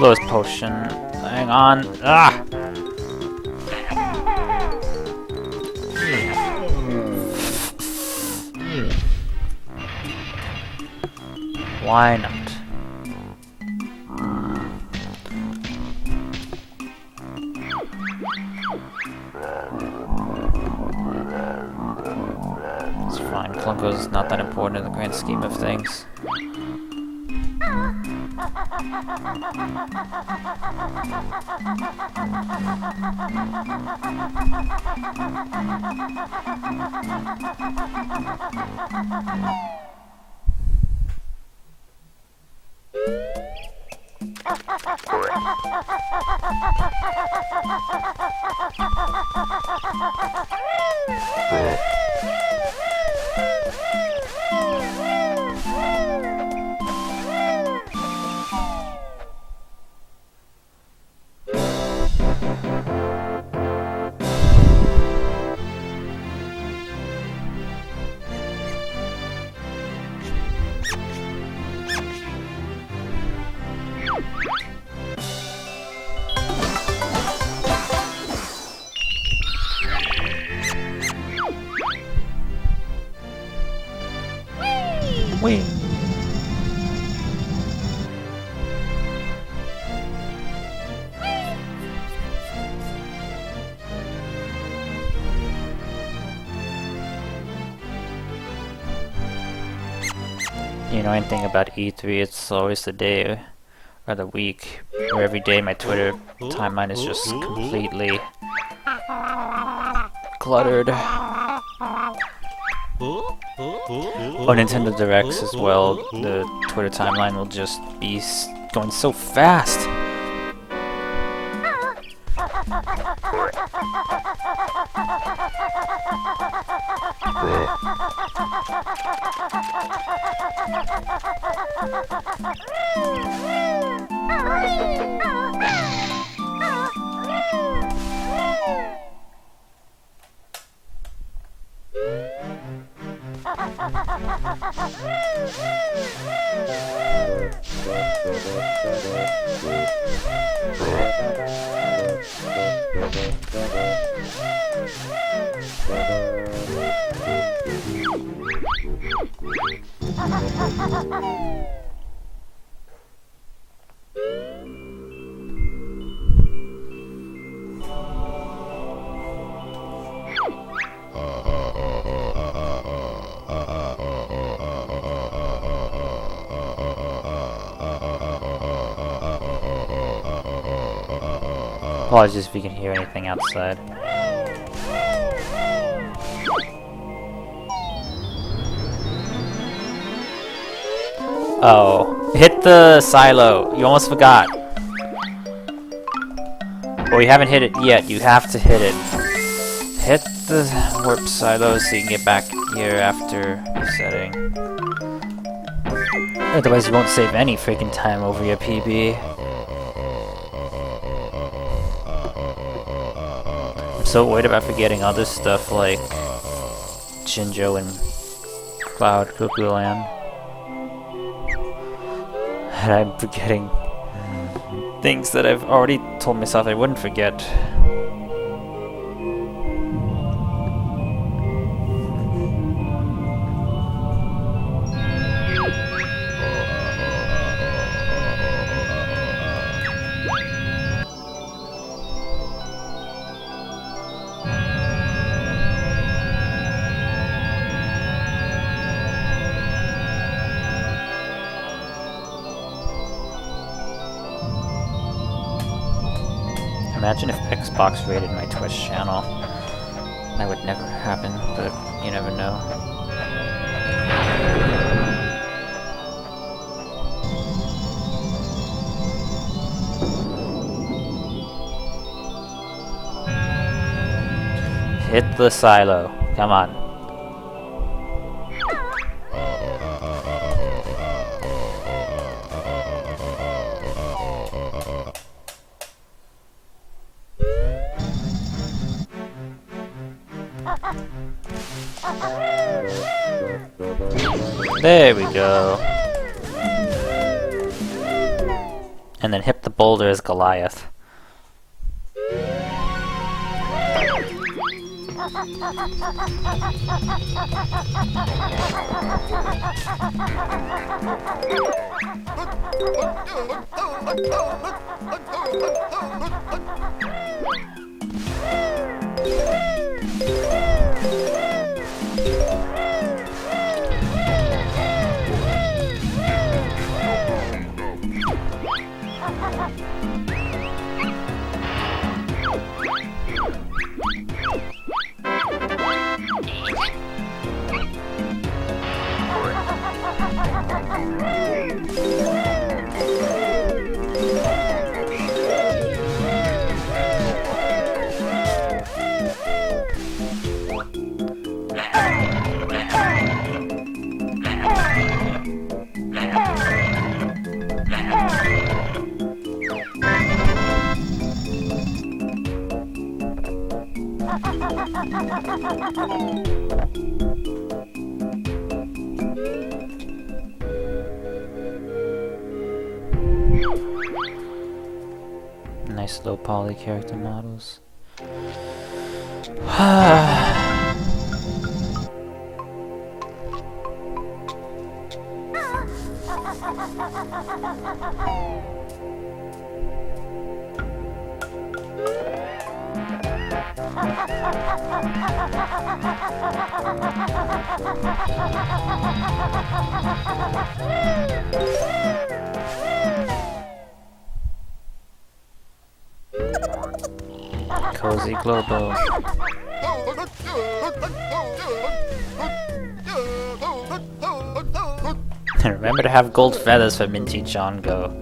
Slowest potion. Hang on. Ah! Why not? It's fine. Plunko's not that important in the grand scheme of things. Wait. You know anything about E3, it's always the day or the week where every day my Twitter timeline is just completely cluttered. On Nintendo Directs as well, the Twitter timeline will just be going so fast. Apologies if you can hear anything outside. Oh, hit the silo. You almost forgot. Well, you haven't hit it yet. You have to hit it. Hit the warp silo so you can get back here after resetting. Otherwise, you won't save any freaking time over your PB. I'm so worried about forgetting other stuff like Shinjo and Cloud Cuckoo Land. And I'm forgetting things that I've already told myself I wouldn't forget. Imagine if Xbox rated my Twitch channel. That would never happen, but you never know. Hit the silo. Come on. There we go. And then hit the boulder as Goliath. Nice low poly character models. Cozy Globo. Remember to have gold feathers for Minty John Go.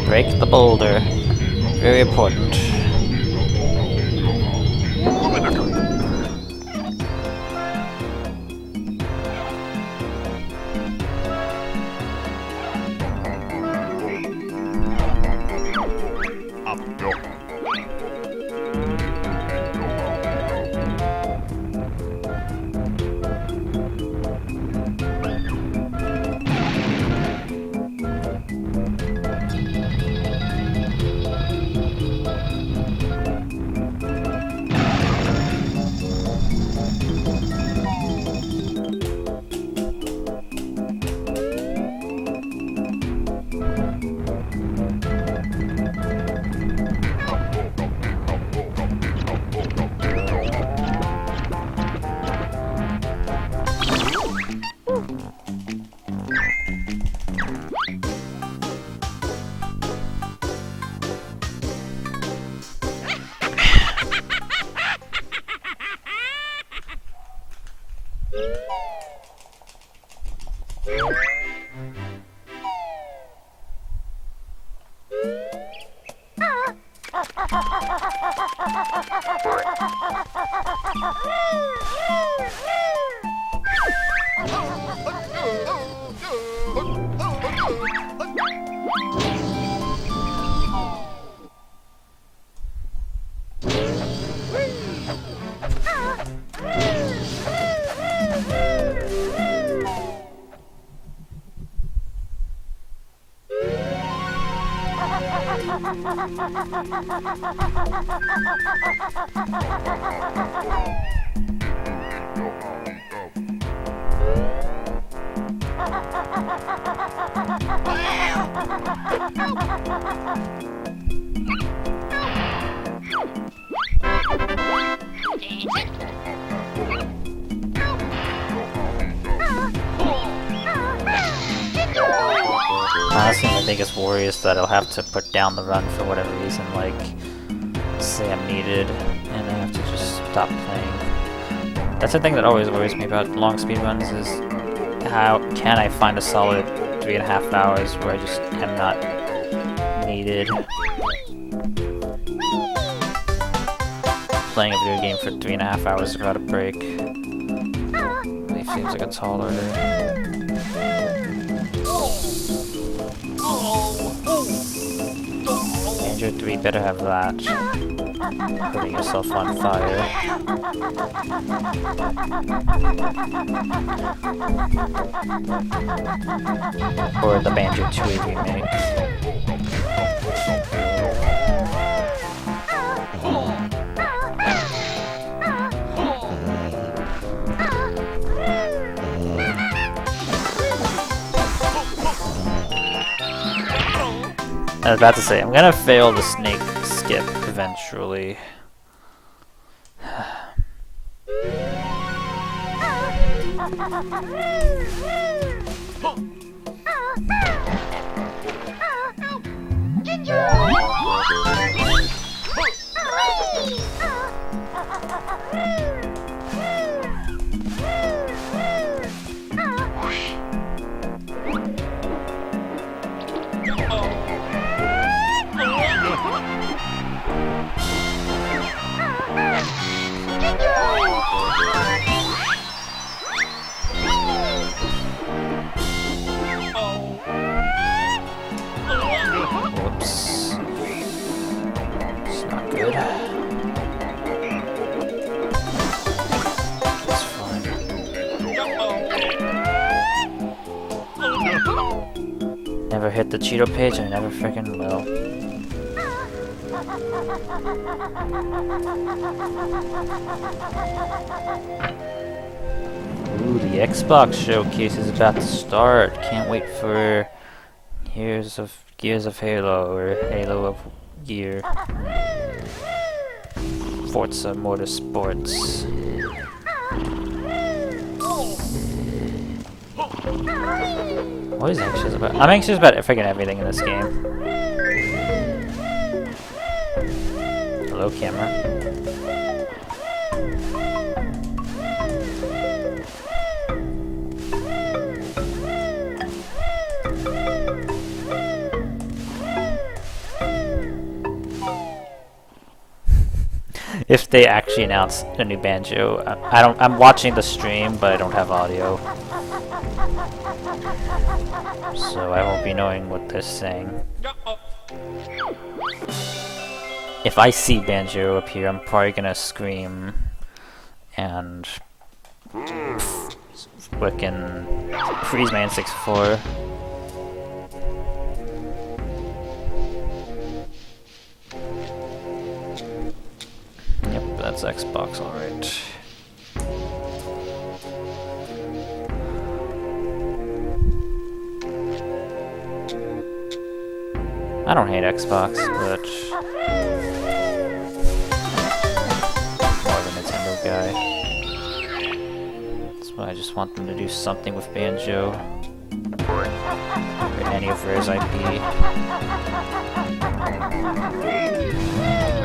Break the boulder. Very important. Honestly, my biggest worry is that I'll have to put down the run for whatever reason, like, say I'm needed, and I have to just stop playing. That's the thing that always worries me about long speedruns, is how can I find a solid 3.5 hours where I just am not needed. Playing a video game for 3.5 hours without a break really seems like a tall order. Banjo-Tooie better have that. Putting yourself on fire. Or the Banjo-Tooie remake. I was about to say, I'm gonna fail the snake skip eventually. Whoops. It's not good. It's fine. Never hit the Cheeto page, I never freaking will. Ooh, the Xbox showcase is about to start. Can't wait for Gears of Halo, or Halo of Gear. Forza Motorsports. Always anxious about. I'm anxious about freaking everything in this game. Hello, camera. If they actually announce a new Banjo, I'm watching the stream, but I don't have audio, so I won't be knowing what they're saying. If I see Banjo appear, I'm probably gonna scream and frickin' freeze my N64. Yep, that's Xbox, alright. I don't hate Xbox, but more of a Nintendo guy. That's why I just want them to do something with Banjo. Or any of Rare's IP.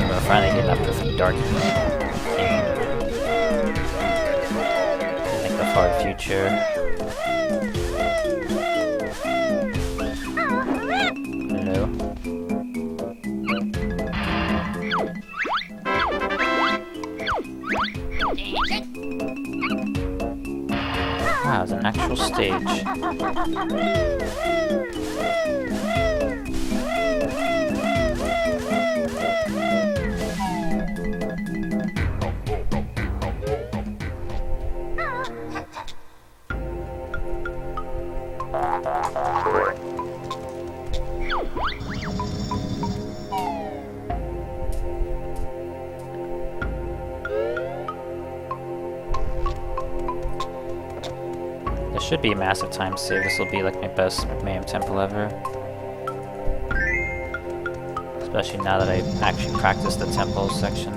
We're finally getting up to some dark game. Like the far future. Hello. Wow, it's an actual stage. This should be a massive time save. This will be like my best Mayhem Temple ever. Especially now that I actually practiced the tempo section.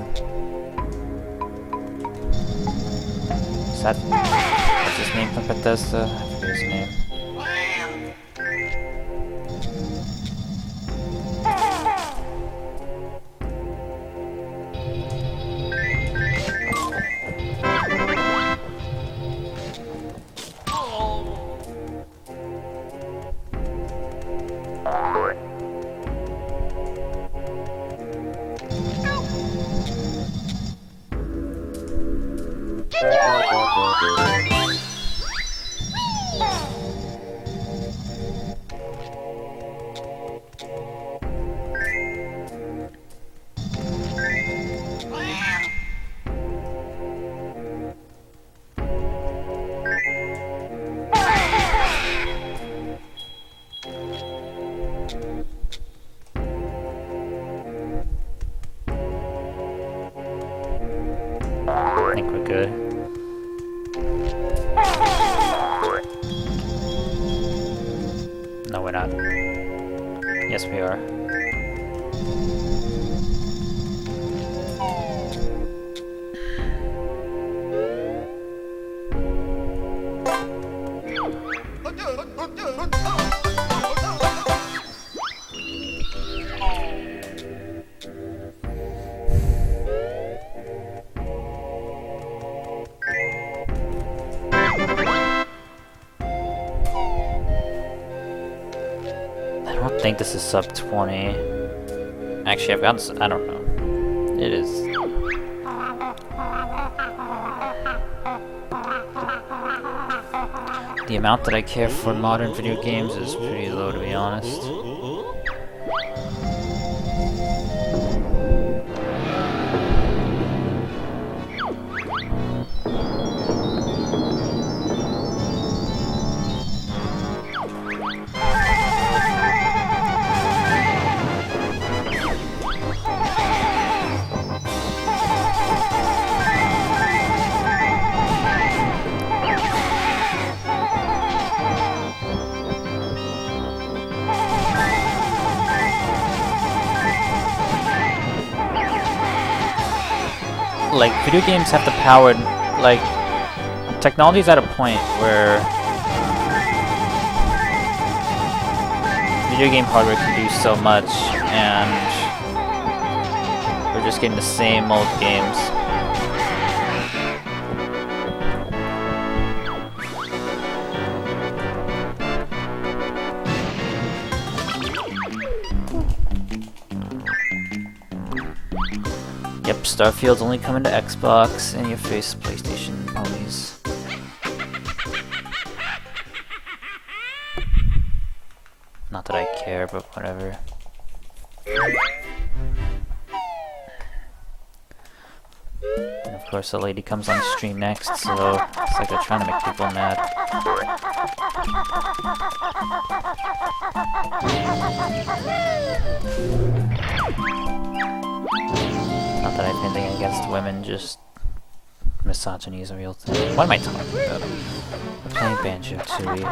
Is that... what's his name from Bethesda? I forget his name. I think we're good. No, we're not. Yes, we are. I don't think this is sub 20. Actually, I've gotten... I don't know. It is. The amount that I care for modern video games is pretty low, to be honest. Like, video games have the power, like, technology's at a point where video game hardware can do so much, and we're just getting the same old games. Yep, Starfield's only coming to Xbox, and your face PlayStation ponies. Not that I care, but whatever. And of course the lady comes on stream next, so it's like they're trying to make people mad. Not that I have anything against women, just misogyny is a real thing. What am I talking about? We're playing Banjo-Tooie.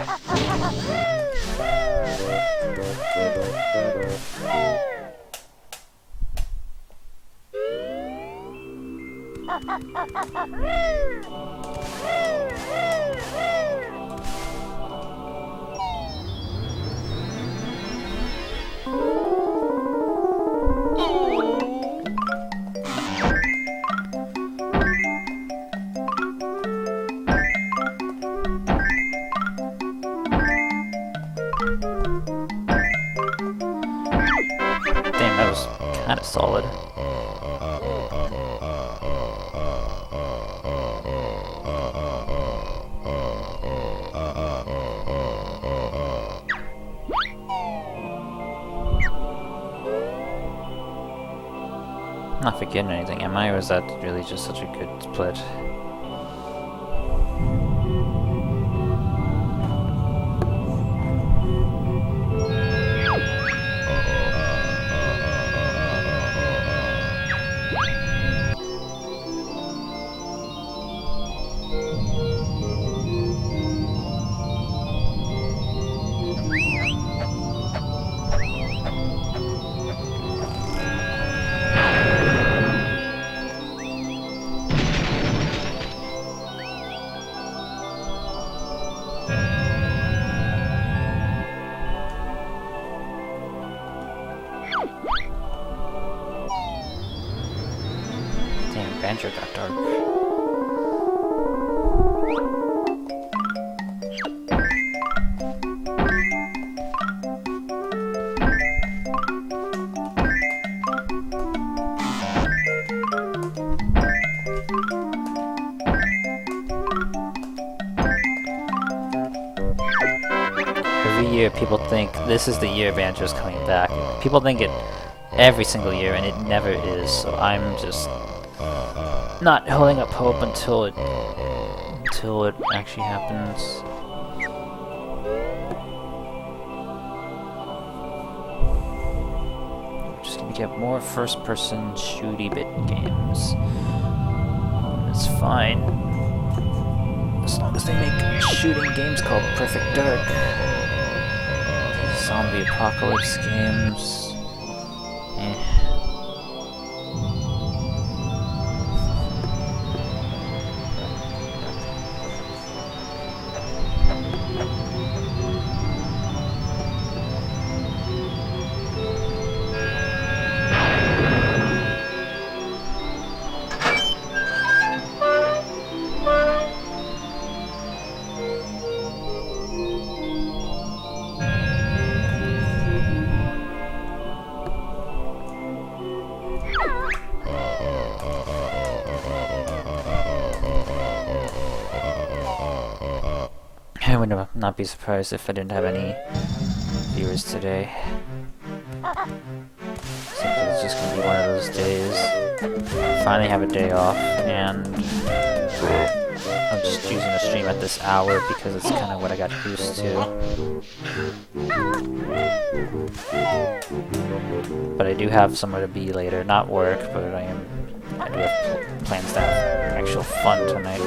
Damn, that was kind of solid. I'm not forgetting anything, am I? Or is that really just such a good split? year people think this is the year Banjo's coming back. People think it every single year, and it never is. So I'm just not holding up hope until it actually happens. Just gonna get more first-person shooty bit games. It's fine. As long as they make shooting games called Perfect Dark. These zombie apocalypse games. I would not be surprised if I didn't have any viewers today. So it's just gonna be one of those days. Finally have a day off, and I'm just choosing to stream at this hour because it's kind of what I got used to. But I do have somewhere to be later, not work, but I do have plans to have actual fun tonight.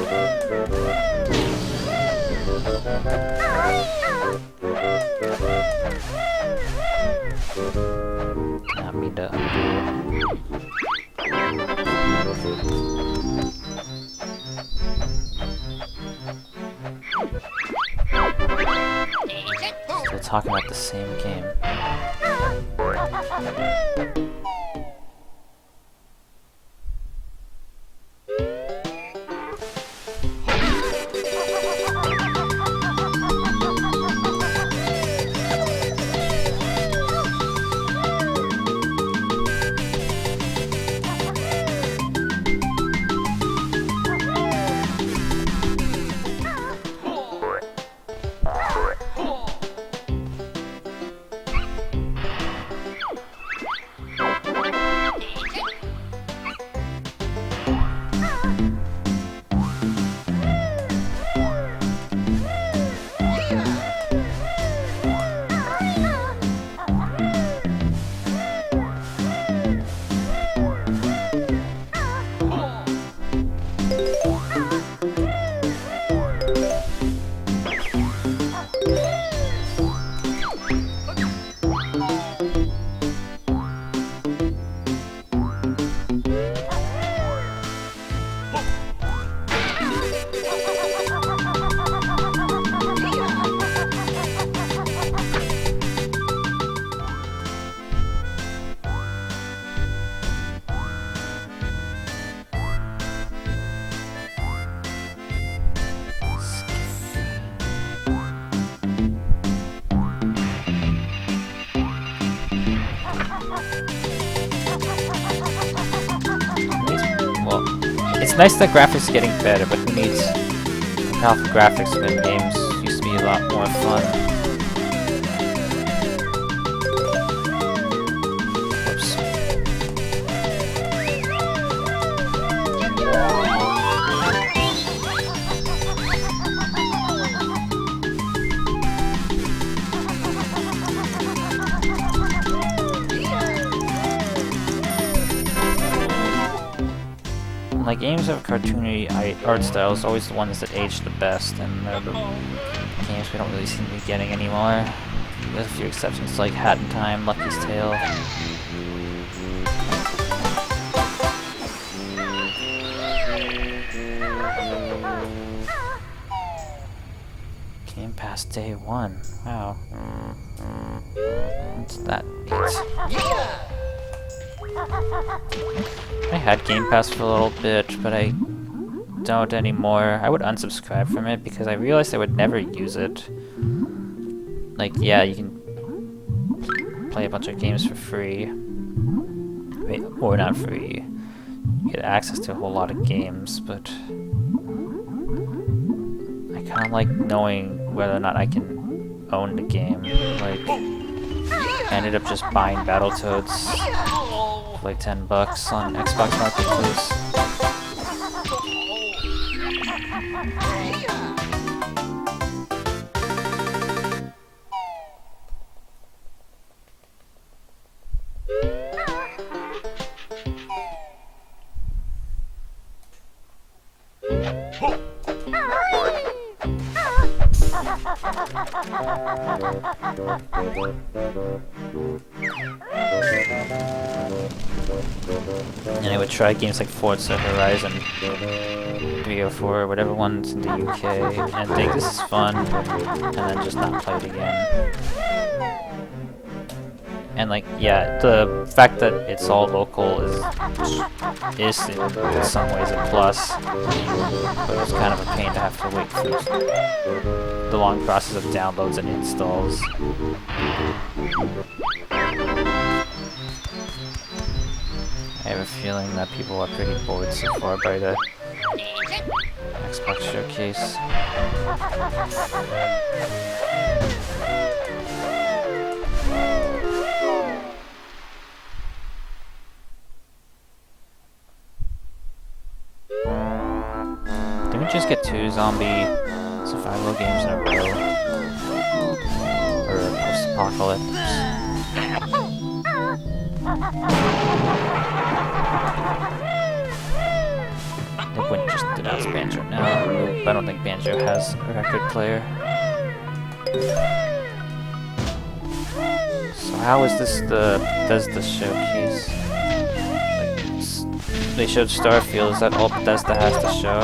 Not mean to undo. Still talking about the same game. It's nice that graphics are getting better, but who needs powerful graphics when games used to be a lot more fun? Oops. Like, games of cartoony art styles are always the ones that age the best, and they're the games we don't really seem to be getting anymore. There's a few exceptions like Hat in Time, Lucky's Tale. Game Pass Day 1. Wow. What's that neat? I had Game Pass for a little bit, but I don't anymore. I would unsubscribe from it because I realized I would never use it. Like, yeah, you can play a bunch of games for free. Wait, or not free. You get access to a whole lot of games, but I kind of like knowing whether or not I can own the game. Like, I ended up just buying Battletoads for like $10 on Xbox Marketplace. And I would try games like Forza Horizon 3 or 4 or whatever one's in the UK and think this is fun and then just not play it again. And like, yeah, the fact that it's all local is in some ways a plus, but it's kind of a pain to have to wait through the long process of downloads and installs. I have a feeling that people are pretty bored so far by the Xbox Showcase. Didn't we just get 2 zombie survival games in a row? Or post-apocalypse? I think we just denounced Banjo now. I don't think Banjo has a record player. So how is this does the showcase? Like, they showed Starfield, is that all Bethesda has to show?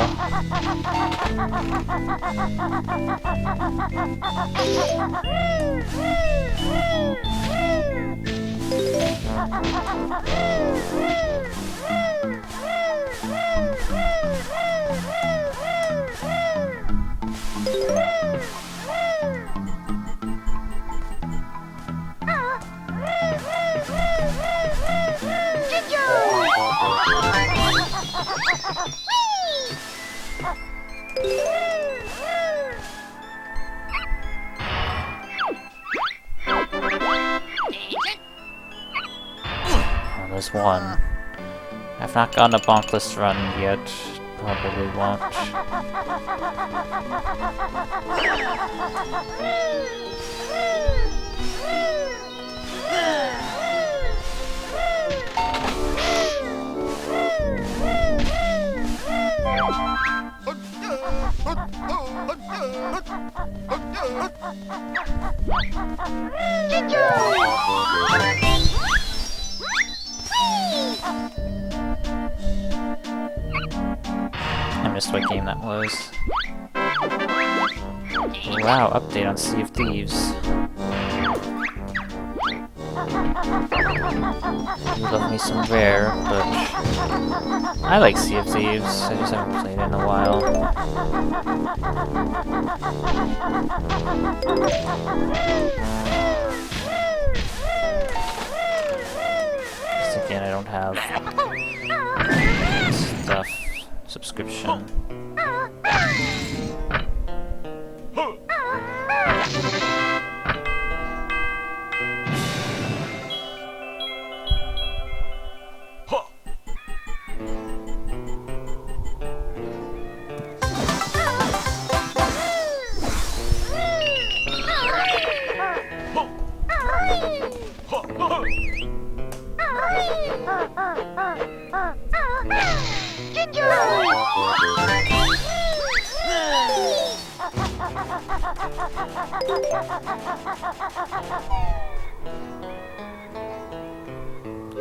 Oh, there's one. I've not gotten a bonkless run yet. Probably won't. I missed what game that was. Wow, update on Sea of Thieves. Love me some Rare, but I like Sea of Thieves. I just haven't played it in a while. Just again, I don't have stuff subscription.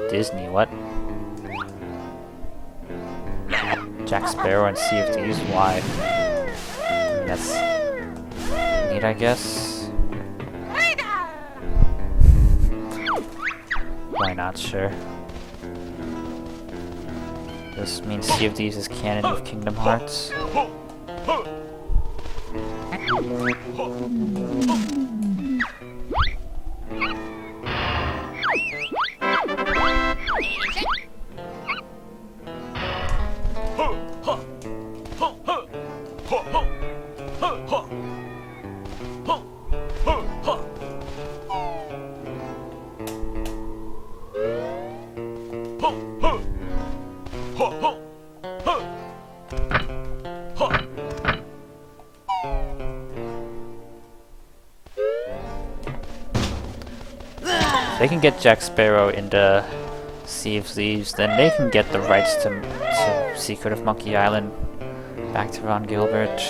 Disney, what? Jack Sparrow and Sea of Thieves? Why? That's neat, I guess. Why not? Sure. This means Sea of Thieves is canon with Kingdom Hearts. If they can get Jack Sparrow into Sea of Thieves, then they can get the rights to Secret of Monkey Island back to Ron Gilbert.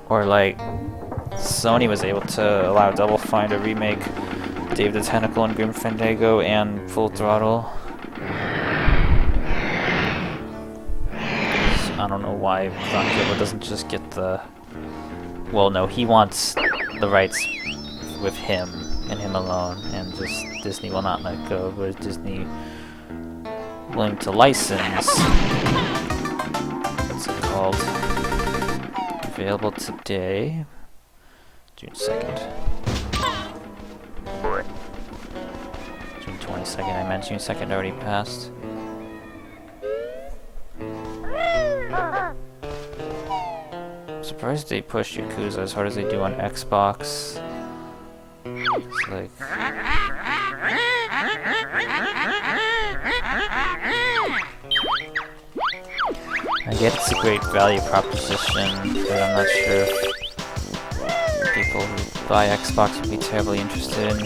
Or like, Sony was able to allow Double Fine to remake Dave the Tentacle and Grim Fandango and Full Throttle. So I don't know why Ron Gilbert doesn't just get the... Well, no, he wants the rights with him and him alone, and just Disney will not let go. But is Disney willing to license? What's it called? Available today, June 2nd. June 22nd, I meant June 2nd already passed. I'm surprised they pushed Yakuza as hard as they do on Xbox. It's like... I get it's a great value proposition, but I'm not sure if people who buy Xbox would be terribly interested in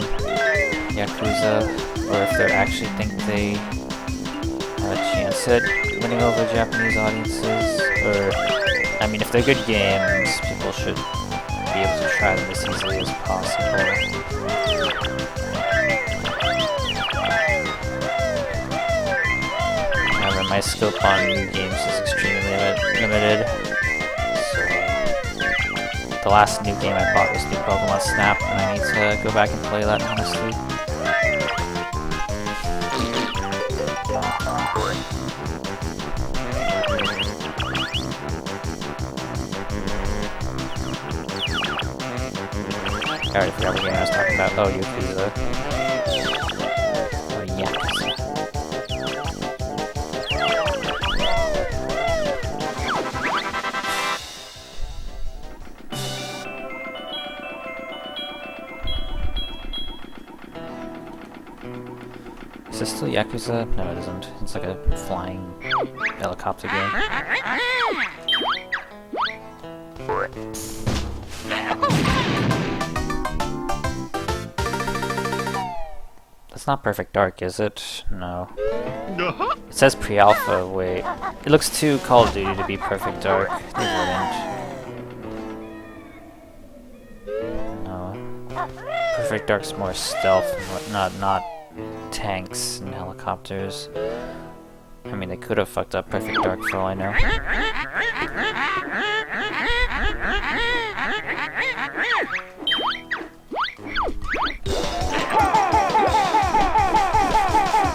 Yakuza, or if they actually think they have a chance at winning over Japanese audiences. Or, I mean, if they're good games, people should be able to try them as easily as possible. My scope on new games is extremely limited. So, the last new game I bought was new Pokemon Snap, and I need to go back and play that, honestly. I already forgot what game I was talking about. Oh, Yakuza. Oh, Yakuza. Is this still Yakuza? No, it isn't. It's like a flying helicopter game. That's not Perfect Dark, is it? No. It says pre-alpha. Wait. It looks too Call of Duty to be Perfect Dark. They wouldn't. No. Perfect Dark's more stealth and whatnot, not tanks and helicopters. I mean, they could have fucked up Perfect Dark for all I know.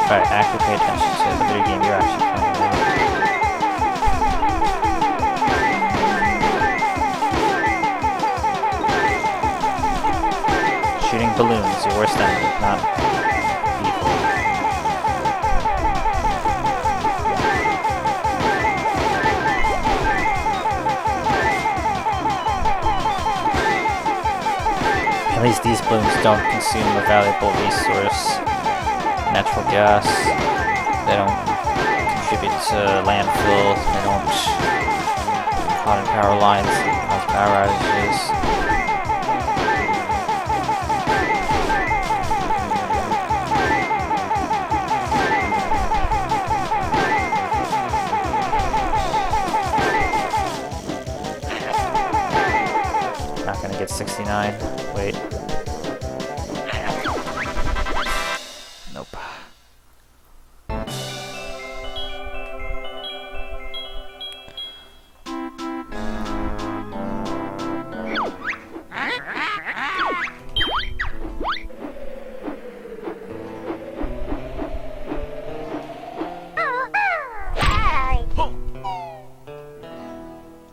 Alright, actually pay attention to the video game you're actually playing. Shooting balloons, your worst enemy, not people. At least these balloons don't consume a valuable resource. Natural gas. They don't contribute to landfill. They don't get caught in power lines that cause power outages. Not gonna get 69. Wait. Nope.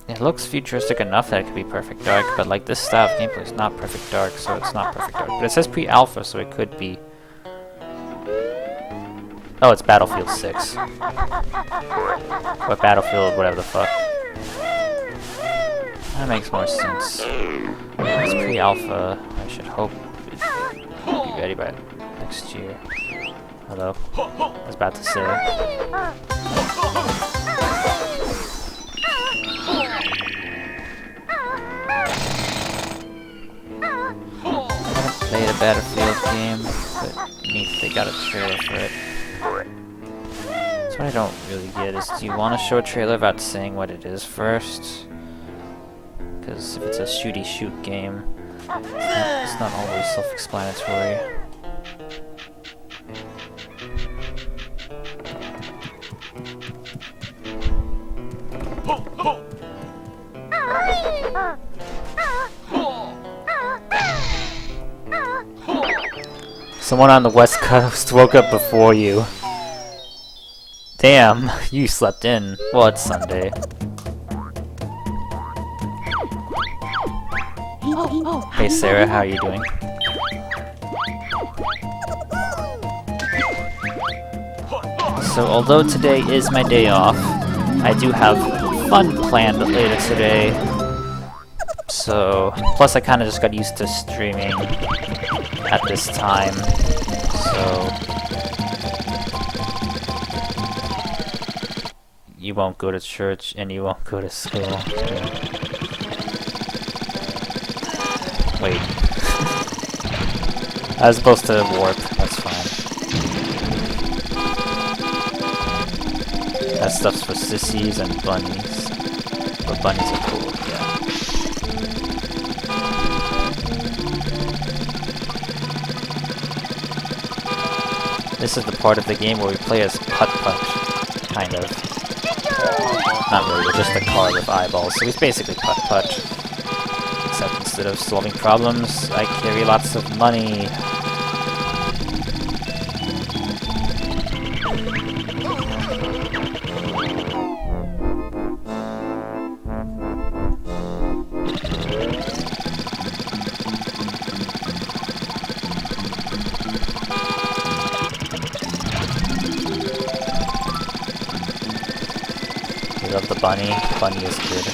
It looks futuristic enough that it could be Perfect Dark, but like this style of gameplay is not Perfect Dark, so it's not Perfect Dark. But it says pre-alpha, so it could be. Oh, it's Battlefield 6. What Battlefield, whatever the fuck. That makes more sense. It's pre-alpha. I should hope it'll be ready by next year. Although, I was about to say. Battlefield game, but neat, they got a trailer for it. That's what I don't really get, is do you want to show a trailer without saying what it is first? Because if it's a shooty shoot game, it's not always self-explanatory. Someone on the West Coast woke up before you. Damn, you slept in. Well, it's Sunday. Hey Sarah, how are you doing? So although today is my day off, I do have fun planned later today. So, plus I kinda just got used to streaming at this time, so you won't go to church and you won't go to school. Wait. I was supposed to warp, that's fine. That stuff's for sissies and bunnies. But bunnies are cool, yeah. This is the part of the game where we play as putt-putt, kind of. Not really, we're just a car with eyeballs, so it's basically putt-putt. Except instead of solving problems, I carry lots of money. I love the bunny. Bunny is good.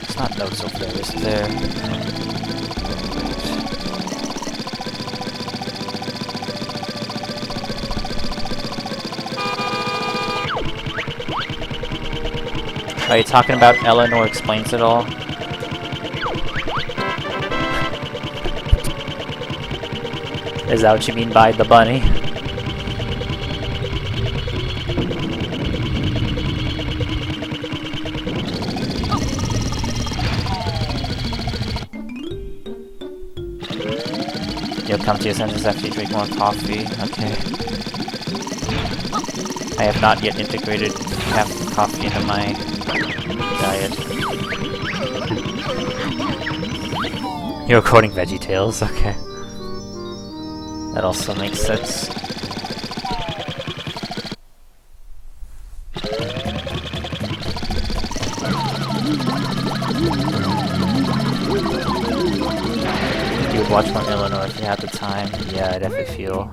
It's not notes over there, is there? Are you talking about Eleanor Explains It All? Is that what you mean by the bunny? You'll come to your senses after you drink more coffee. Okay. I have not yet integrated half coffee into my diet. You're quoting VeggieTales, okay. That also makes sense. You would watch more Eleanor if you had the time. Yeah, I definitely feel.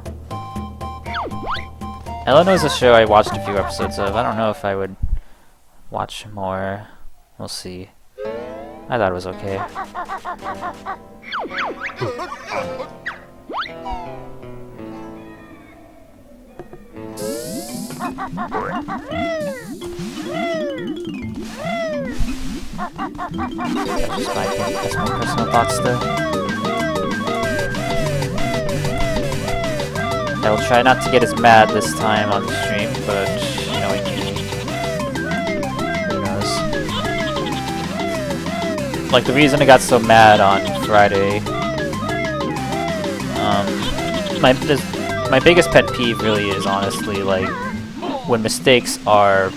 Eleanor is a show I watched a few episodes of. I don't know if I would watch more. We'll see. I thought it was okay. Just my opinion, that's my personal thoughts though. I will try not to get as mad this time on the stream, but you know, who knows. Like the reason I got so mad on Friday, my biggest pet peeve really is honestly like when mistakes are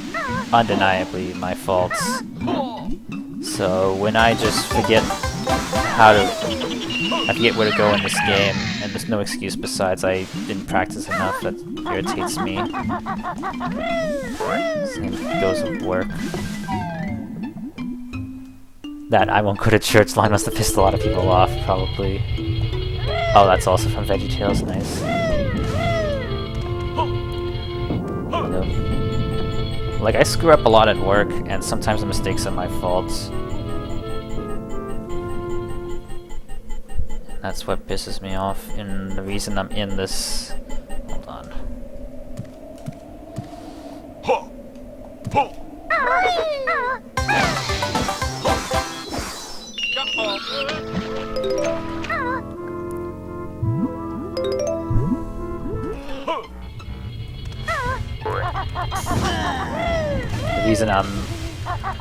undeniably my faults. So when I just forget I forget where to go in this game, and there's no excuse besides I didn't practice enough, that irritates me. Same goes with work. That I won't go to church line must have pissed a lot of people off, probably. Oh, that's also from VeggieTales, nice. Like, I screw up a lot at work, and sometimes the mistakes are my faults. That's what pisses me off, and the reason I'm in this... Hold on.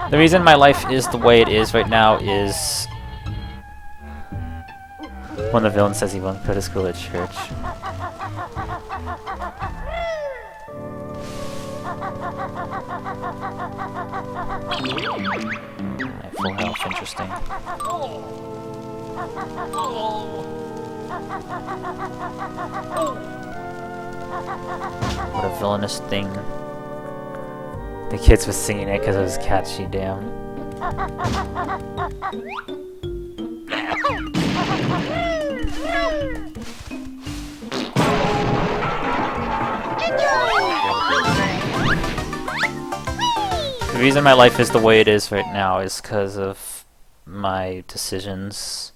The reason my life is the way it is right now is when the villain says he won't go to school at church. My full health, interesting. What a villainous thing. The kids were singing it because it was catchy, damn. The reason my life is the way it is right now is because of my decisions.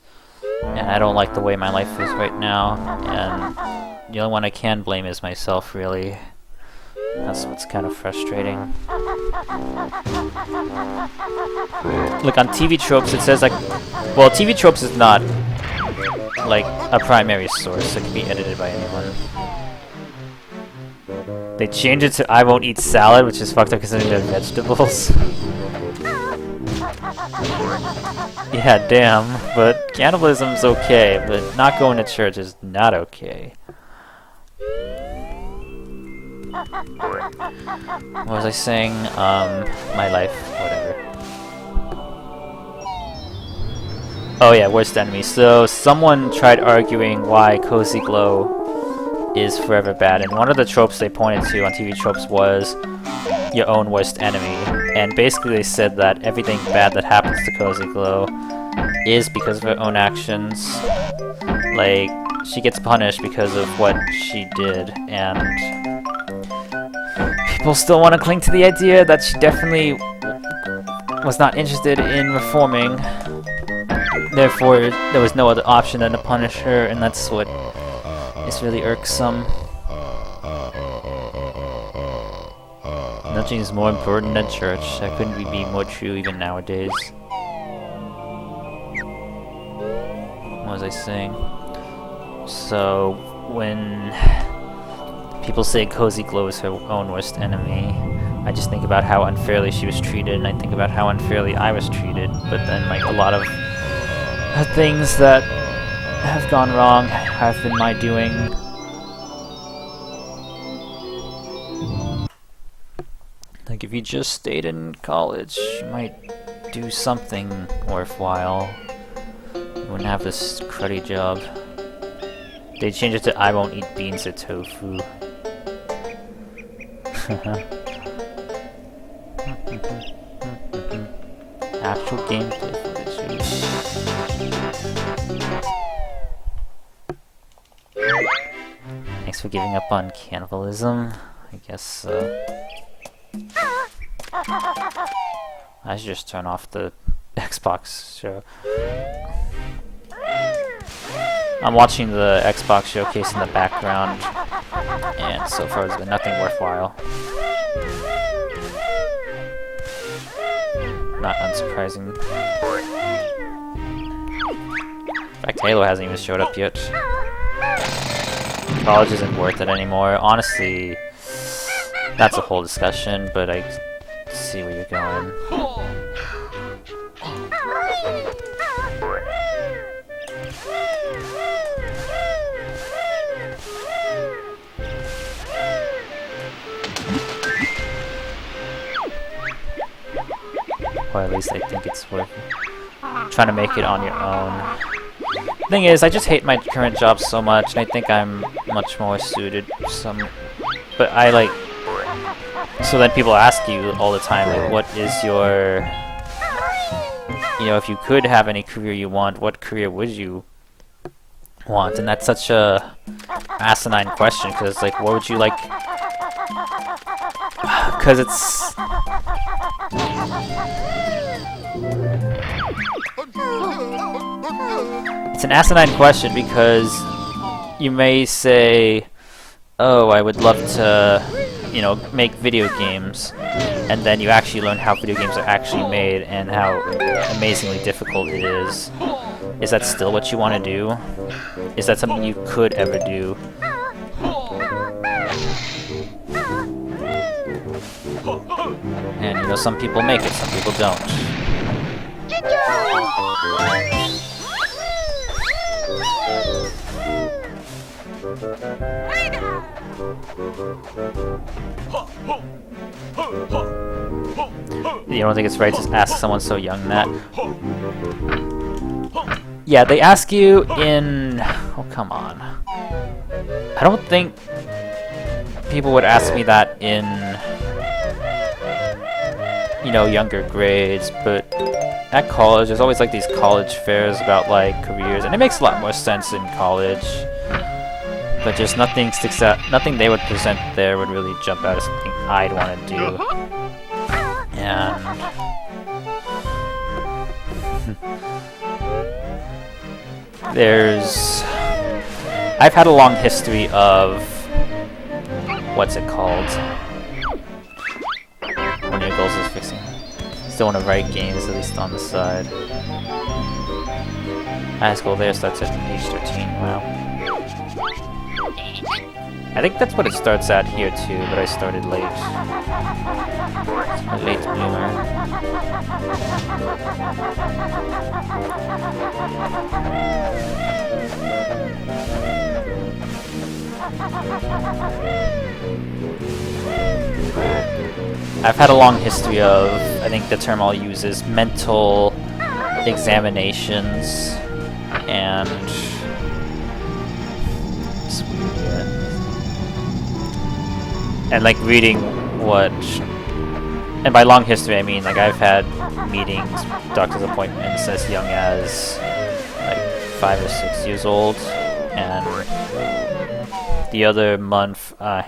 And I don't like the way my life is right now. And the only one I can blame is myself, really. That's what's kind of frustrating. Look, on TV Tropes it says like... Well, TV Tropes is not like a primary source. It can be edited by anyone. They changed it to I won't eat salad, which is fucked up considering they're vegetables. Yeah, damn. But cannibalism's okay, but not going to church is not okay. What was I saying? My life, whatever. Oh yeah, worst enemy. So someone tried arguing why Cozy Glow is forever bad, and one of the tropes they pointed to on TV Tropes was your own worst enemy. And basically they said that everything bad that happens to Cozy Glow is because of her own actions. Like, she gets punished because of what she did, and people still want to cling to the idea that she definitely was not interested in reforming. Therefore, there was no other option than to punish her, and that's what is really irksome. Nothing is more important than church. That couldn't be more true even nowadays. What was I saying? So, when people say Cozy Glow is her own worst enemy, I just think about how unfairly she was treated, and I think about how unfairly I was treated. But then, like, a lot of things that have gone wrong have been my doing. Like, if you just stayed in college, you might do something worthwhile. You wouldn't have this cruddy job. They changed it to I won't eat beans or tofu. Actual gameplay footage. Thanks for giving up on cannibalism. I guess so. I should just turn off the Xbox show. I'm watching the Xbox showcase in the background, and so far there's been nothing worthwhile. Not unsurprising. In fact, Halo hasn't even showed up yet. College isn't worth it anymore. Honestly, that's a whole discussion, but I see where you're going. Or at least I think it's worth trying to make it on your own. Thing is, I just hate my current job so much, and I think I'm much more suited but I like... So then people ask you all the time, like, what is your... You know, if you could have any career you want, what career would you want? And that's such a asinine question, because, like, what would you like... Because it's... It's an asinine question because you may say, oh, I would love to, you know, make video games, and then you actually learn how video games are actually made and how amazingly difficult it is. Is that still what you want to do? Is that something you could ever do? And you know, some people make it, some people don't. You don't think it's right to ask someone so young that? Yeah, they ask you in... Oh, come on. I don't think people would ask me that in, you know, younger grades, but at college, there's always like these college fairs about like careers, and it makes a lot more sense in college. But just nothing sticks out, nothing they would present there would really jump out as something I'd want to do. And I've had a long history of, what's it called? One of your goals is fixing. Still want to write games, at least on the side. High school there starts at age 13, wow. I think that's what it starts at here too, but I started late. A late bloomer. I've had a long history of, I think the term I'll use is mental examinations, and like reading what, and by long history I mean like I've had meetings, doctor's appointments as young as like 5 or 6 years old, and the other month oh,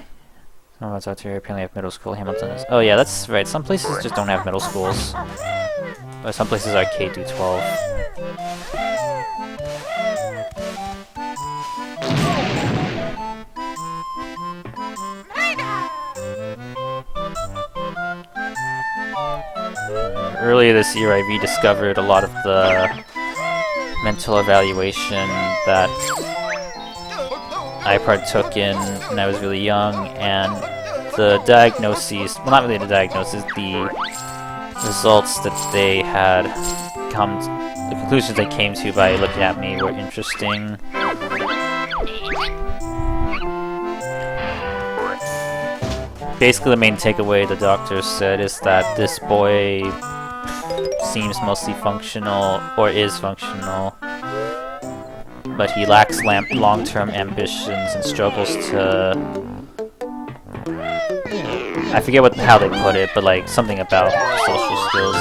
it's out here. Apparently I have middle school. Hamilton is. Oh yeah, that's right. Some places just don't have middle schools. Or some places are K through 12. Earlier this year I rediscovered a lot of the mental evaluation that I partook in when I was really young, and the diagnoses, well not really the diagnoses, the results that they had come to, the conclusions they came to by looking at me were interesting. Basically the main takeaway the doctor said is that this boy seems mostly functional, or is functional, but he lacks long-term ambitions and struggles to... I forget how they put it, but like something about social skills.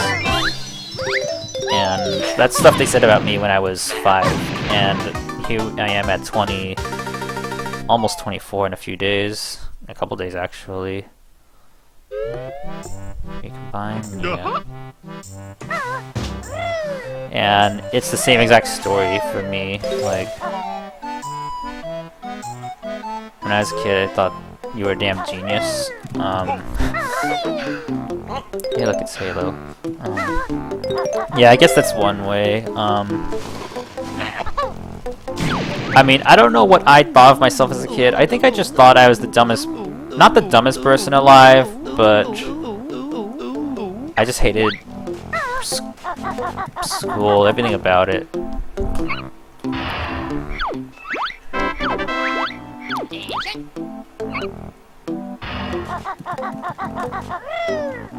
And that's stuff they said about me when I was 5, and here I am at 20, almost 24 in a few days. A couple days actually. Recombine, yeah. And it's the same exact story for me. Like, when I was a kid, I thought you were a damn genius. Hey, look, it's Halo. Yeah, I guess that's one way. I mean, I don't know what I thought of myself as a kid. I think I just thought I was the dumbest, not the dumbest person alive, but I just hated school, everything about it.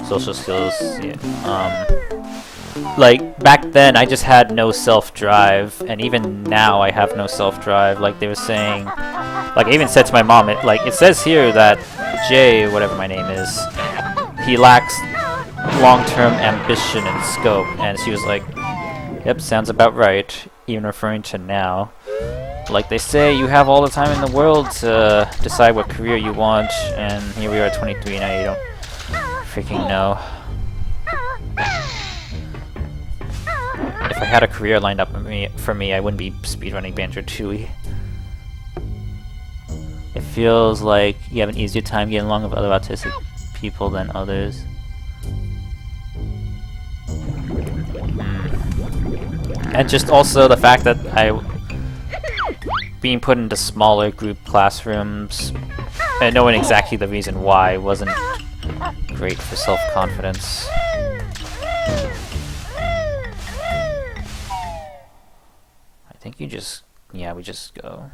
Social skills, yeah. Like, back then I just had no self-drive, and even now I have no self-drive. Like they were saying, like I even said to my mom, it says here that Jay, whatever my name is, he lacks long-term ambition and scope, and she was like, yep, sounds about right, even referring to now. Like they say, you have all the time in the world to decide what career you want, and here we are at 23 now, you don't freaking know. If I had a career lined up for me, I wouldn't be speedrunning Banjo-Tooie. It feels like you have an easier time getting along with other autistic people than others. And just also the fact that being put into smaller group classrooms and knowing exactly the reason why wasn't great for self-confidence. I think you just... yeah, we just go.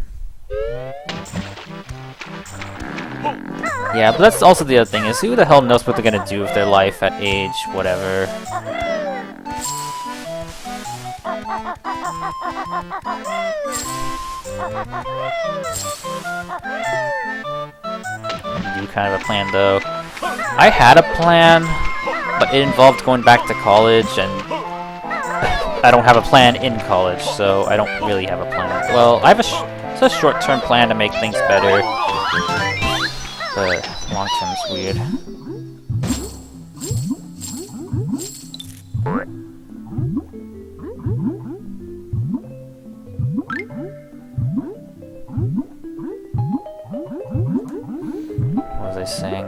Yeah, but that's also the other thing, is who the hell knows what they're gonna do with their life at age whatever. Do kind of a plan though. I had a plan, but it involved going back to college, and I don't have a plan in college, so I don't really have a plan. Well, I have it's a short-term plan to make things better, but long-term's weird. What was I saying?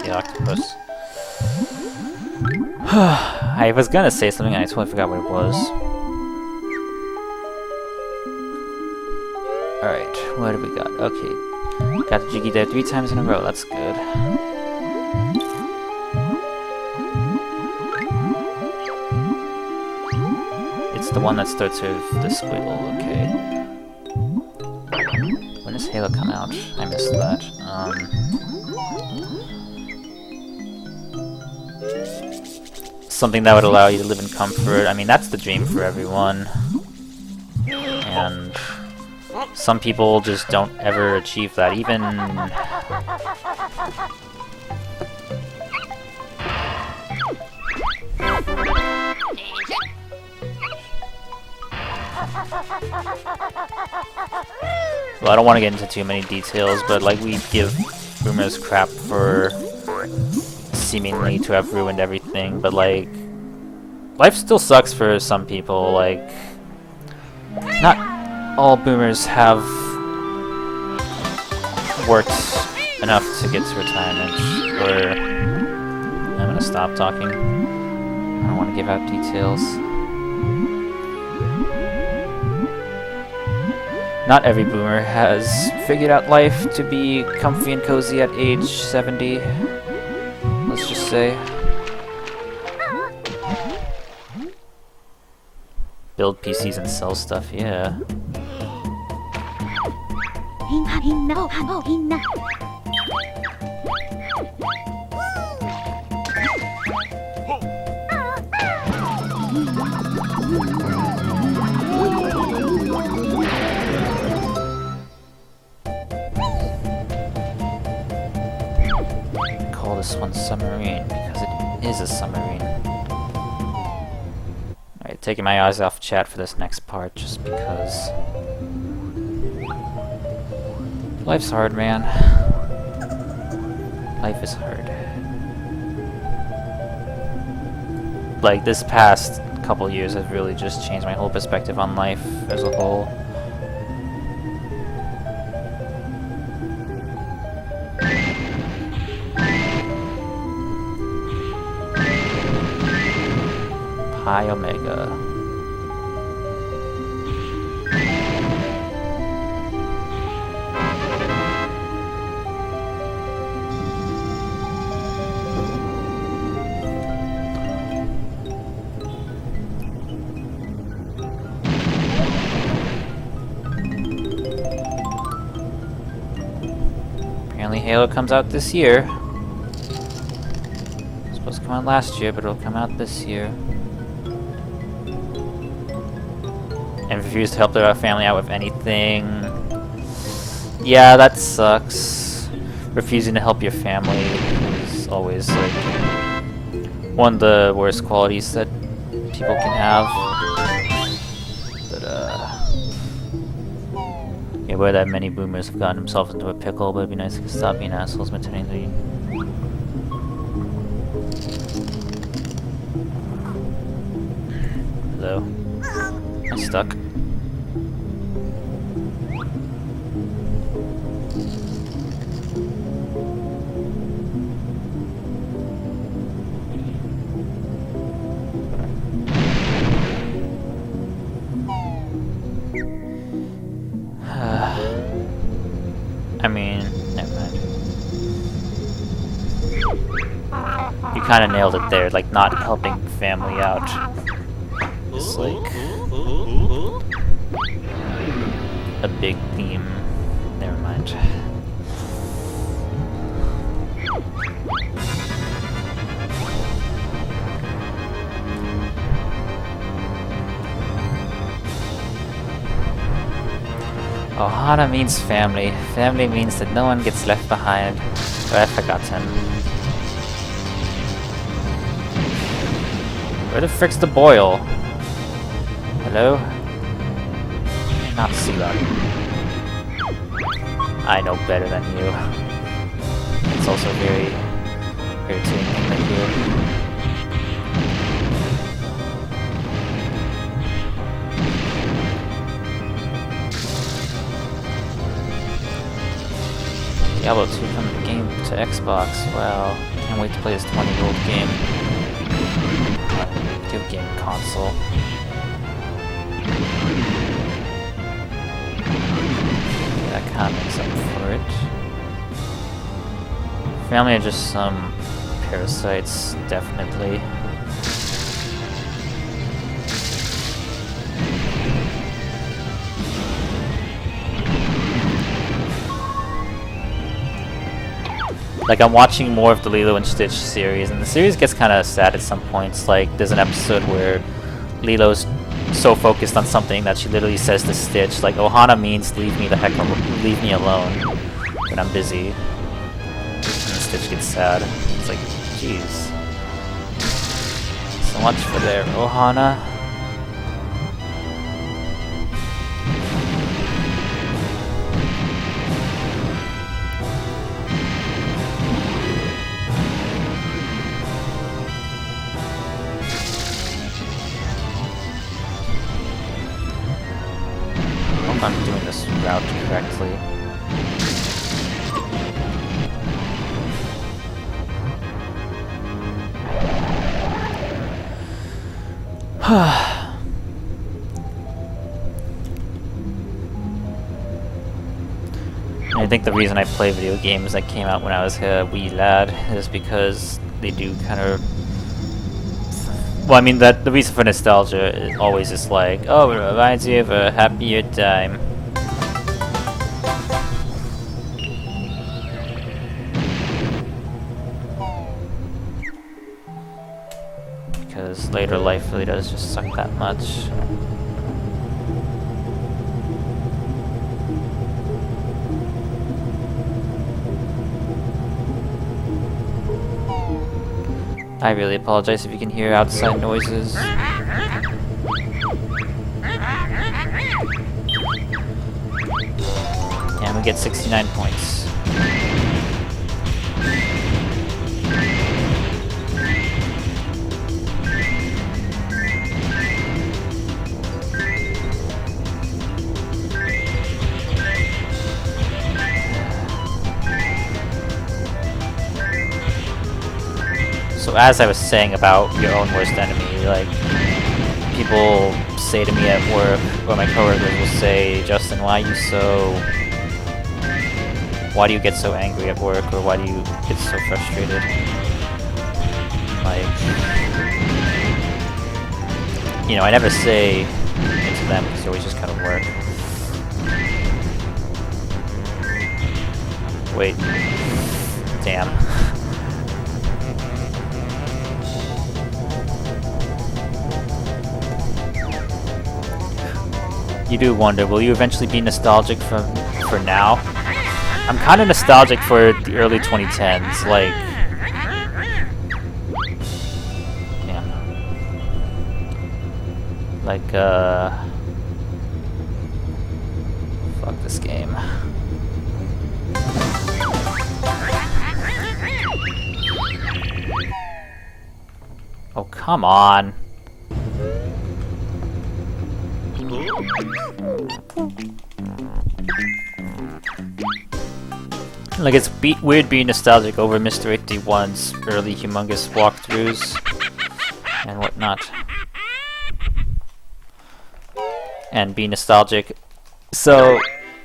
The octopus. I was gonna say something and I totally forgot what it was. Alright, what do we got? Okay. Got the Jiggy there 3 times in a row, that's good. It's the one that starts with the squiggle, okay. When does Halo come out? I missed that. Something that would allow you to live in comfort. I mean, that's the dream for everyone. And some people just don't ever achieve that. Even... well, I don't want to get into too many details, but like, we give boomers crap for seemingly to have ruined everything, but like, life still sucks for some people. Like, not all boomers have worked enough to get to retirement, or... I'm gonna stop talking. I don't want to give out details. Not every boomer has figured out life to be comfy and cozy at age 70. Let's just say. Build PCs and sell stuff, yeah. Call this one submarine because it is a submarine. Alright, taking my eyes off chat for this next part just because life's hard, man. Life is hard. Like, this past couple years have really just changed my whole perspective on life as a whole. Pi Omega. Apparently Halo comes out this year. It was supposed to come out last year, but it'll come out this year. And refuse to help their family out with anything. Yeah, that sucks. Refusing to help your family is always like one of the worst qualities that people can have. But yeah, where that many boomers have gotten themselves into a pickle, but it'd be nice to stop being assholes maternity. Hello. I'm stuck. I mean, never mind. You kind of nailed it there, like not helping family out. It's like a big theme. Never mind. Ohana means family. Family means that no one gets left behind or forgotten. Where the frick's the boil? Hello? Not Sealog. I know better than you. It's also very irritating right here. Diablo 2 coming to game to Xbox. Wow, can't wait to play this 20-year-old game. Good game console. Yeah, that kind of makes up for it. Family are just some parasites, definitely. Like, I'm watching more of the Lilo and Stitch series, and the series gets kind of sad at some points. Like, there's an episode where Lilo's so focused on something that she literally says to Stitch, like, Ohana means leave me the heck leave me alone when I'm busy. And Stitch gets sad. It's like, jeez. So much for their Ohana. I'm doing this route correctly. I think the reason I play video games that came out when I was a wee lad is because they do kind of... Well, I mean, that the reason for nostalgia is always just like, oh, it reminds you of a happier time. Because later life really does just suck that much. I really apologize if you can hear outside noises. And we get 69 points. So as I was saying about your own worst enemy, like, people say to me at work, or my coworkers will say, Justin, why do you get so angry at work, or why do you get so frustrated? Like, you know, I never say it to them, because they always just kind of work. Wait. Damn. You do wonder, will you eventually be nostalgic for now? I'm kind of nostalgic for the early 2010s, like... Yeah. Like, fuck this game. Oh, come on. Like, it's weird being nostalgic over Mr. 81's early humongous walkthroughs and whatnot. And be nostalgic. So,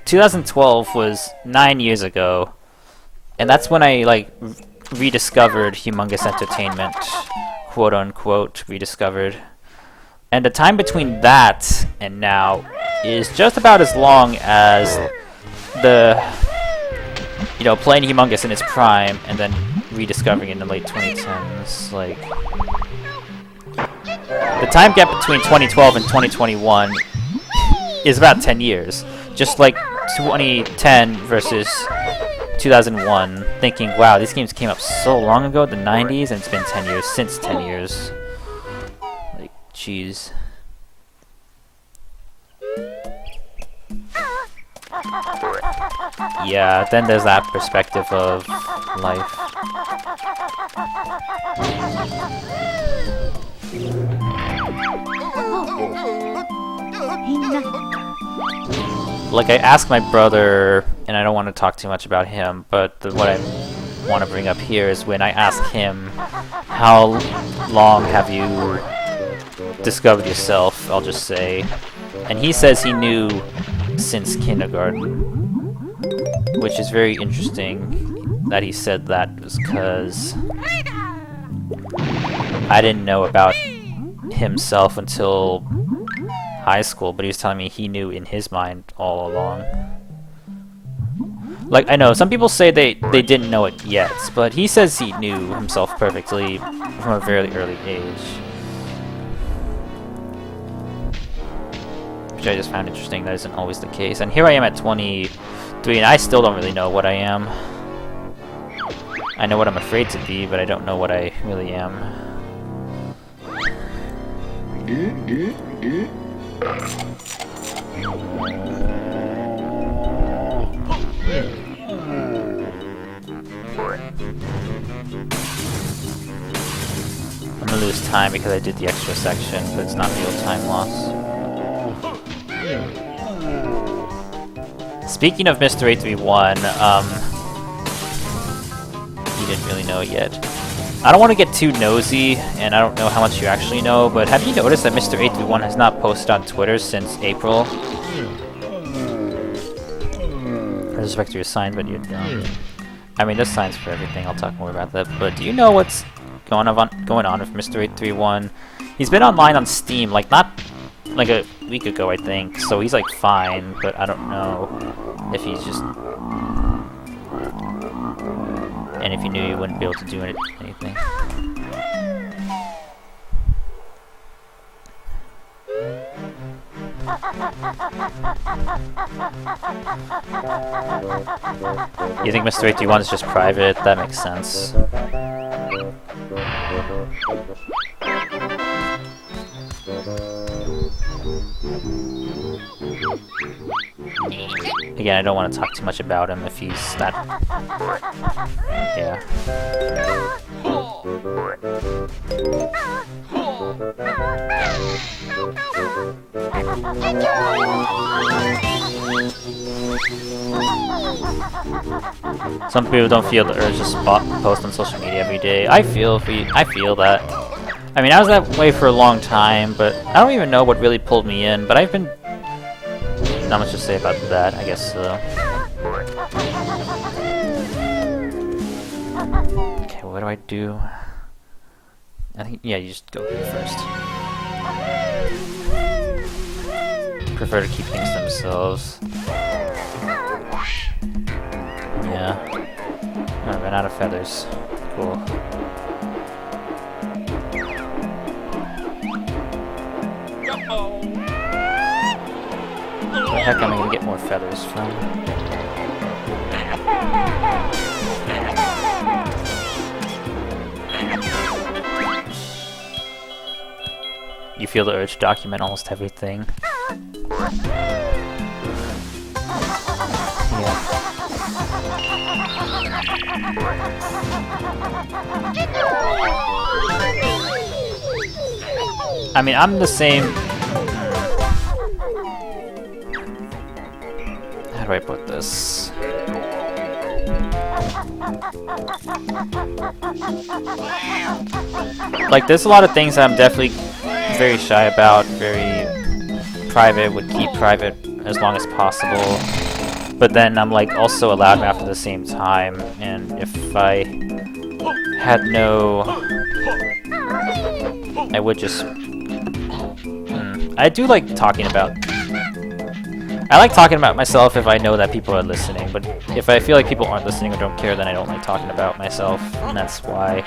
2012 was 9 years ago, and that's when I like rediscovered Humongous Entertainment, quote unquote rediscovered. And the time between that and now is just about as long as the, you know, playing Humongous in its prime and then rediscovering it in the late 2010s. Like, the time gap between 2012 and 2021 is about 10 years. Just like 2010 versus 2001, thinking, wow, these games came up so long ago, the 90s, and it's been 10 years since 10 years. Like, jeez. Yeah, then there's that perspective of life. Like, I asked my brother, and I don't want to talk too much about him, but what I want to bring up here is when I asked him, how long have you discovered yourself, I'll just say, and he says he knew since kindergarten, which is very interesting that he said that, because I didn't know about himself until high school, but he was telling me he knew in his mind all along. Like, I know some people say they didn't know it yet, but he says he knew himself perfectly from a very early age, which I just found interesting. That isn't always the case. And here I am at 23, and I still don't really know what I am. I know what I'm afraid to be, but I don't know what I really am. I'm gonna lose time because I did the extra section, but it's not real time loss. Speaking of Mr. 831, you didn't really know it yet. I don't want to get too nosy, and I don't know how much you actually know, but have you noticed that Mr. 831 has not posted on Twitter since April? With respect to your sign, but you don't. I mean, there's signs for everything. I'll talk more about that. But do you know what's going on with Mr. 831? He's been online on Steam, like not like a week ago, I think. So he's like fine, but I don't know if he's just. And if you knew, you wouldn't be able to do anything. You think Mr. 831 is just private? That makes sense. Again, I don't want to talk too much about him if he's not. Yeah. Some people don't feel the urge to post on social media every day. I feel that. I mean, I was that way for a long time, but I don't even know what really pulled me in. But I've been. Not much to say about that, I guess. Okay, what do I do? I think, yeah, you just go here first. Prefer to keep things to themselves. Yeah. I ran out of feathers. Cool. Where the heck am I gonna get more feathers from? You feel the urge to document almost everything. Yeah. I mean, I'm the same. How do I put this? Like, there's a lot of things that I'm definitely very shy about, very private, would keep private as long as possible. but then I'm like also a loudmouth at the same time, and if I had no... I would just... I do like talking about... I like talking about myself if I know that people are listening, but if I feel like people aren't listening or don't care, then I don't like talking about myself, and that's why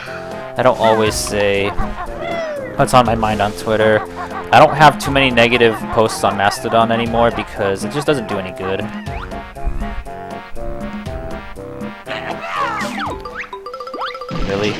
I don't always say what's on my mind on Twitter. I don't have too many negative posts on Mastodon anymore because it just doesn't do any good. Really?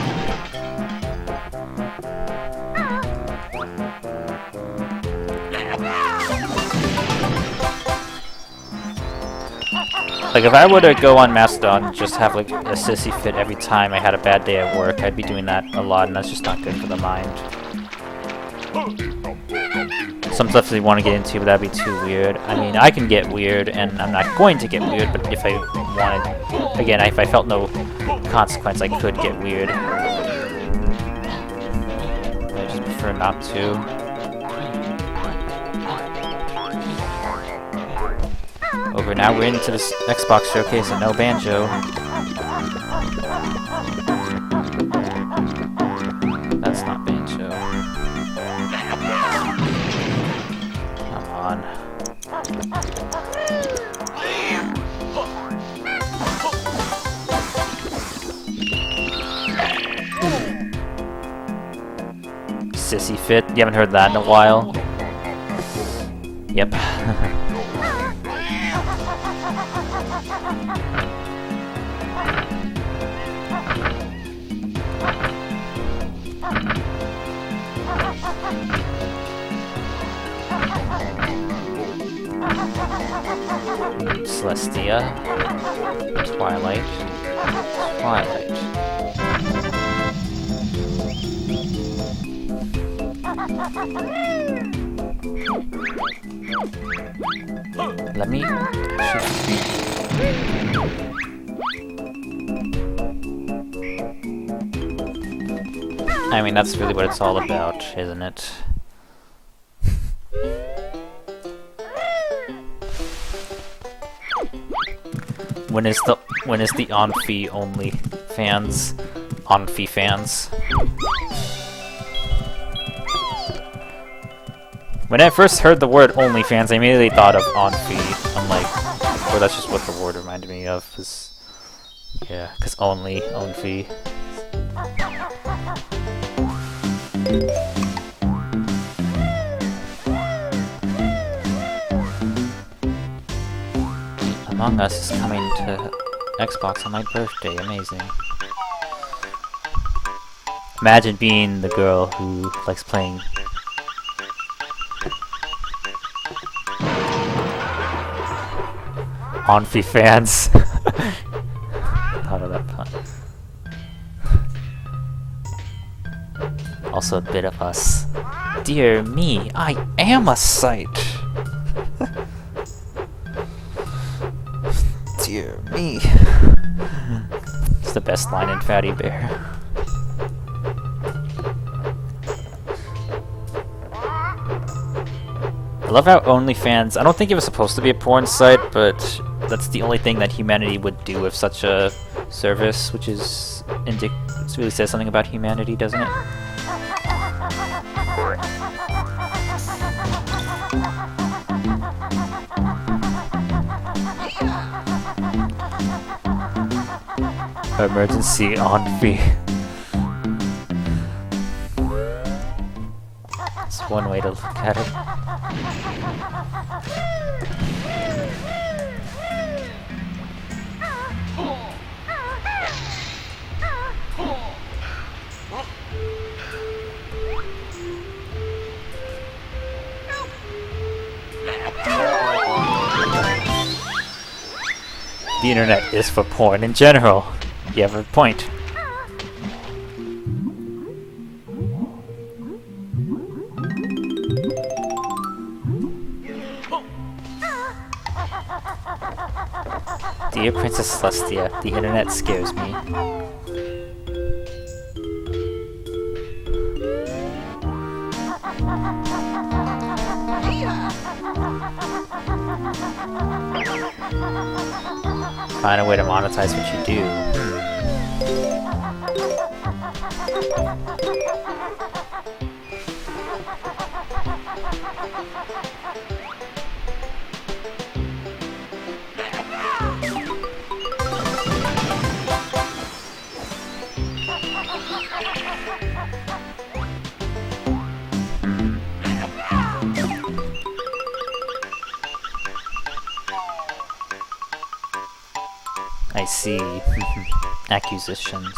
Like, if I were to go on Mastodon and just have, like, a sissy fit every time I had a bad day at work, I'd be doing that a lot, and that's just not good for the mind. Some stuff that you want to get into, but that'd be too weird. I mean, I can get weird, and I'm not going to get weird, but if I wanted... Again, if I felt no consequence, I could get weird. I just prefer not to. Over now, we're into this Xbox showcase and no Banjo. That's not Banjo. Come on. Sissy fit? You haven't heard that in a while? Yep. Celestia, Twilight, Twilight. Let me... I mean, that's really what it's all about, isn't it? When is the Onfi only fans? Onfi fans? When I first heard the word OnlyFans, I immediately thought of Onfi. I'm like, or that's just what the word reminded me of. Yeah, because Onfi. Among Us is coming to Xbox on my birthday. Amazing. Imagine being the girl who likes playing Onfi fans. Thought of that pun. Also a bit of us. Dear me, I am a sight. Dear me. It's the best line in Fatty Bear. I love how OnlyFans, I don't think it was supposed to be a porn site, but that's the only thing that humanity would do with such a service, which is it really says something about humanity, doesn't it? Emergency Onfi. That's one way to look at it. The internet is for porn in general. You have a point. Dear Princess Celestia, the internet scares me. Find a way to monetize what you do. I see. Accusations.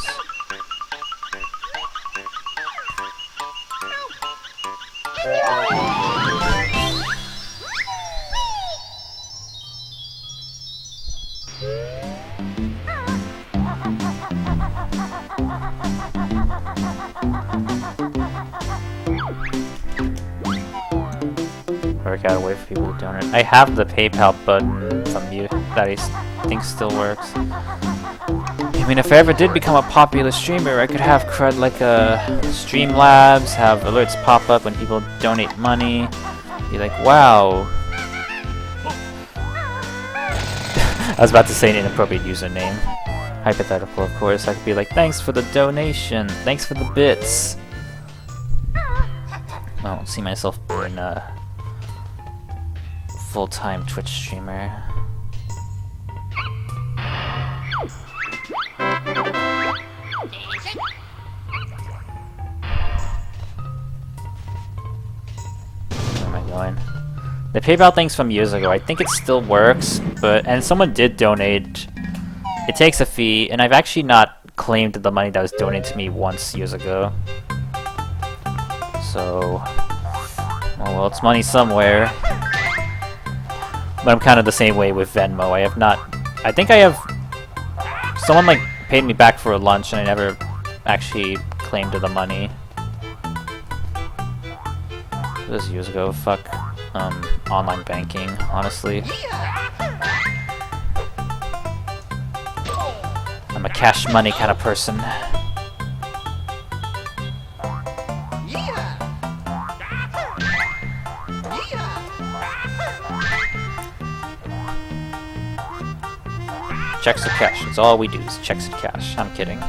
Work out a way for people to donate. I have the PayPal button from you that I think still works. I mean, if I ever did become a popular streamer, I could have crud like Streamlabs, have alerts pop up when people donate money. Be like, wow. I was about to say an inappropriate username. Hypothetical, of course. I could be like, thanks for the donation. Thanks for the bits. I don't see myself being a full-time Twitch streamer. Where am I going? The PayPal thing's from years ago. I think it still works, and someone did donate. It takes a fee, and I've actually not claimed the money that was donated to me once years ago. So, oh well, it's money somewhere. But I'm kind of the same way with Venmo. I have not. I think I have. Someone like paid me back for a lunch, and I never actually claimed the money. It was years ago. Fuck online banking, honestly. I'm a cash money kind of person. Checks or cash. That's all we do is checks and cash. I'm kidding.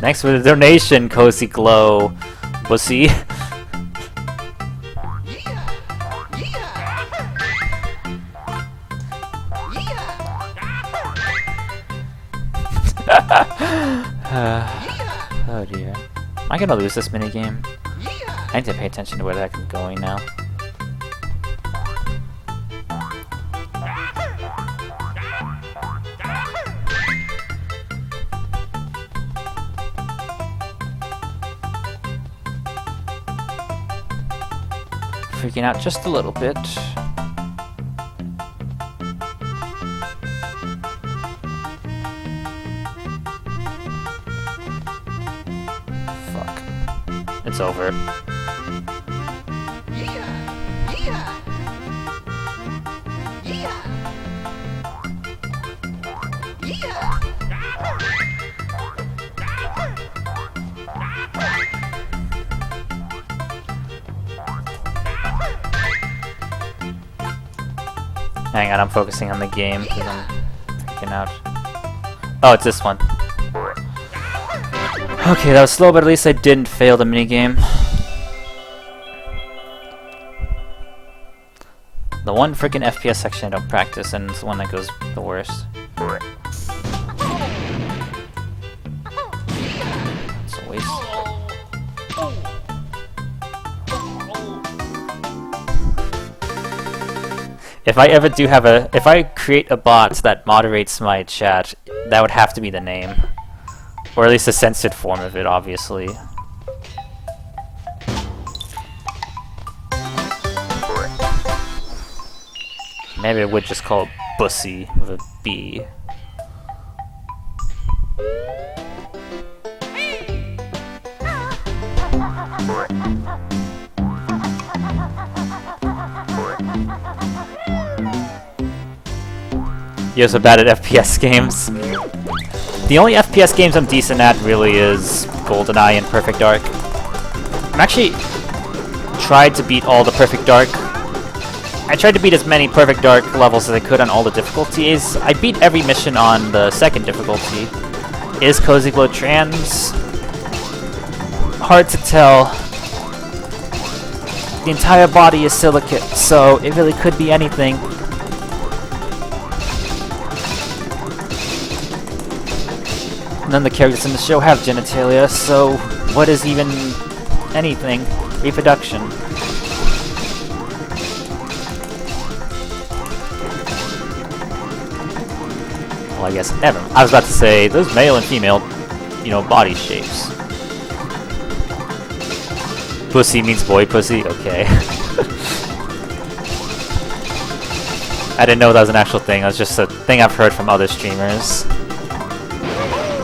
Thanks for the donation, Cozy Glow, Bussy. Oh dear. Am I gonna lose this minigame? I need to pay attention to where the heck I'm going now. Freaking out just a little bit. Fuck. It's over. Hang on, I'm focusing on the game because I'm freaking out. Oh, it's this one. Okay, that was slow, but at least I didn't fail the minigame. The one freaking FPS section I don't practice, and it's the one that goes the worst. It's a waste. If I ever do have if I create a bot that moderates my chat, that would have to be the name. Or at least a censored form of it, obviously. Maybe I would just call it Bussy with a B. You're so bad at FPS games. The only FPS games I'm decent at really is GoldenEye and Perfect Dark. I'm actually tried to beat all the Perfect Dark. I tried to beat as many Perfect Dark levels as I could on all the difficulties. I beat every mission on the second difficulty. Is Cozy Glow trans? Hard to tell. The entire body is silicate, so it really could be anything. None of the characters in the show have genitalia, so what is even anything? Reproduction. Well, I guess never. I was about to say those male and female, you know, body shapes. Pussy means boy pussy? Okay. I didn't know that was an actual thing. That was just a thing I've heard from other streamers.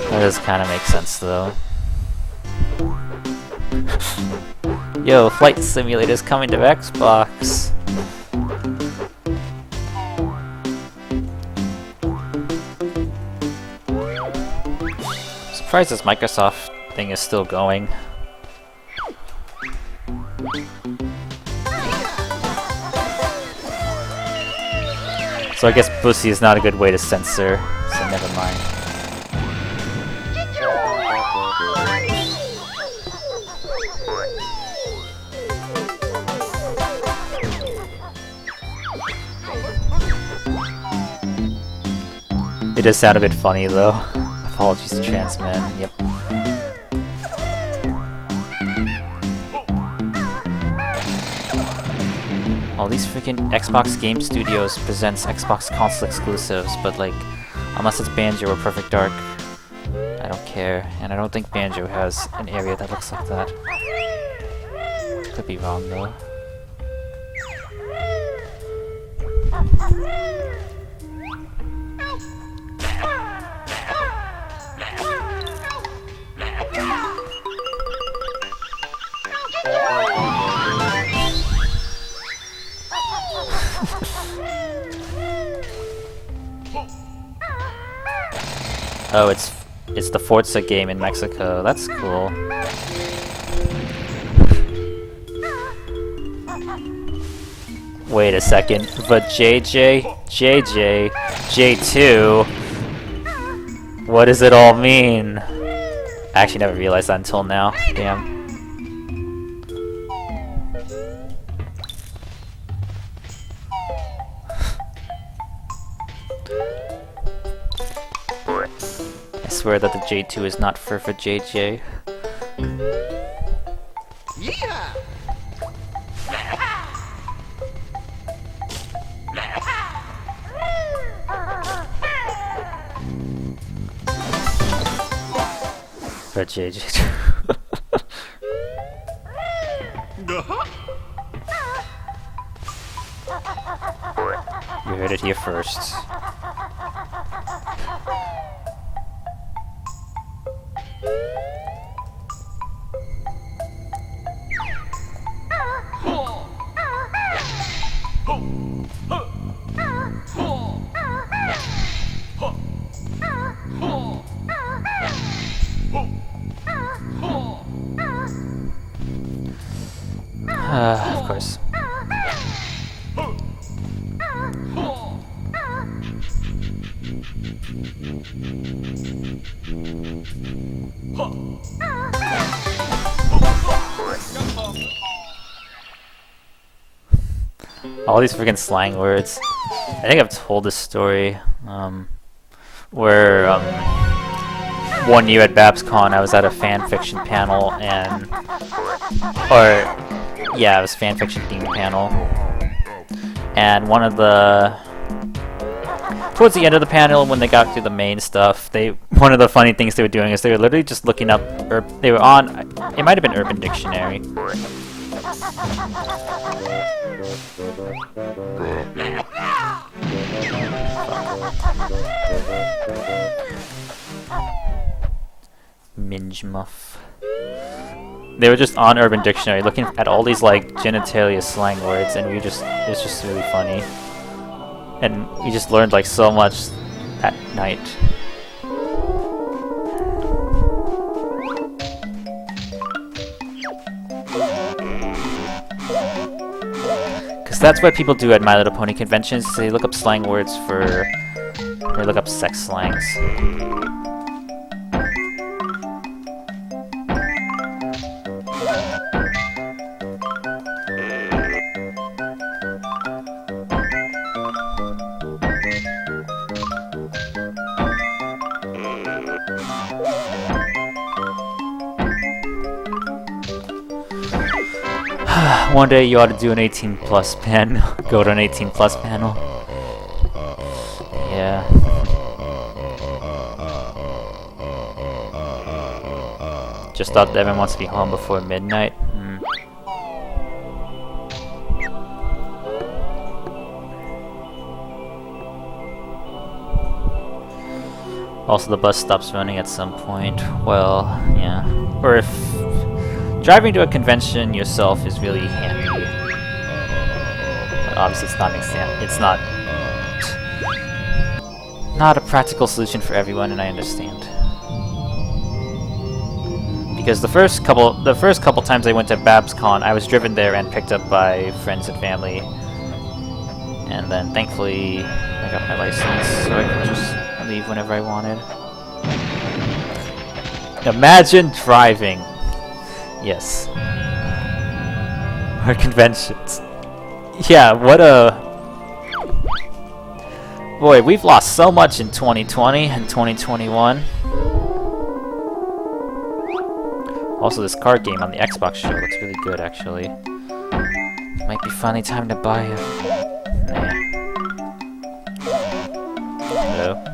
That does kind of make sense, though. Yo, Flight Simulator's coming to Xbox. Surprised this Microsoft thing is still going. So I guess pussy is not a good way to censor, so never mind. It does sound a bit funny though. Apologies to trans men, yep. All these freaking Xbox Game Studios presents Xbox console exclusives, but like, unless it's Banjo or Perfect Dark, I don't care. And I don't think Banjo has an area that looks like that. Could be wrong though. Oh, it's the Forza game in Mexico. That's cool. Wait a second. But JJ, J2. What does it all mean? I actually never realized that until now. Damn. I swear that the J2 is not for JJ. Yeah. For JJ. You heard it here first. Of course. All these freaking slang words. I think I've told this story, where, one year at BabsCon I was at a fanfiction panel and, yeah, it was a fanfiction themed panel, and one of the, towards the end of the panel when they got through the main stuff, one of the funny things they were doing is they were literally just looking up, they were on, it might have been Urban Dictionary. Minge muff. They were just on Urban Dictionary looking at all these like genitalia slang words, and it's just really funny. And we just learned like so much that night. Because that's what people do at My Little Pony conventions. They look up slang words for... They look up sex slangs. One day you ought to do an 18 plus panel. Go to an 18 plus panel. Yeah. Just thought that everyone wants to be home before midnight. Also, the bus stops running at some point. Well, yeah. Or if driving to a convention yourself is really handy. But obviously, it's not a practical solution for everyone, and I understand. Because the first couple times I went to BabsCon, I was driven there and picked up by friends and family. And then thankfully I got my license, so I could just leave whenever I wanted. Imagine driving. Yes. Our conventions. Yeah, what a... Boy, we've lost so much in 2020 and 2021. Also, this card game on the Xbox show looks really good, actually. Might be finally time to buy it. Nah. Hello?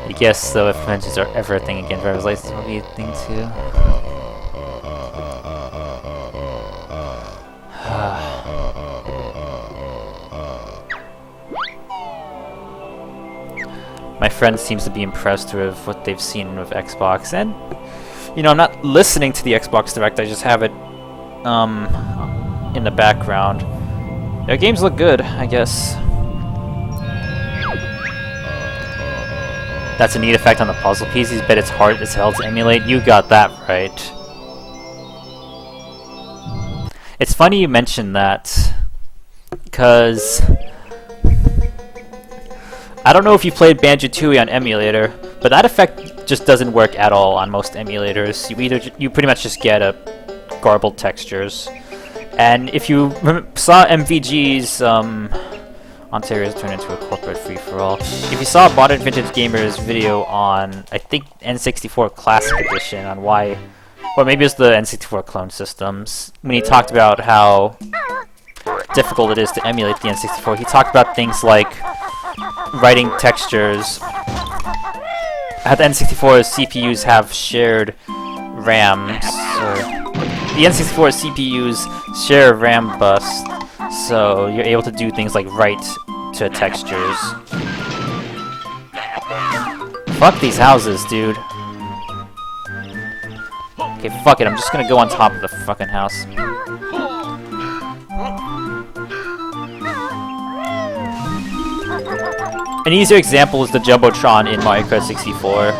I guess though, if conventions are ever a thing again, driver's license will be a thing too. My friend seems to be impressed with what they've seen with Xbox, and you know, I'm not listening to the Xbox Direct, I just have it in the background. Their games look good, I guess. That's a neat effect on the puzzle pieces, but it's hard as hell to emulate. You got that right. It's funny you mentioned that, because I don't know if you played Banjo-Tooie on emulator, but that effect just doesn't work at all on most emulators. You pretty much just get a garbled textures. And if you saw MVG's Ontario's turned into a corporate free-for-all. If you saw Modern Vintage Gamer's video on, I think, N64 Classic Edition on why, or maybe it's the N64 clone systems, when he talked about how difficult it is to emulate the N64, he talked about things like writing textures. At the N64's CPUs have shared RAMs, or the N64 CPUs share a RAM bus, so you're able to do things like write to textures. Fuck these houses, dude. Okay, fuck it, I'm just gonna go on top of the fucking house. An easier example is the Jumbotron in Mario Kart 64,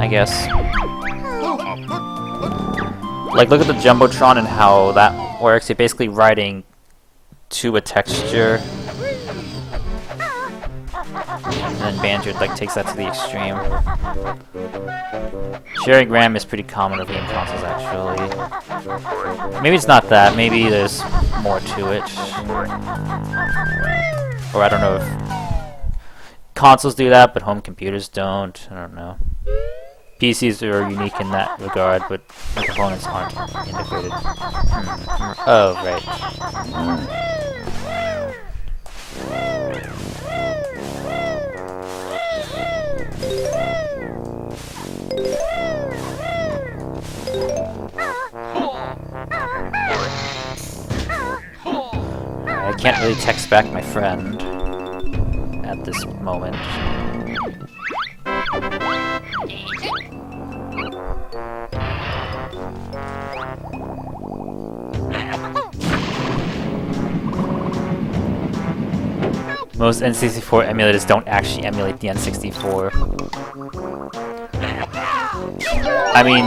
I guess. Like, look at the Jumbotron and how that works. You're basically writing to a texture. And then Banjo takes that to the extreme. Sharing RAM is pretty common with game consoles, actually. Maybe it's not that. Maybe there's more to it. Or I don't know if consoles do that, but home computers don't. I don't know. PCs are unique in that regard, but the components aren't integrated. Oh, right. I can't really text back my friend at this moment. Most N64 emulators don't actually emulate the N64. I mean...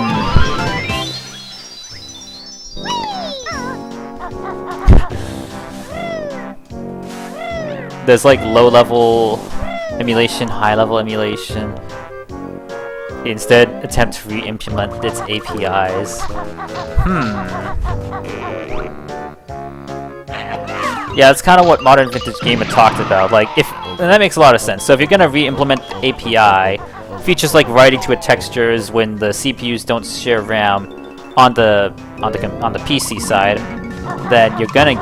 there's like low-level emulation, high-level emulation. Instead, attempt to re-implement its APIs. Yeah, that's kind of what Modern Vintage Gamer talked about. Like, and that makes a lot of sense. So if you're gonna re-implement the API, features like writing to a textures when the CPUs don't share RAM on the PC side, then you're gonna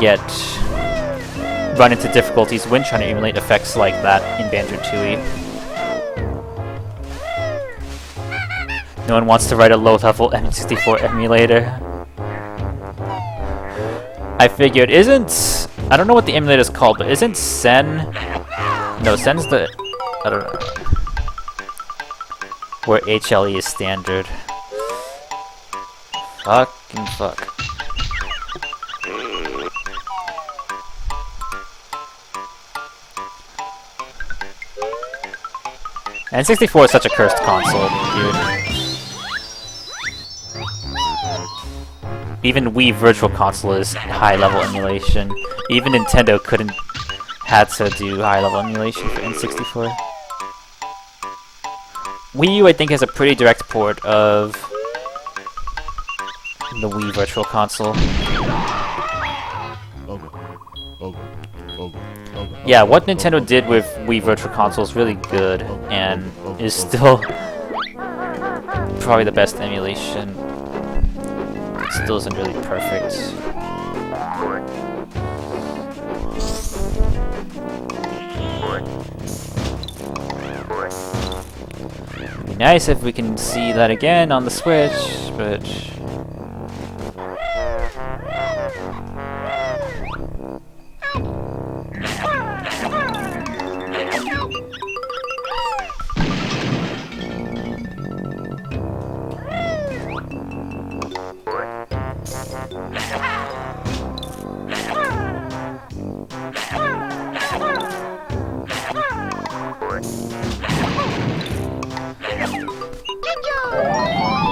run into difficulties when trying to emulate effects like that in Banjo-Tooie. No one wants to write a low-level N64 emulator. I figured, I don't know what the emulator is called, but isn't Sen... No, Sen's the... I don't know. Where HLE is standard. Fucking fuck. N64 is such a cursed console, dude. Even Wii Virtual Console is high-level emulation. Even Nintendo had to do high-level emulation for N64. Wii U, I think, has a pretty direct port of the Wii Virtual Console. Yeah, what Nintendo did with Wii Virtual Console is really good, and is still probably the best emulation. It still isn't really perfect. It'd be nice if we can see that again on the Switch, but...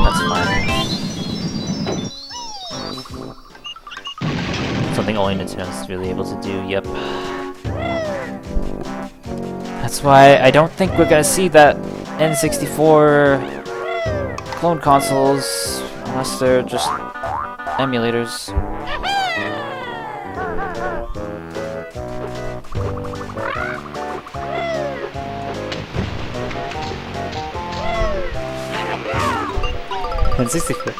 That's fine. Something only Nintendo's really able to do, yep. That's why I don't think we're gonna see that N64 clone consoles unless they're just emulators. N64.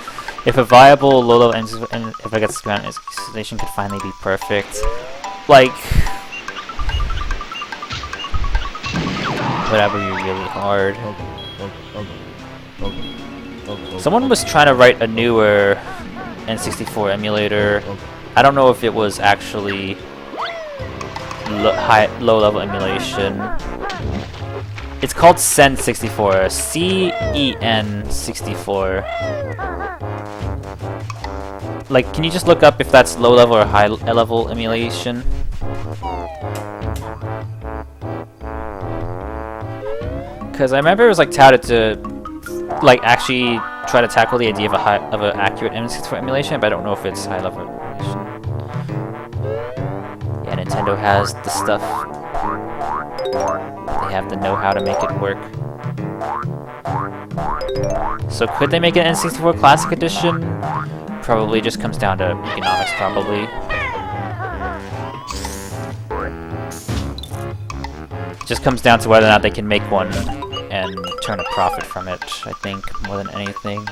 If a viable low-level if I get ground installation could finally be perfect, like whatever you really hard. Someone was trying to write a newer N64 emulator. I don't know if it was actually low-level emulation. It's called CEN64, CEN64. Like, can you just look up if that's low-level or high-level emulation? Because I remember it was like touted to, like, actually try to tackle the idea of an accurate N64 emulation, but I don't know if it's high-level emulation. Yeah, Nintendo has the stuff. They have the know-how to make it work. So could they make an N64 Classic Edition? Probably just comes down to economics, probably. It just comes down to whether or not they can make one and turn a profit from it, I think, more than anything.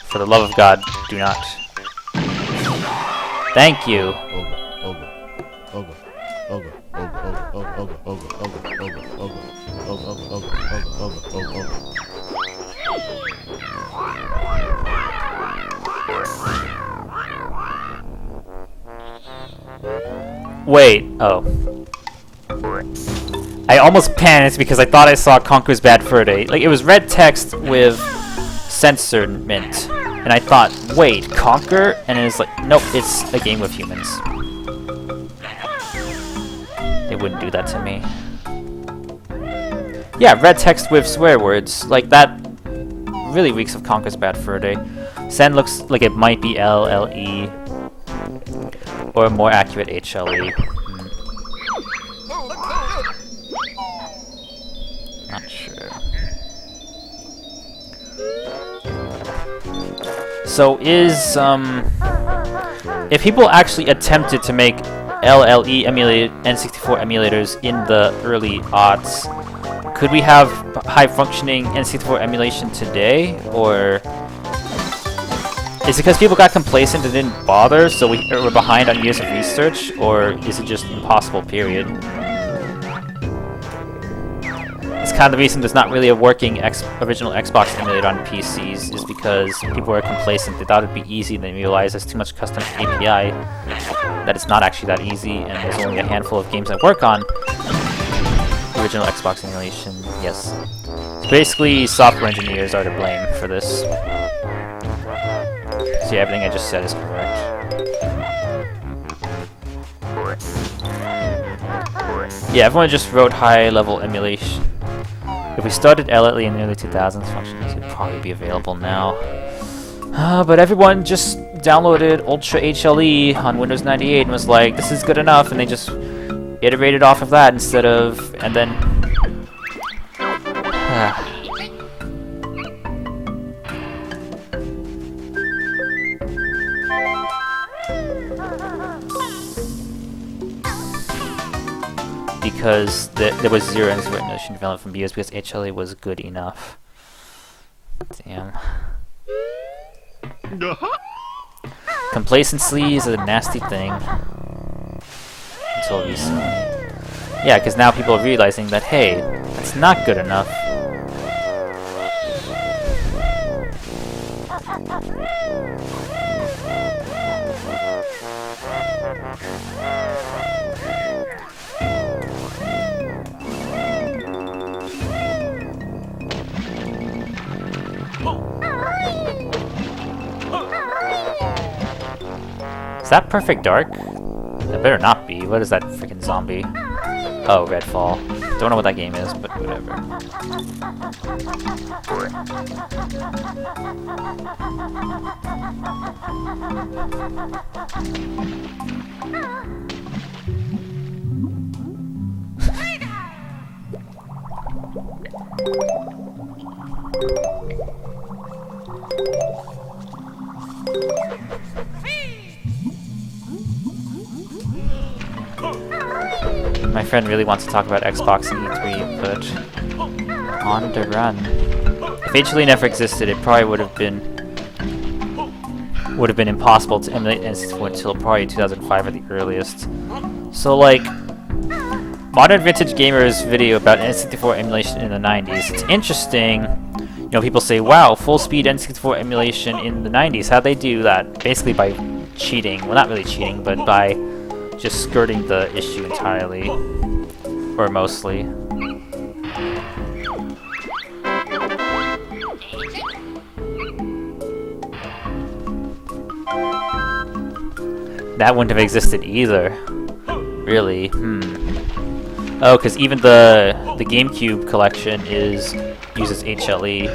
For the love of God, do not. Thank you. Wait, oh. I almost panicked because I thought I saw Conker's Bad Fur Day. Like, it was red text with censorment. And I thought, wait, Conker? And it was like, nope, it's a game with humans. They wouldn't do that to me. Yeah, red text with swear words. Like, that really reeks of Conker's Bad Fur Day. Sen looks like it might be LLE. Or more accurate HLE. Not sure. So is, if people actually attempted to make LLE emulated N64 emulators in the early aughts, could we have high-functioning N64 emulation today, or is it because people got complacent and didn't bother, so we're behind on years of research, or is it just impossible, period? It's kind of the reason there's not really a working original Xbox emulator on PCs, is because people were complacent. They thought it'd be easy, and they realized there's too much custom API, that it's not actually that easy, and there's only a handful of games that work on original Xbox emulation. Yes. So basically, software engineers are to blame for this. See, everything I just said is correct. Yeah, everyone just wrote high-level emulation. If we started LLE in the early 2000s, functions would probably be available now. But everyone just downloaded Ultra HLE on Windows 98 and was like, this is good enough, and they just iterated off of that instead of, and then... because there was zero emulation development from BS because HLE was good enough. Damn. Complacency is a nasty thing. Until recently. Yeah, because now people are realizing that, hey, that's not good enough. Is that Perfect Dark? It better not be. What is that freaking zombie? Oh, Redfall. Don't know what that game is, but whatever. My friend really wants to talk about Xbox and E3, but on the run. If HLE never existed, it probably would have been impossible to emulate N64 until probably 2005 at the earliest. So like, Modern Vintage Gamer's video about N64 emulation in the 90s, it's interesting. You know, people say, wow, full-speed N64 emulation in the 90s, how'd they do that? Basically by cheating. Well, not really cheating, but by just skirting the issue entirely. Or mostly. That wouldn't have existed either. Really? Oh, because even the GameCube collection uses HLE.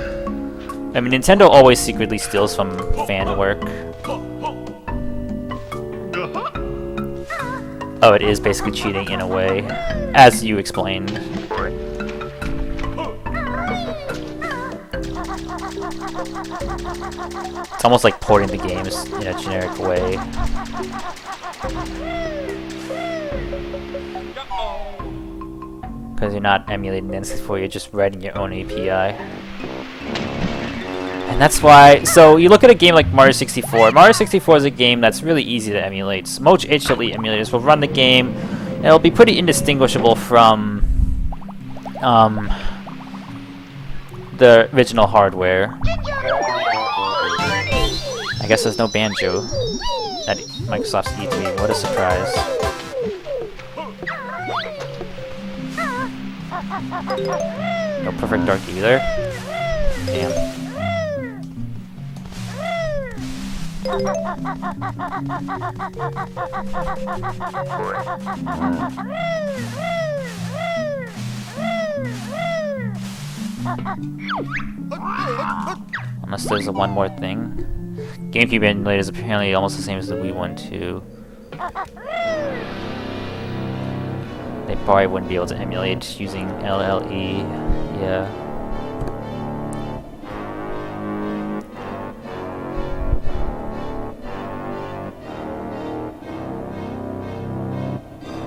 I mean, Nintendo always secretly steals from fan work. Oh, it is basically cheating in a way, as you explained. It's almost like porting the games in a generic way. Because you're not emulating N64, you're just writing your own API. And that's why, so you look at a game like Mario 64. Mario 64 is a game that's really easy to emulate. So most HLE emulators will run the game, and it'll be pretty indistinguishable from the original hardware. I guess there's no Banjo at Microsoft's E3. What a surprise. No Perfect Dark either. Damn. Unless there's a one more thing. GameCube emulator is apparently almost the same as the Wii one too. They probably wouldn't be able to emulate using LLE. Yeah.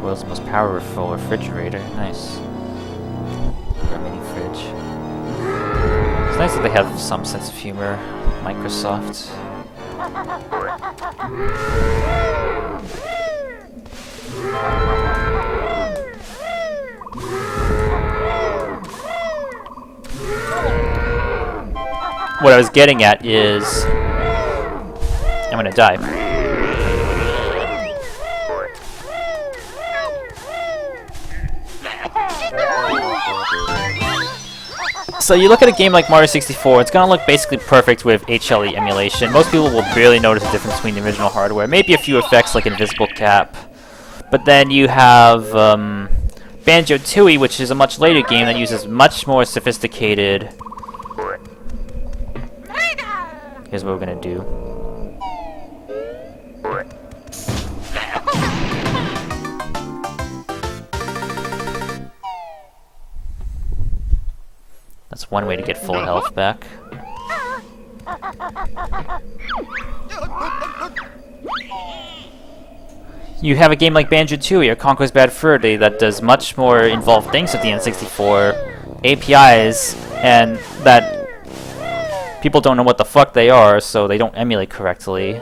World's most powerful refrigerator. Nice. Or mini fridge. It's nice that they have some sense of humor. Microsoft. What I was getting at is I'm gonna die. So you look at a game like Mario 64, it's gonna look basically perfect with HLE emulation. Most people will barely notice the difference between the original hardware. Maybe a few effects like invisible cap. But then you have Banjo-Tooie, which is a much later game that uses much more sophisticated... Here's what we're gonna do. That's one way to get full health back. You have a game like Banjo-Tooie or Conquest Bad Fur Day that does much more involved things with the N64 APIs, and that people don't know what the fuck they are, so they don't emulate correctly.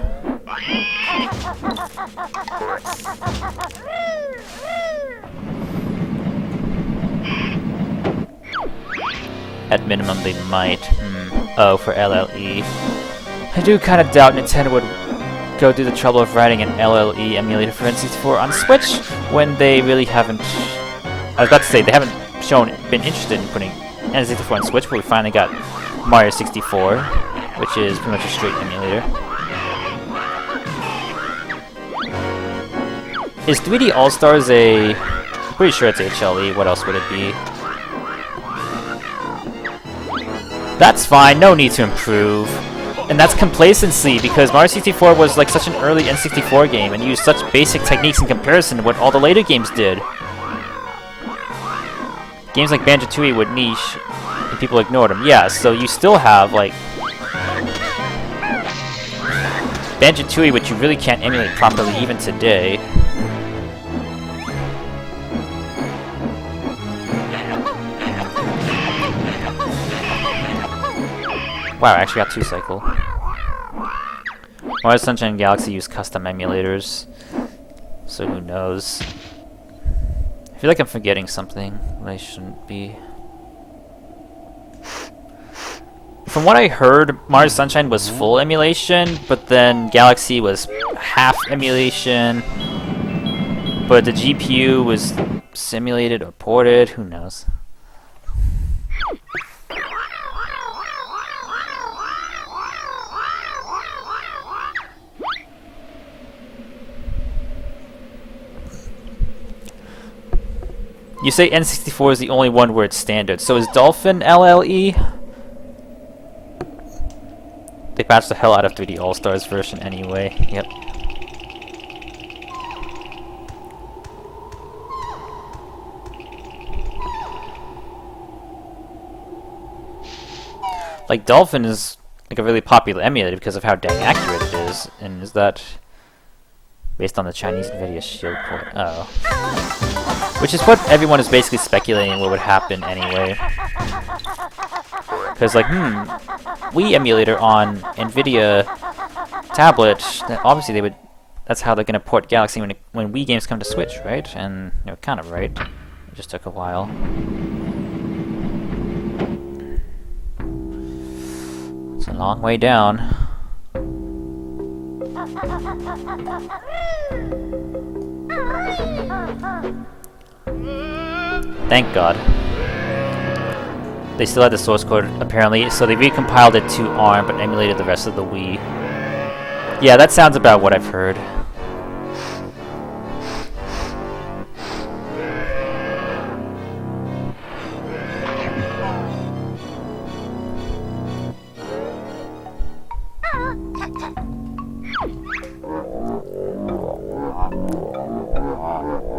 At minimum, they might. Oh, for LLE. I do kind of doubt Nintendo would go through the trouble of writing an LLE emulator for N64 on Switch when they really haven't... I was about to say, they haven't been interested in putting N64 on Switch, but we finally got Mario 64, which is pretty much a straight emulator. Is 3D All-Stars a... I'm pretty sure it's HLE, what else would it be? That's fine, no need to improve. And that's complacency, because Mario 64 was like such an early N64 game and used such basic techniques in comparison to what all the later games did. Games like Banjo-Tooie would niche, and people ignored them. Yeah, so you still have, like... Banjo-Tooie, which you really can't emulate properly even today. Wow, I actually got 2 cycle. Mario Sunshine and Galaxy use custom emulators, so who knows. I feel like I'm forgetting something that I shouldn't be. From what I heard, Mario Sunshine was full emulation, but then Galaxy was half emulation, but the GPU was simulated or ported, who knows. You say N64 is the only one where it's standard, so is Dolphin LLE? They patched the hell out of 3D All-Stars version anyway, yep. Like, Dolphin is like a really popular emulator because of how dang accurate it is, and is that based on the Chinese NVIDIA Shield port? Oh. Which is what everyone is basically speculating what would happen anyway. Because, like, Wii emulator on NVIDIA tablet, obviously they would... That's how they're going to port Galaxy when Wii games come to Switch, right? And they're kind of right. It just took a while. It's a long way down. Thank God. They still had the source code apparently, so they recompiled it to ARM but emulated the rest of the Wii. Yeah, that sounds about what I've heard.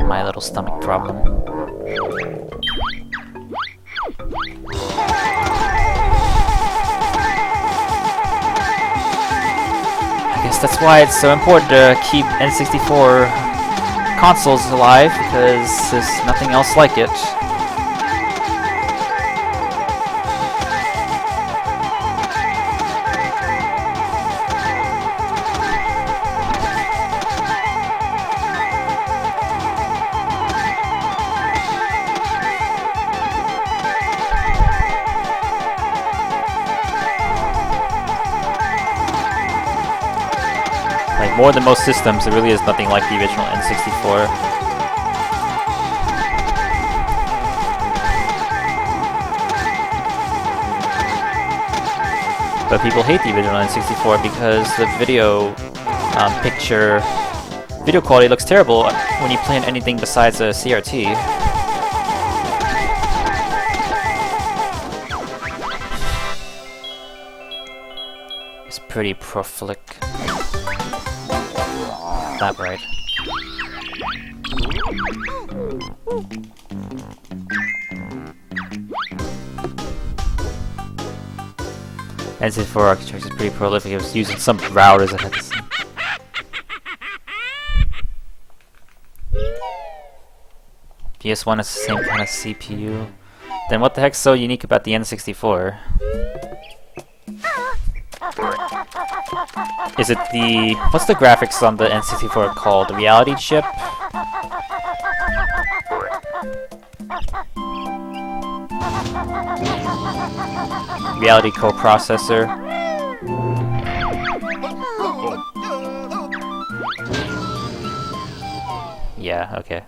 My little stomach problem. I guess that's why it's so important to keep N64 consoles alive, because there's nothing else like it. Like, more than most systems, there really is nothing like the original N64. But people hate the original N64 because the video video quality looks terrible when you play on anything besides a CRT. It's pretty prolific. That right. N64 architecture is pretty prolific. It was using some routers that had this. PS1 is the same kind of CPU. Then what the heck's so unique about the N64? Is it the... what's the graphics on the N64 called? The reality chip? Reality coprocessor. Yeah, okay.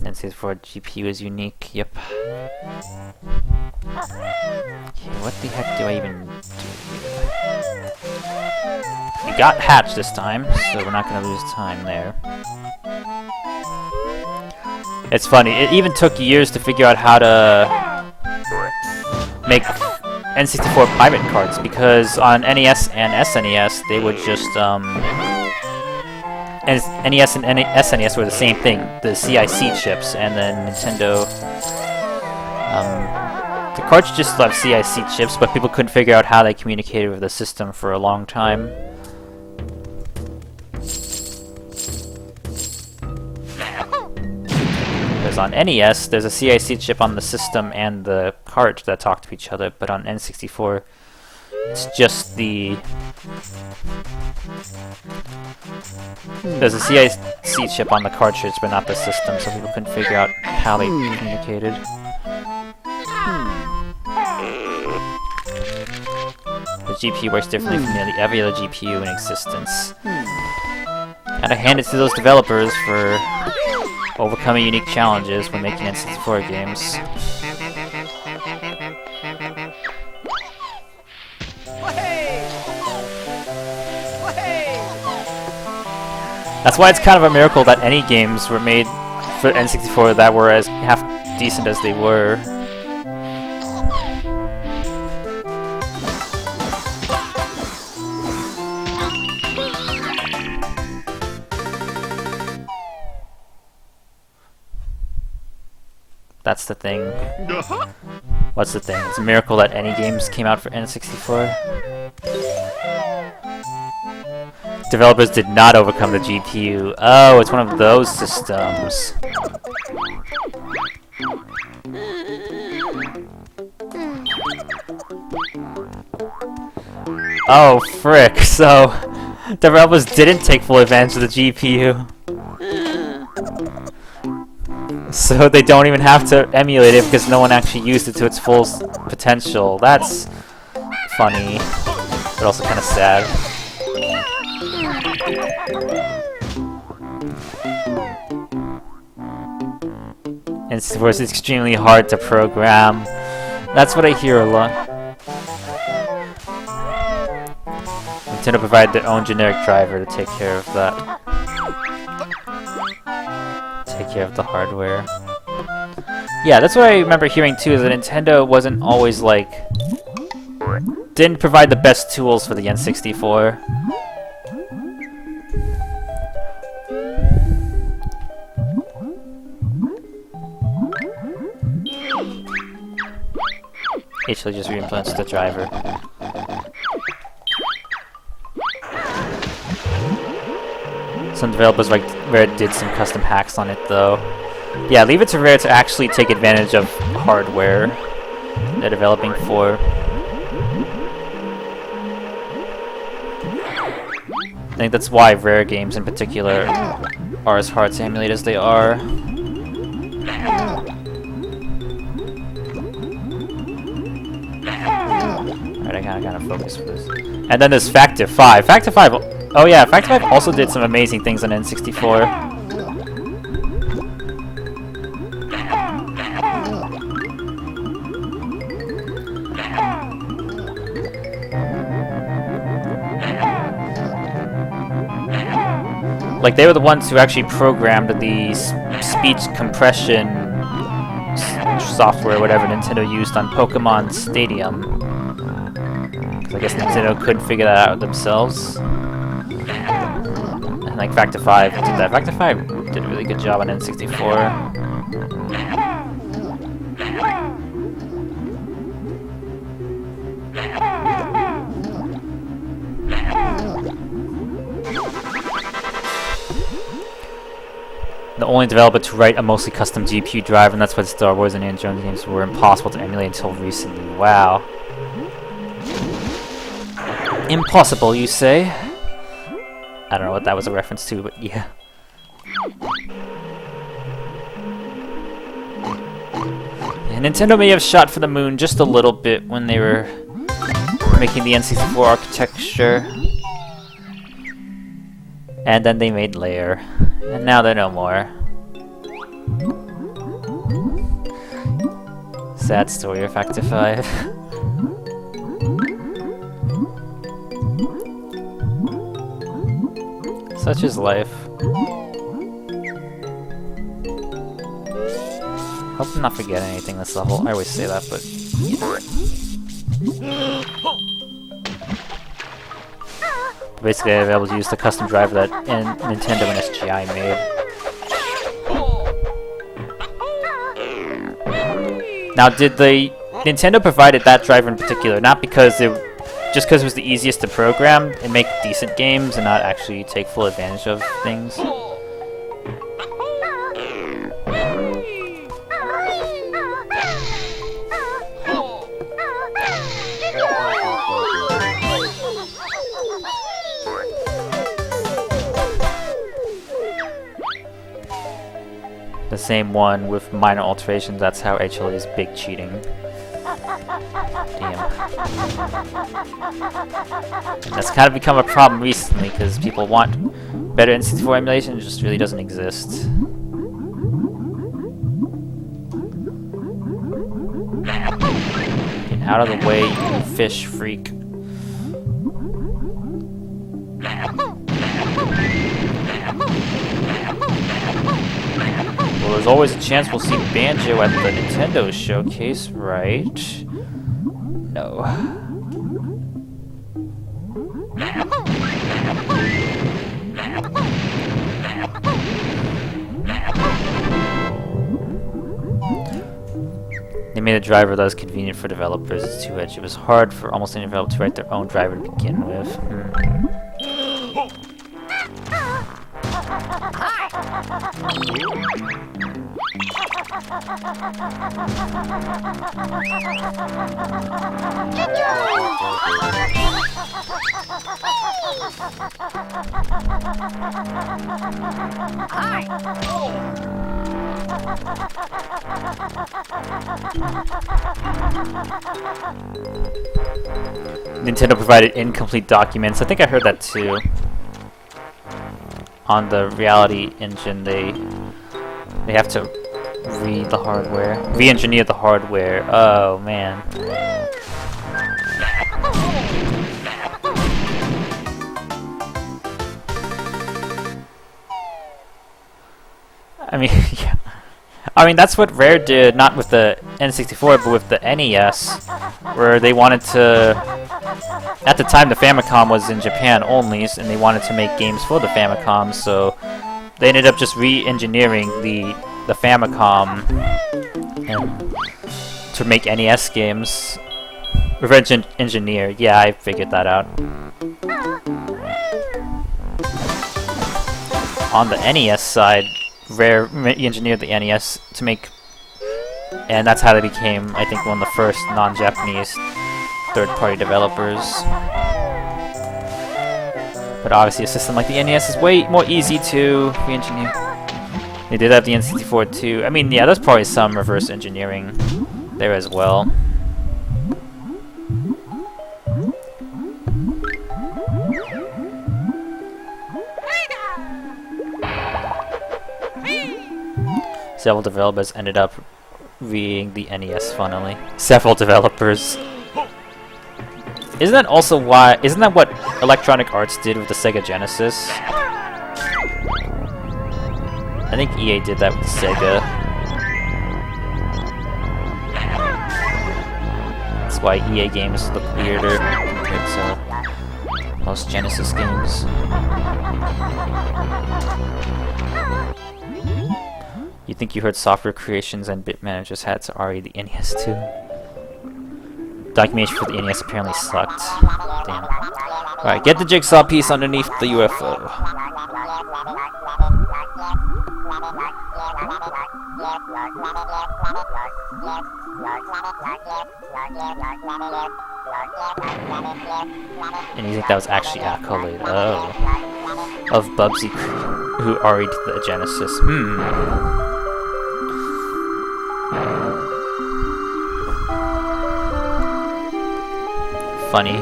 N64 GPU is unique, yep. Okay, what the heck do I even do? We got hatched this time, so we're not gonna lose time there. It's funny, it even took years to figure out how to make N64 pirate cards, because on NES and SNES, they would just, NES and SNES were the same thing, the CIC chips, and then Nintendo, the cartridges still have CIC chips, but people couldn't figure out how they communicated with the system for a long time. Because on NES, there's a CIC chip on the system and the cart that talk to each other, but on N64, it's just the... there's a CIC chip on the cartridge, but not the system, so people couldn't figure out how they communicated. The GPU works differently from nearly every other GPU in existence. And I hand it to those developers for overcoming unique challenges when making N64 games. That's why it's kind of a miracle that any games were made for N64 that were as half decent as they were. That's the thing. What's the thing? It's a miracle that any games came out for N64. Developers did not overcome the GPU. Oh, it's one of those systems. Oh, frick. So, developers didn't take full advantage of the GPU. So they don't even have to emulate it because no one actually used it to its full potential. That's funny, but also kind of sad. And N64 is extremely hard to program. That's what I hear a lot. Nintendo provided their own generic driver to take care of that. Take care of the hardware. Yeah, that's what I remember hearing too, is that Nintendo wasn't always like... didn't provide the best tools for the N64. Actually just reimplements the driver. Some developers like Rare did some custom hacks on it though. Yeah, leave it to Rare to actually take advantage of hardware they're developing for. I think that's why Rare games in particular are as hard to emulate as they are. I gotta focus for this. And then there's Factor 5. Factor 5, oh yeah, Factor 5 also did some amazing things on N64. Like, they were the ones who actually programmed the speech compression software, whatever Nintendo used on Pokemon Stadium. I guess Nintendo couldn't figure that out themselves. And like Factor 5 did that. Factor 5 did a really good job on N64. The only developer to write a mostly custom GPU driver, and that's why the Star Wars and Indiana Jones games were impossible to emulate until recently. Wow. Impossible, you say? I don't know what that was a reference to, but yeah. And Nintendo may have shot for the moon just a little bit when they were making the N64 architecture. And then they made Lair. And now they're no more. Sad story of Factor 5. Such is life. Hope I'm not forgetting anything this level. I always say that, but... Basically, I was able to use the custom driver that Nintendo and SGI made. Now, did the... Nintendo provided that driver in particular, not because it... just because it was the easiest to program and make decent games and not actually take full advantage of things. The same one with minor alterations, that's how HL is big cheating. Damn. And that's kind of become a problem recently because people want better N64 emulation, it just really doesn't exist. Get out of the way, you fish freak. Well, there's always a chance we'll see Banjo at the Nintendo showcase, right? No. They made a driver that was convenient for developers. It's too edgy. It was hard for almost any developer to write their own driver to begin with. Nintendo provided incomplete documents. I think I heard that too. On the Reality Engine, they have to read the hardware, re-engineer the hardware. Oh man. I mean, yeah. I mean, that's what Rare did, not with the N64, but with the NES, where they wanted to... At the time, the Famicom was in Japan only, and they wanted to make games for the Famicom, so they ended up just re-engineering the Famicom and to make NES games. Reverse engineer, yeah, I figured that out. On the NES side, Rare re-engineered the NES to make, and that's how they became, I think, one of the first non-Japanese third-party developers. But obviously, a system like the NES is way more easy to re-engineer. They did have the N64 too. I mean, yeah, there's probably some reverse engineering there as well. Several developers ended up reading the NES, funnily. Several developers. Isn't that also why... Isn't that what Electronic Arts did with the Sega Genesis? I think EA did that with the Sega. That's why EA games look weirder compared to most Genesis games. You think you heard Software Creations and Bit Managers had to RE the NES too? Documentation for the NES apparently sucked. Damn. Alright, get the jigsaw piece underneath the UFO. And you think that was actually Accolade? Oh. Of Bubsy who RE'd the Genesis. Funny.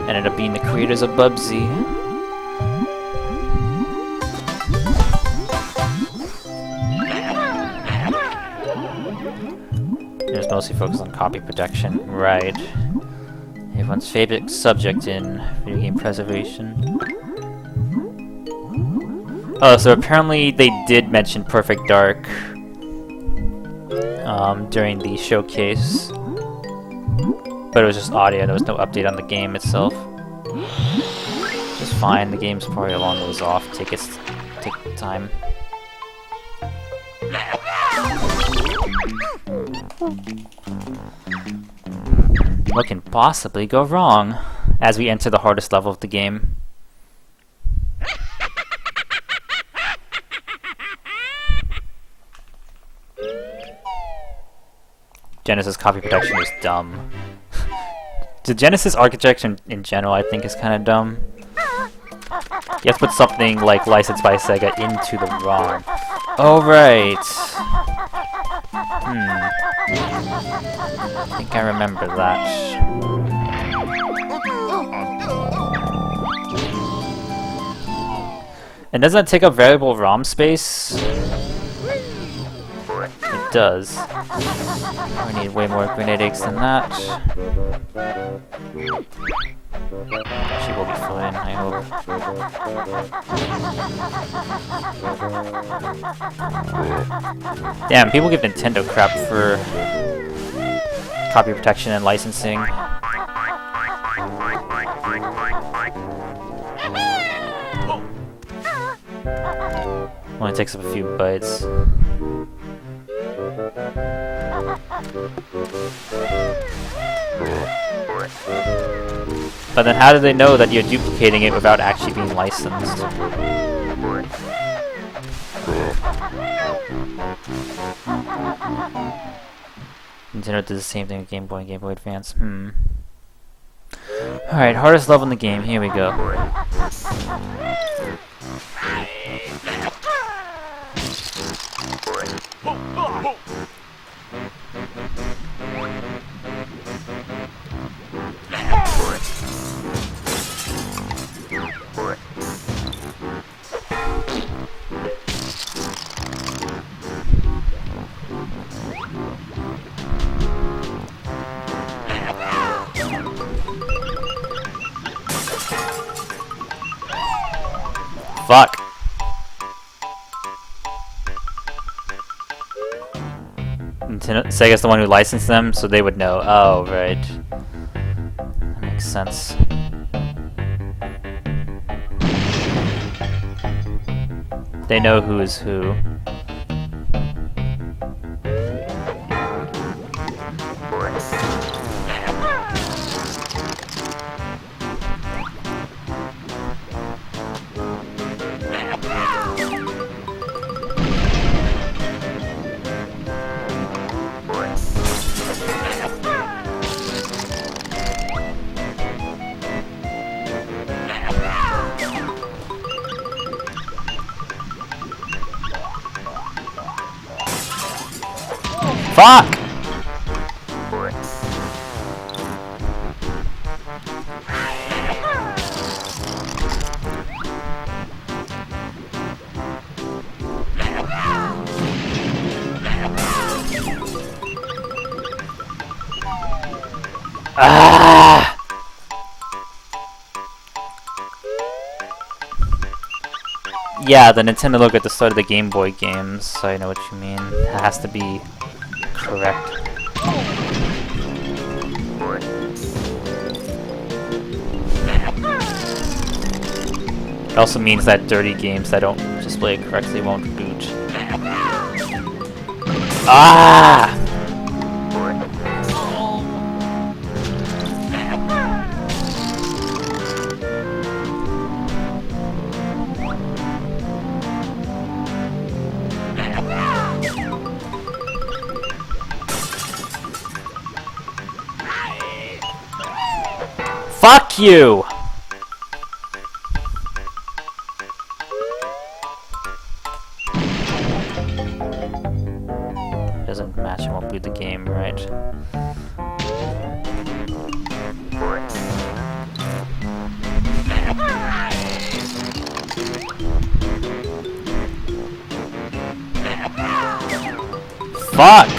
Ended up being the creators of Bubsy. It was mostly focused on copy protection. Right. Everyone's favorite subject in video game preservation. Oh, so apparently they did mention Perfect Dark during the showcase. But it was just audio, there was no update on the game itself. Just fine, the game's probably a long ways off. Take time. What can possibly go wrong as we enter the hardest level of the game? Genesis copy protection is dumb. The Genesis architecture in general, I think, is kind of dumb. You have to put something like licensed by Sega into the ROM. Oh, right. I think I remember that. And doesn't that take up variable ROM space? It does. We need way more grenade eggs than that. She will be fine, I hope. Damn, people give Nintendo crap for copy protection and licensing. Only takes up a few bytes. But then how do they know that you're duplicating it without actually being licensed? Nintendo did the same thing with Game Boy and Game Boy Advance. Alright, hardest level in the game. Here we go. Fuck. Sega's the one who licensed them, so they would know. Oh, right. That makes sense. They know who is who. Fuck! Ah! Yeah, the Nintendo logo at the start of the Game Boy games, so I know what you mean. It has to be correct. It also means that dirty games that don't display it correctly won't boot. Ah! Fuck you! Doesn't match, it won't boot the game, right? Fuck!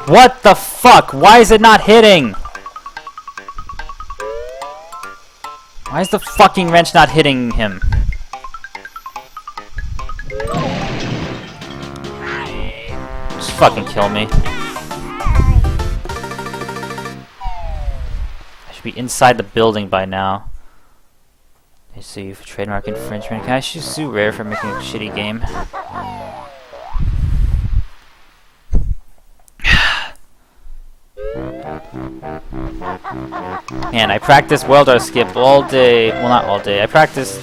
What the fuck? Why is it not hitting? Why is the fucking wrench not hitting him? Just fucking kill me. I should be inside the building by now. They sue you for trademark infringement. Can I sue Rare for making a shitty game? Man, I practiced Welder Skip all day. Well, not all day. I practiced...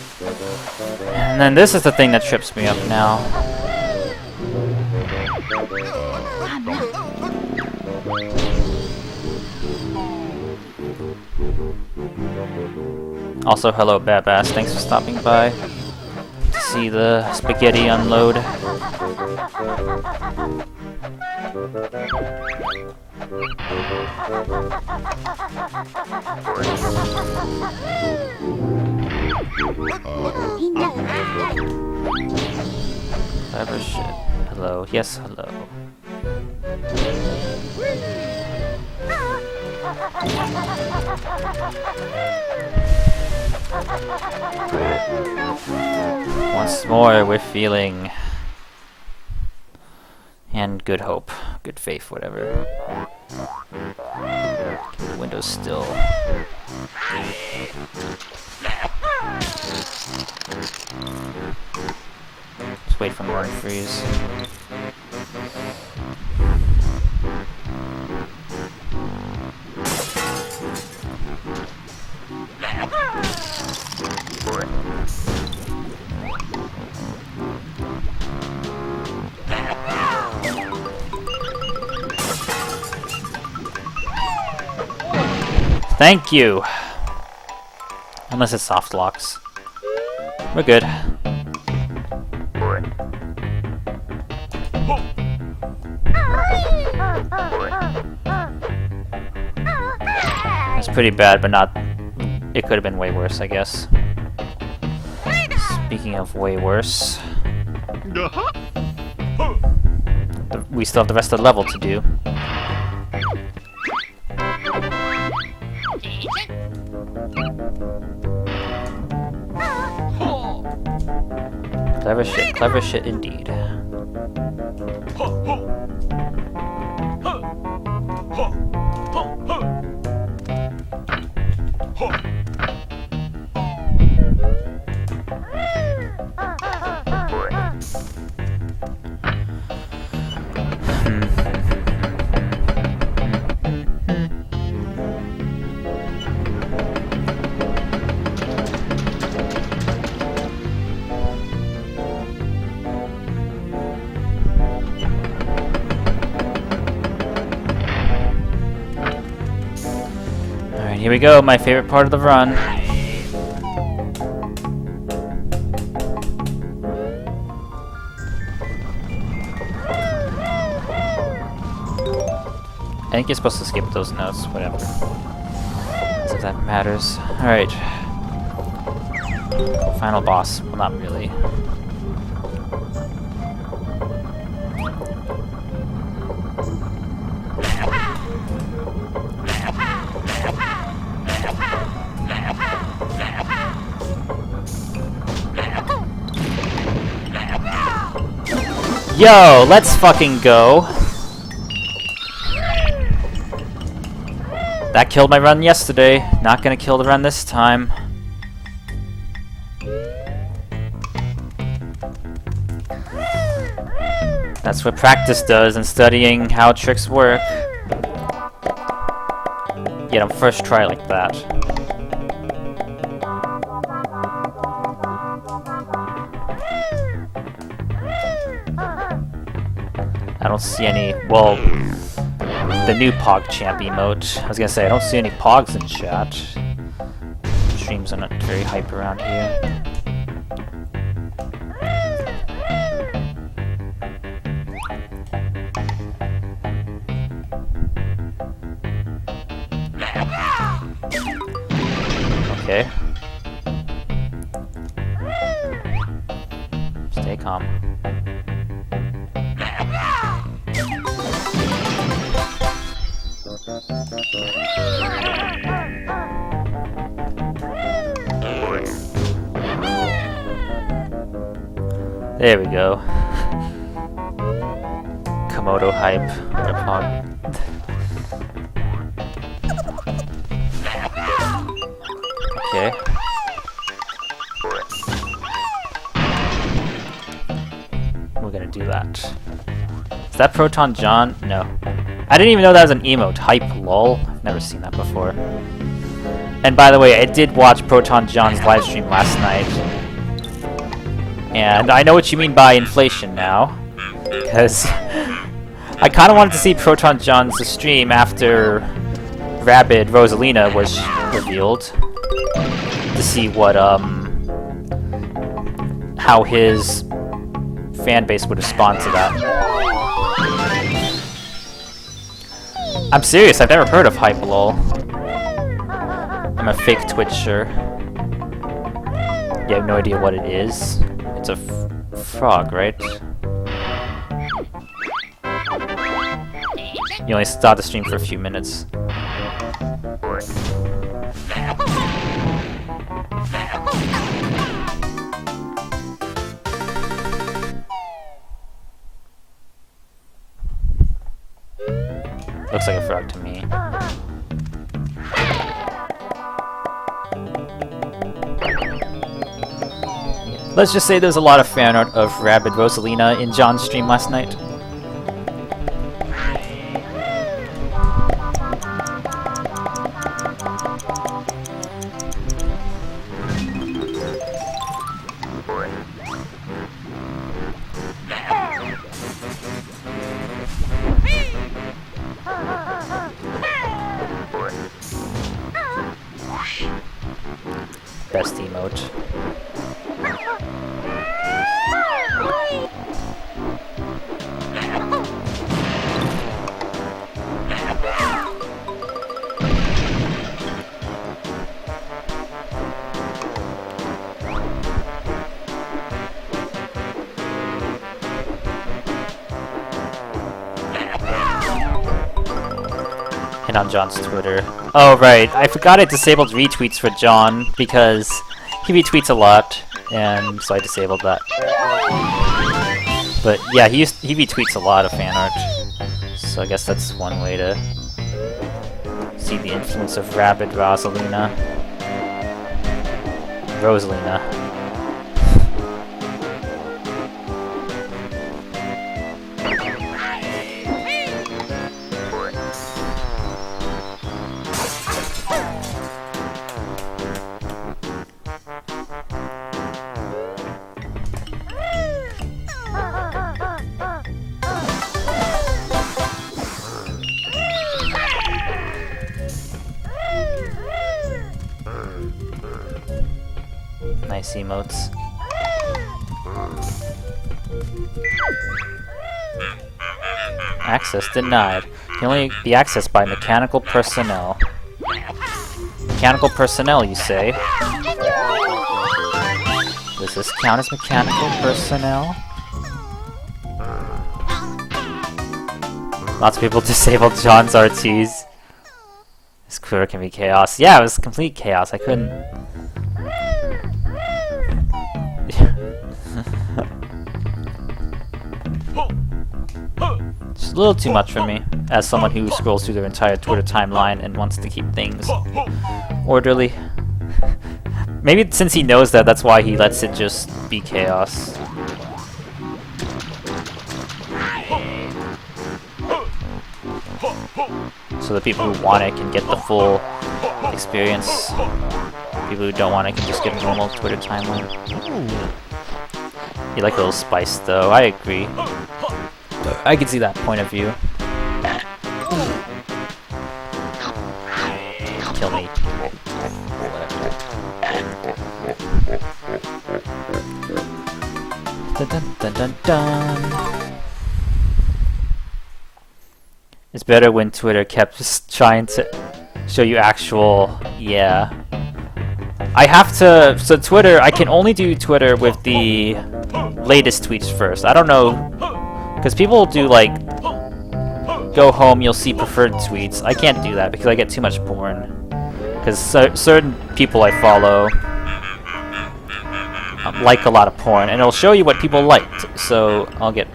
And then this is the thing that trips me up now. Also, hello, Babass. Thanks for stopping by to see the spaghetti unload. Clever shit. Hello. Yes, hello. Once more, we're feeling... And good hope. Good faith, whatever. Keep the windows still. Just wait for more to freeze. Thank you! Unless it's soft locks. We're good. That's pretty bad, but not... It could have been way worse, I guess. Speaking of way worse... We still have the rest of the level to do. Clever shit indeed. Alright, here we go, my favorite part of the run. I think you're supposed to skip those notes, whatever. As if that matters. Alright. Final boss. Well, not really. Yo, let's fucking go. That killed my run yesterday. Not gonna kill the run this time. That's what practice does and studying how tricks work. Get them first try like that. I don't see any, well, the new PogChamp emote. I was gonna say, I don't see any Pogs in chat. Streams are not very hype around here. Okay. Stay calm. There we go. Komodo hype. Okay. We're gonna do that. Is that Proton John? No. I didn't even know that was an emote. Hype lol. I've never seen that before. And by the way, I did watch Proton John's livestream last night. And I know what you mean by inflation now. Because I kind of wanted to see Proton John's stream after Rabid Rosalina was revealed. To see what, how his fan base would respond to that. I'm serious, I've never heard of Hypelol. I'm a fake Twitcher. You have no idea what it is? It's a frog, right? You only start the stream for a few minutes. Looks like a frog to me. Let's just say there's a lot of fan art of Rabid Rosalina in John's stream last night. Best emote. comment on John's Twitter. Oh, right. I forgot I disabled retweets for John because he retweets a lot, and so I disabled that. But yeah, he retweets a lot of fan art, so I guess that's one way to see the influence of Rabid Rosalina. Nice emotes. Access denied. Can only be accessed by mechanical personnel. Mechanical personnel, you say? Does this count as mechanical personnel? Lots of people disabled John's RTs. This Twitter can be chaos. Yeah, it was complete chaos. I couldn't... Just a little too much for me, as someone who scrolls through their entire Twitter timeline and wants to keep things orderly. Maybe since he knows that, that's why he lets it just be chaos. So the people who want it can get the full experience. People who don't want it can just get a normal Twitter timeline. You like a little spice though, I agree. I can see that point of view. Kill me. Dun dun dun dun dun. It's better when Twitter kept just trying to show you actual... Yeah. I have to... So Twitter, I can only do Twitter with the latest tweets first. I don't know... Because people do like... Go home, you'll see preferred tweets. I can't do that because I get too much porn. Because certain people I follow... like a lot of porn, and it'll show you what people liked. So I'll get...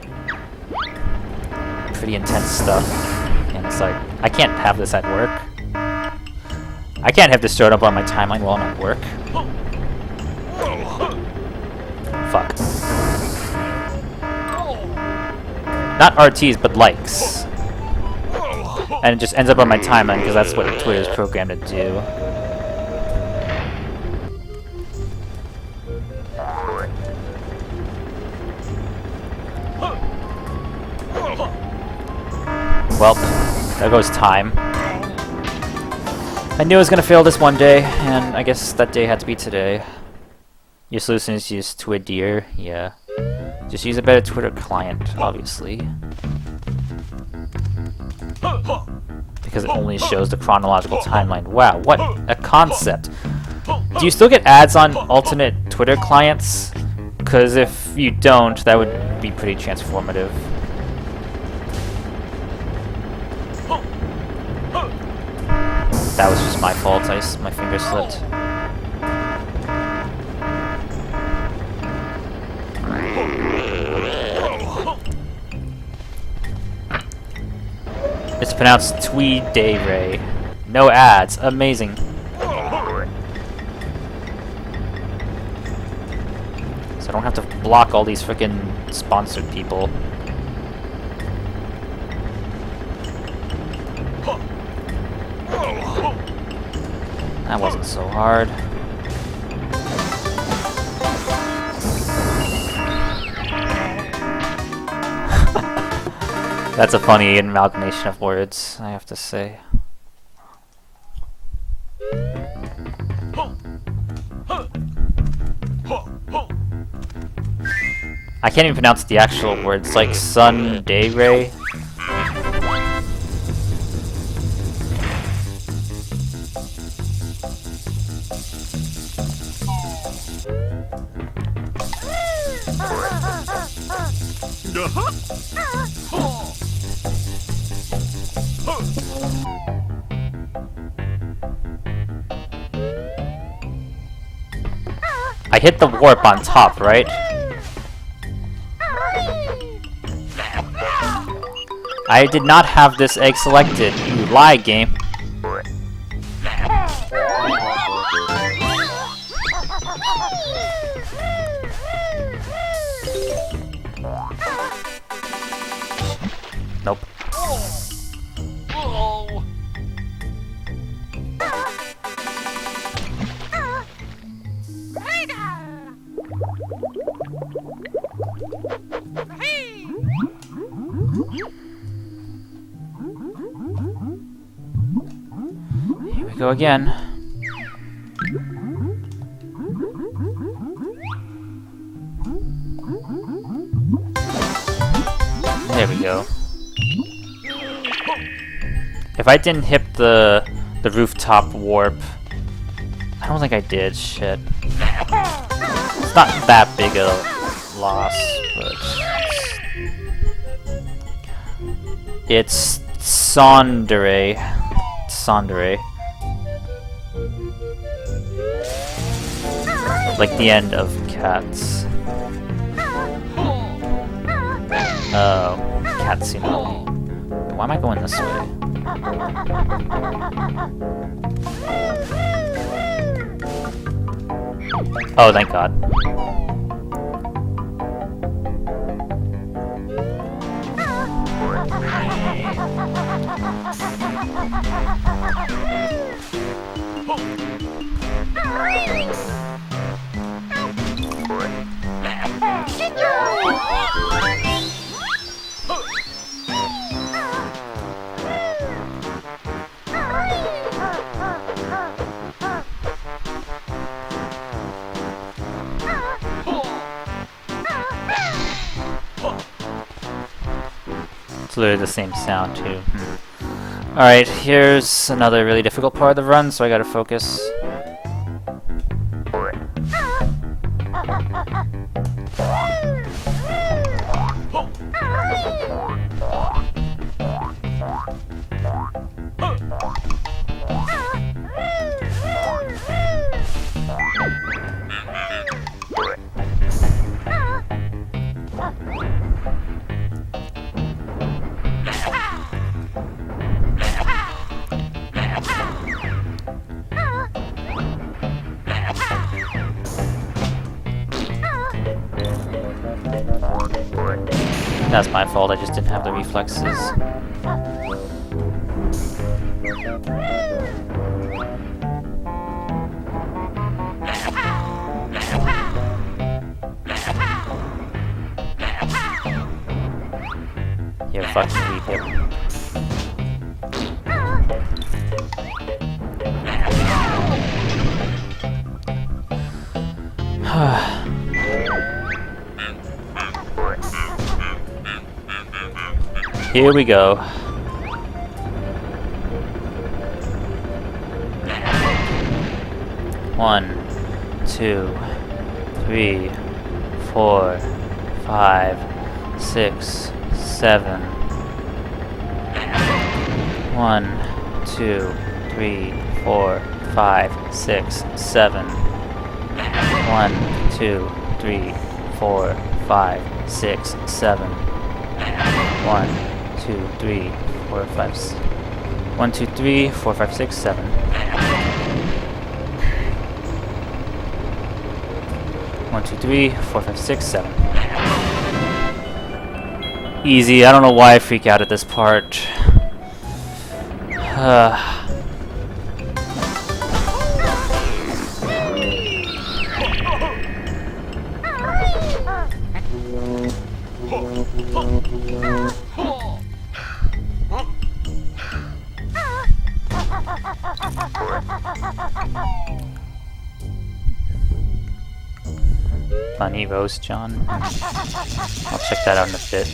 pretty intense stuff. And it's like, I can't have this at work. I can't have this showed up on my timeline while I'm at work. Fuck. Not RTs, but likes. And it just ends up on my timeline because that's what Twitter's programmed to do. Well, there goes time. I knew I was gonna fail this one day, and I guess that day had to be today. Your solution is just Twitter, yeah. Just use a better Twitter client, obviously. Because it only shows the chronological timeline. Wow, what a concept! Do you still get ads on alternate Twitter clients? Because if you don't, that would be pretty transformative. That was just my fault, my finger slipped. It's pronounced Twee-day-ray. No ads. Amazing. So I don't have to block all these frickin' sponsored people. That wasn't so hard. That's a funny amalgamation of words, I have to say. I can't even pronounce the actual words, like Sun-day-ray. hit the warp on top, right? I did not have this egg selected. You lie, game. Nope. Here we go again. There we go. If I didn't hit the rooftop warp, I don't think I did. Shit. It's not that big a loss, but it's Tsundere. Like the end of Cats. Oh, Katsuno. Why am I going this way? Oh, thank God. It's literally the same sound too. Alright, here's another really difficult part of the run, so I gotta focus. That's my fault, I just didn't have the reflexes. You fucking weep him. Here we go. One, 2, 3, 4, 5, 6, 7. 1, 2, 3, 4, 5, 6, 7. 1, 2, 3, 4, 5, 6, 7. 1, 2, 3, 4, 5, 1, 2, 3, 4, 5, 6, 7. 1, 2, 3, 4, 5, 6, 7. Easy. I don't know why I freak out at this part. Funny roast, John. I'll check that out in a bit.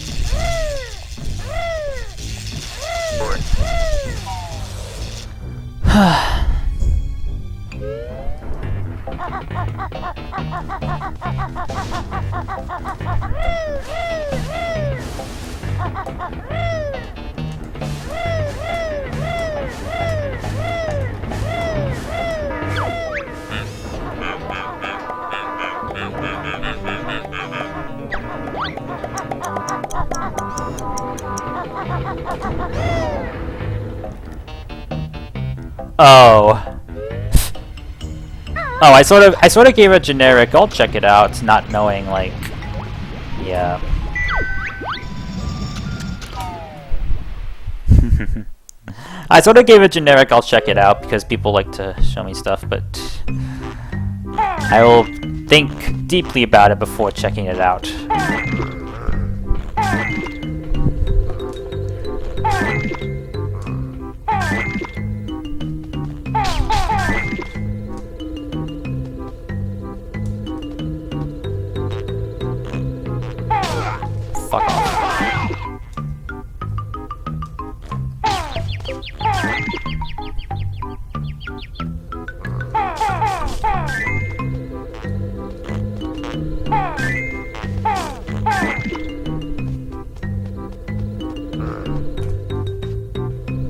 Oh. Oh, I sort of gave a generic, I'll check it out, not knowing, like, yeah. I sort of gave a generic, I'll check it out, because people like to show me stuff, but I will think deeply about it before checking it out. Fuck off.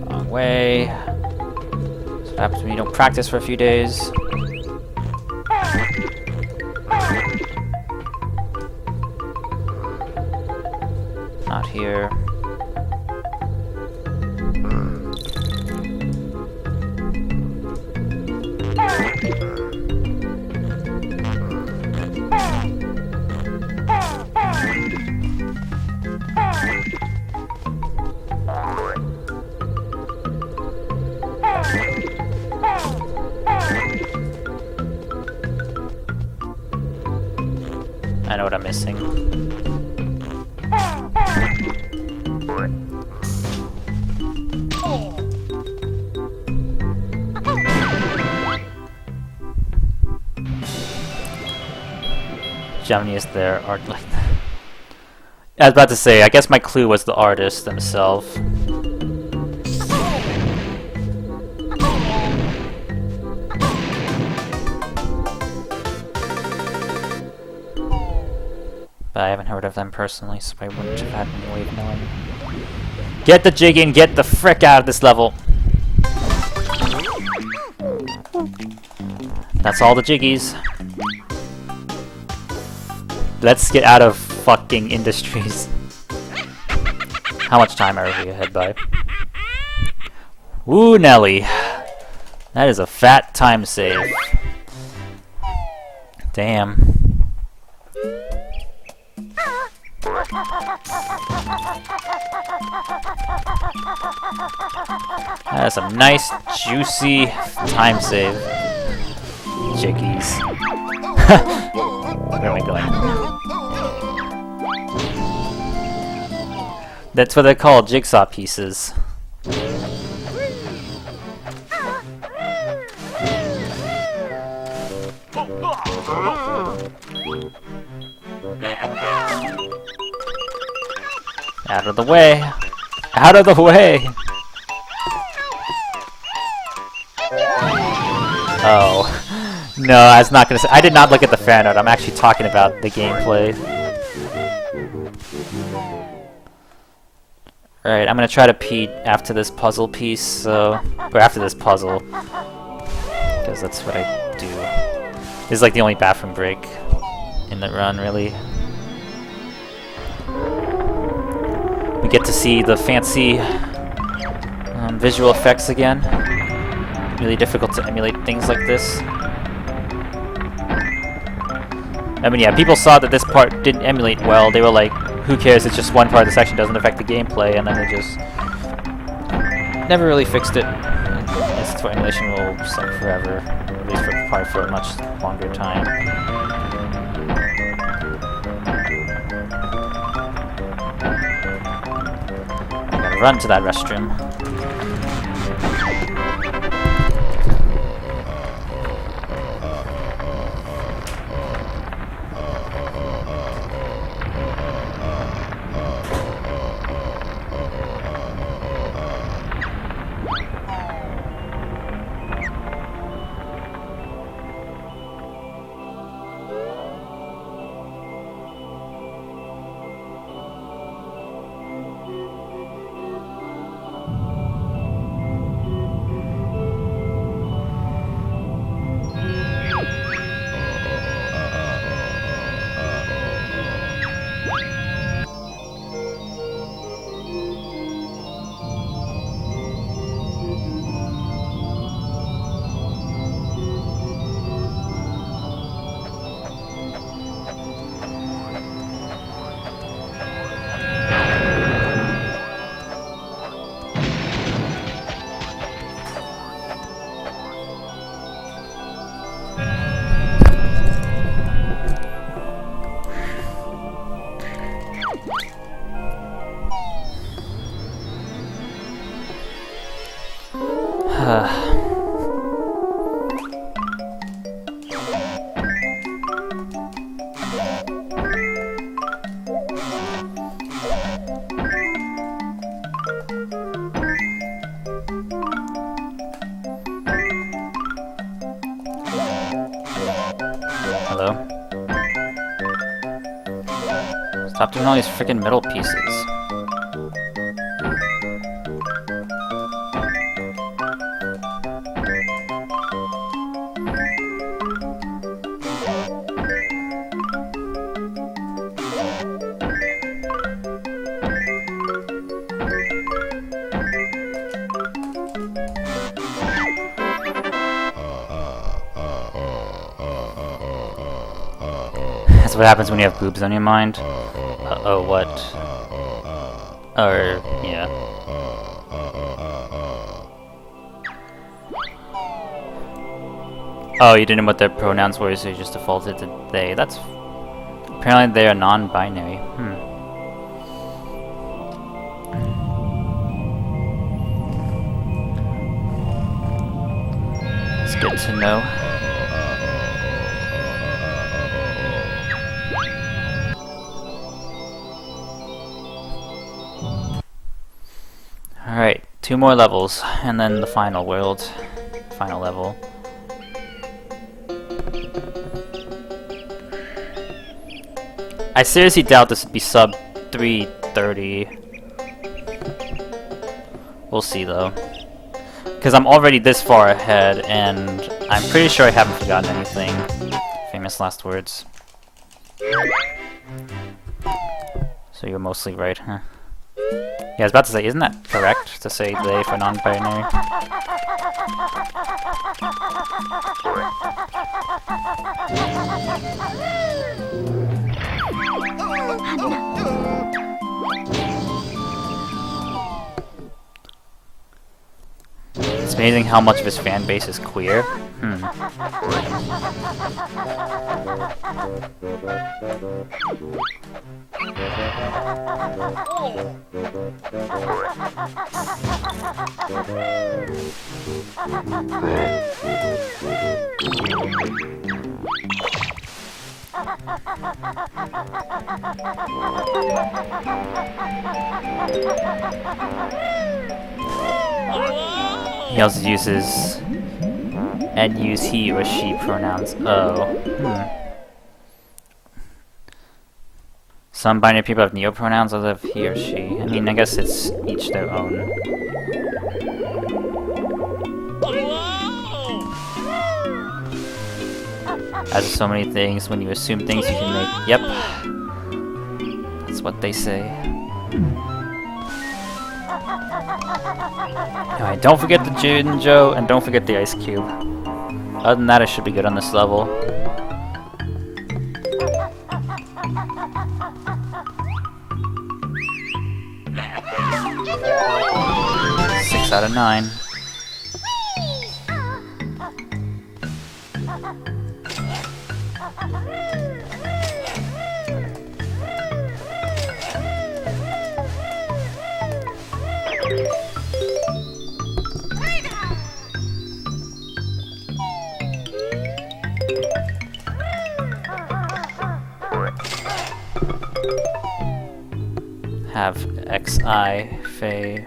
Wrong way. So what happens when you don't practice for a few days. Not here. I know what I'm missing. Germany is their art like that. I was about to say, I guess my clue was the artist themselves. But I haven't heard of them personally, so I wouldn't have had any way of knowing. Get the jig in, get the frick out of this level! That's all the jiggies. Let's get out of fucking industries. How much time are we ahead by? Ooh, Nelly. That is a fat time save. Damn. That is some nice, juicy time save. Jiggies. Where am I going? That's what they're called, jigsaw pieces. Out of the way! Out of the way! Oh. No, I was not gonna say. I did not look at the fan art. I'm actually talking about the gameplay. Alright, I'm gonna try to pee after this puzzle piece, so. Or after this puzzle. Because that's what I do. This is like the only bathroom break in the run, really. We get to see the fancy visual effects again. Really difficult to emulate things like this. I mean, yeah, people saw that this part didn't emulate well. They were like, who cares, it's just one part of the section, doesn't affect the gameplay, and then they just never really fixed it. S64 emulation will suck forever, at least probably for a much longer time. I gotta run to that restroom. Hello? Stop doing all these freaking middle pieces. That's what happens when you have boobs on your mind. Oh, what? Or, yeah. Oh, you didn't know what their pronouns were, so you just defaulted to they. That's... Apparently they are non-binary. It's good to know. Alright, 2 more levels, and then the final world. Final level. I seriously doubt this would be sub 330. We'll see though. Because I'm already this far ahead, and I'm pretty sure I haven't forgotten anything. Famous last words. So you're mostly right, huh? Yeah, I was about to say, isn't that correct to say they for non-binary? It's amazing how much of his fan base is queer. He also uses and use he or she pronouns. Oh. Some binary people have neopronouns, others have he or she. I mean, I guess it's each their own. As with so many things, when you assume things you can make... Yep. That's what they say. Alright, don't forget the Jinjo, and don't forget the Ice Cube. Other than that, I should be good on this level. Six out of 9. Have XI, Faye.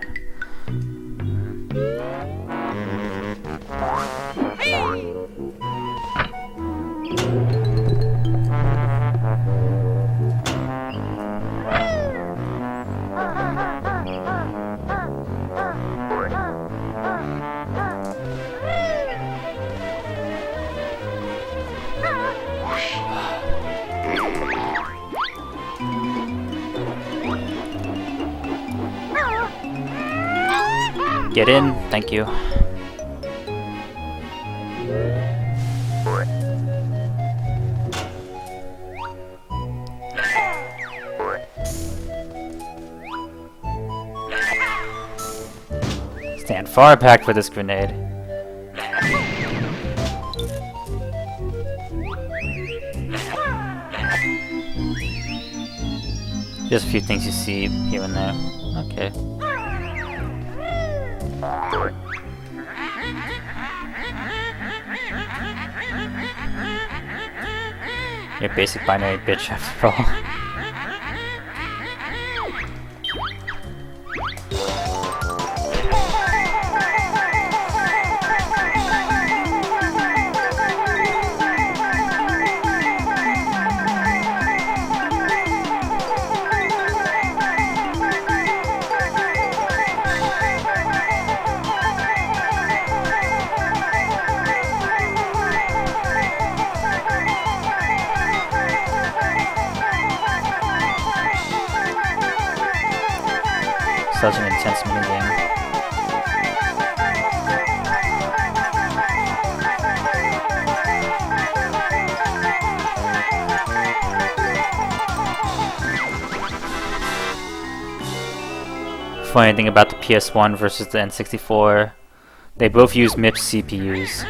Get in, thank you. Stand far back for this grenade. Just a few things you see here and there. Okay. You're a basic binary bitch after all. Such an intense minigame. Funny thing about the PS1 versus the N64, they both use MIPS CPUs.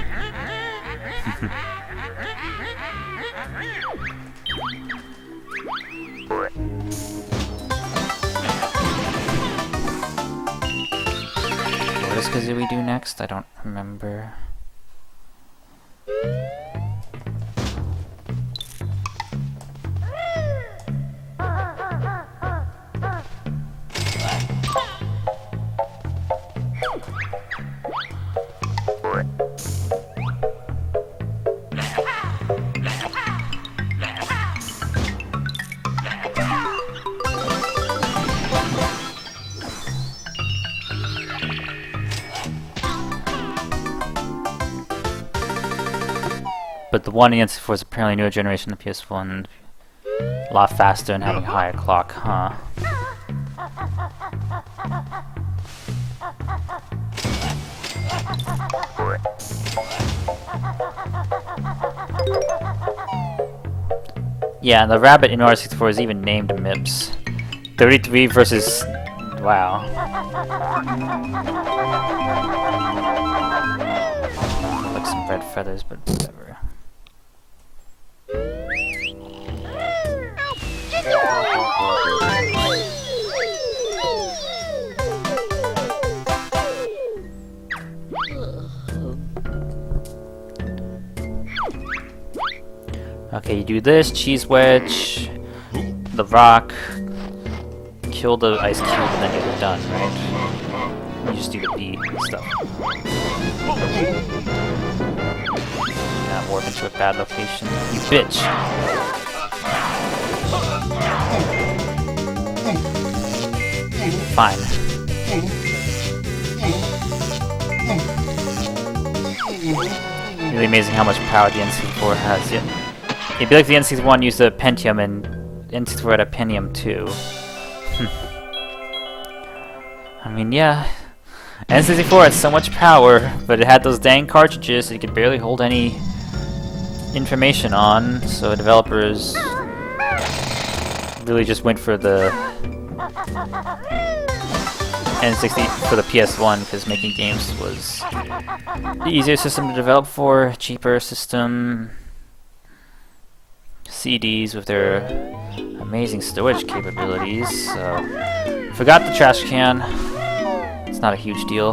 What does Kazooie do next? I don't remember. But the one in N64 is apparently newer generation of the PS1. A lot faster and having a higher clock, huh? Yeah, and the rabbit in R64 is even named MIPS. 33 versus... wow. Like some red feathers, but whatever. Okay, you do this, cheese wedge, the rock, kill the ice cube, and then you're done, right? You just do the B stuff. Not warp into a bad location. You bitch! Fine. Really amazing how much power the N64 has. Yeah. It'd be like the N64 used a Pentium and N64 had a Pentium 2. I mean, yeah. N64 had so much power, but it had those dang cartridges that you could barely hold any information on, so developers really just went for the N60 for the PS1 because making games was the easier system to develop for, cheaper system. CDs with their amazing storage capabilities, so forgot the trash can. It's not a huge deal.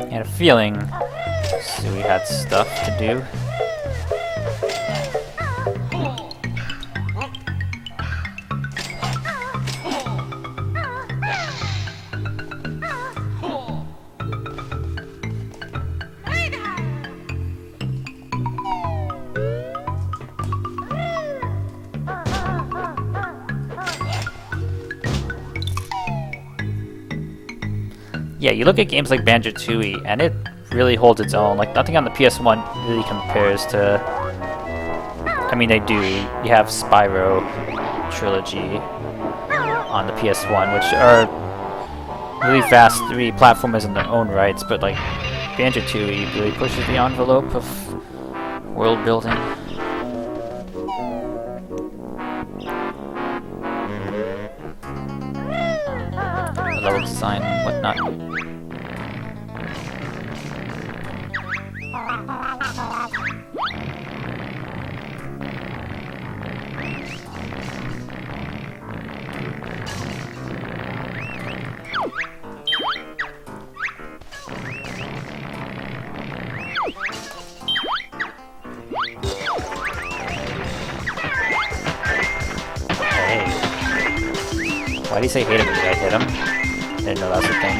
I had a feeling we had stuff to do. Yeah, you look at games like Banjo-Tooie, and it really holds its own. Like, nothing on the PS1 really compares to... I mean, they do. You have Spyro Trilogy on the PS1, which are really fast 3D platformers in their own rights, but, like, Banjo-Tooie really pushes the envelope of world building. Level design and whatnot. Why'd he say hate him? Did I hit him? Didn't know that was a thing.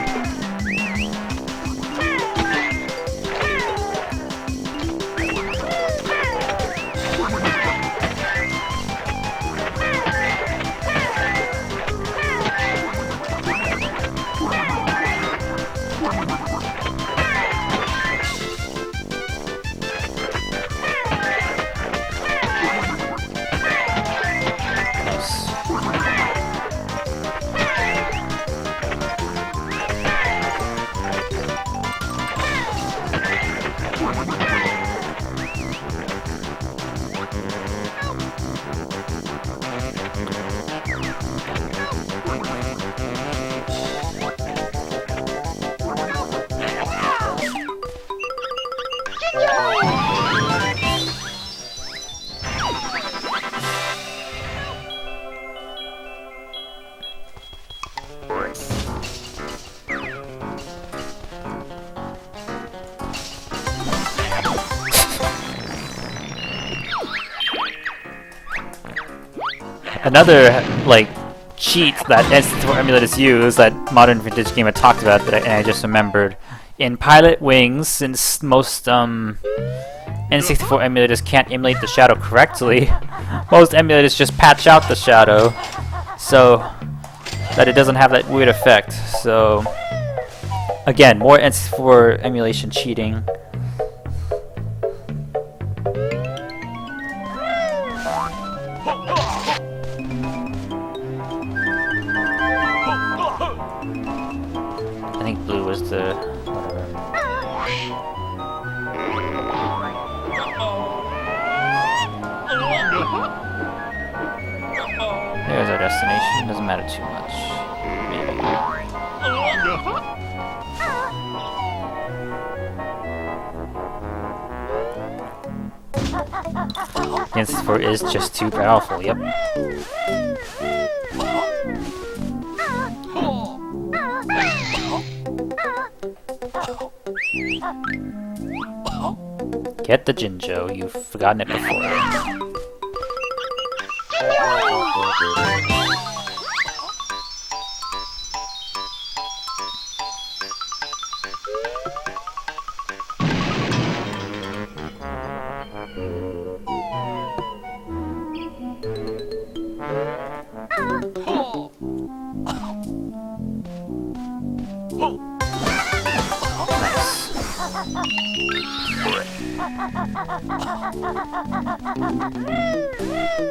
Another, like, cheat that N64 emulators use that Modern Vintage Gamer talked about that I just remembered. In Pilot Wings, since most N64 emulators can't emulate the shadow correctly, most emulators just patch out the shadow so that it doesn't have that weird effect. So, again, more N64 emulation cheating. I think blue was the whatever. There's our destination. Doesn't matter too much. Maybe. N64 is just too powerful. Yep. Get the Jinjo, you've forgotten it before.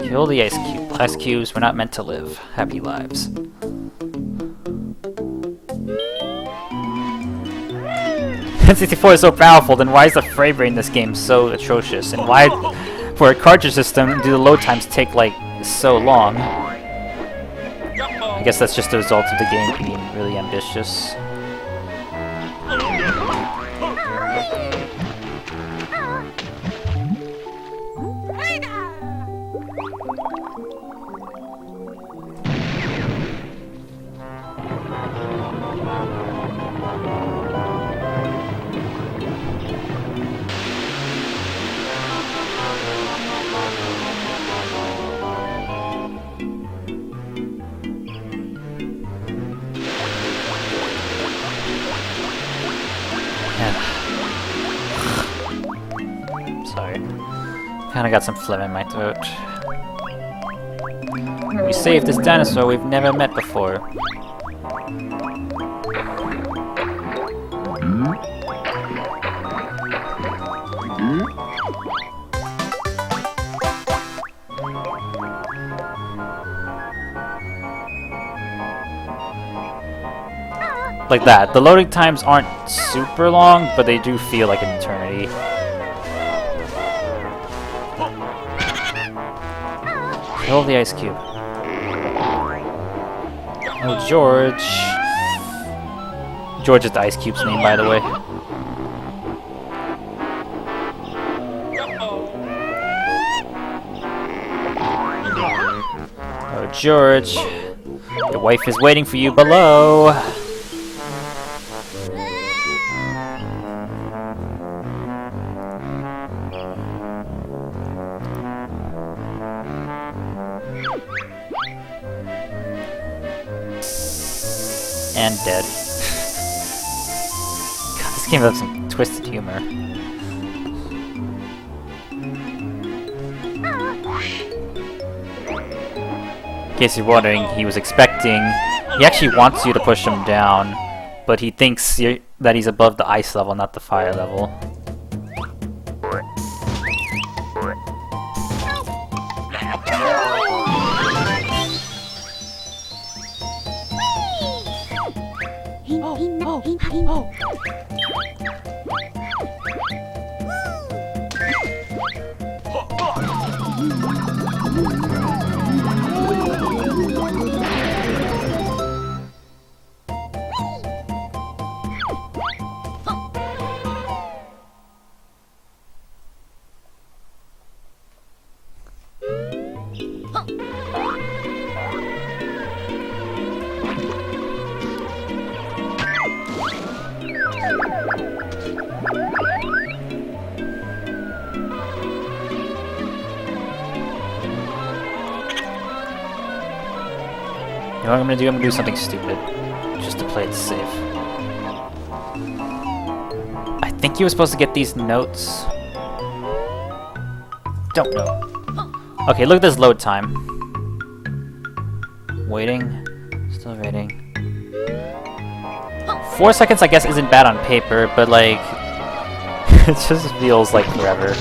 Kill the ice cube. Ice cubes were not meant to live happy lives. N64 is so powerful, then why is the frame rate in this game so atrocious? And why, for a cartridge system, do the load times take, like, so long? I guess that's just the result of the game being really ambitious. Sorry. Kinda got some phlegm in my throat. We saved this dinosaur we've never met before. Like that. The loading times aren't super long, but they do feel like an eternity. Kill the ice cube. Oh, George. George is the ice cube's name, by the way. Oh, George. Your wife is waiting for you below. and dead. God, this game has some twisted humor. In case you're wondering, he was expecting... He actually wants you to push him down, but he thinks that he's above the ice level, not the fire level. You know what I'm gonna do? I'm gonna do something stupid, just to play it safe. I think you were supposed to get these notes. Don't know. Okay, look at this load time. Waiting. Still waiting. 4 seconds, I guess, isn't bad on paper, but like... it just feels like forever.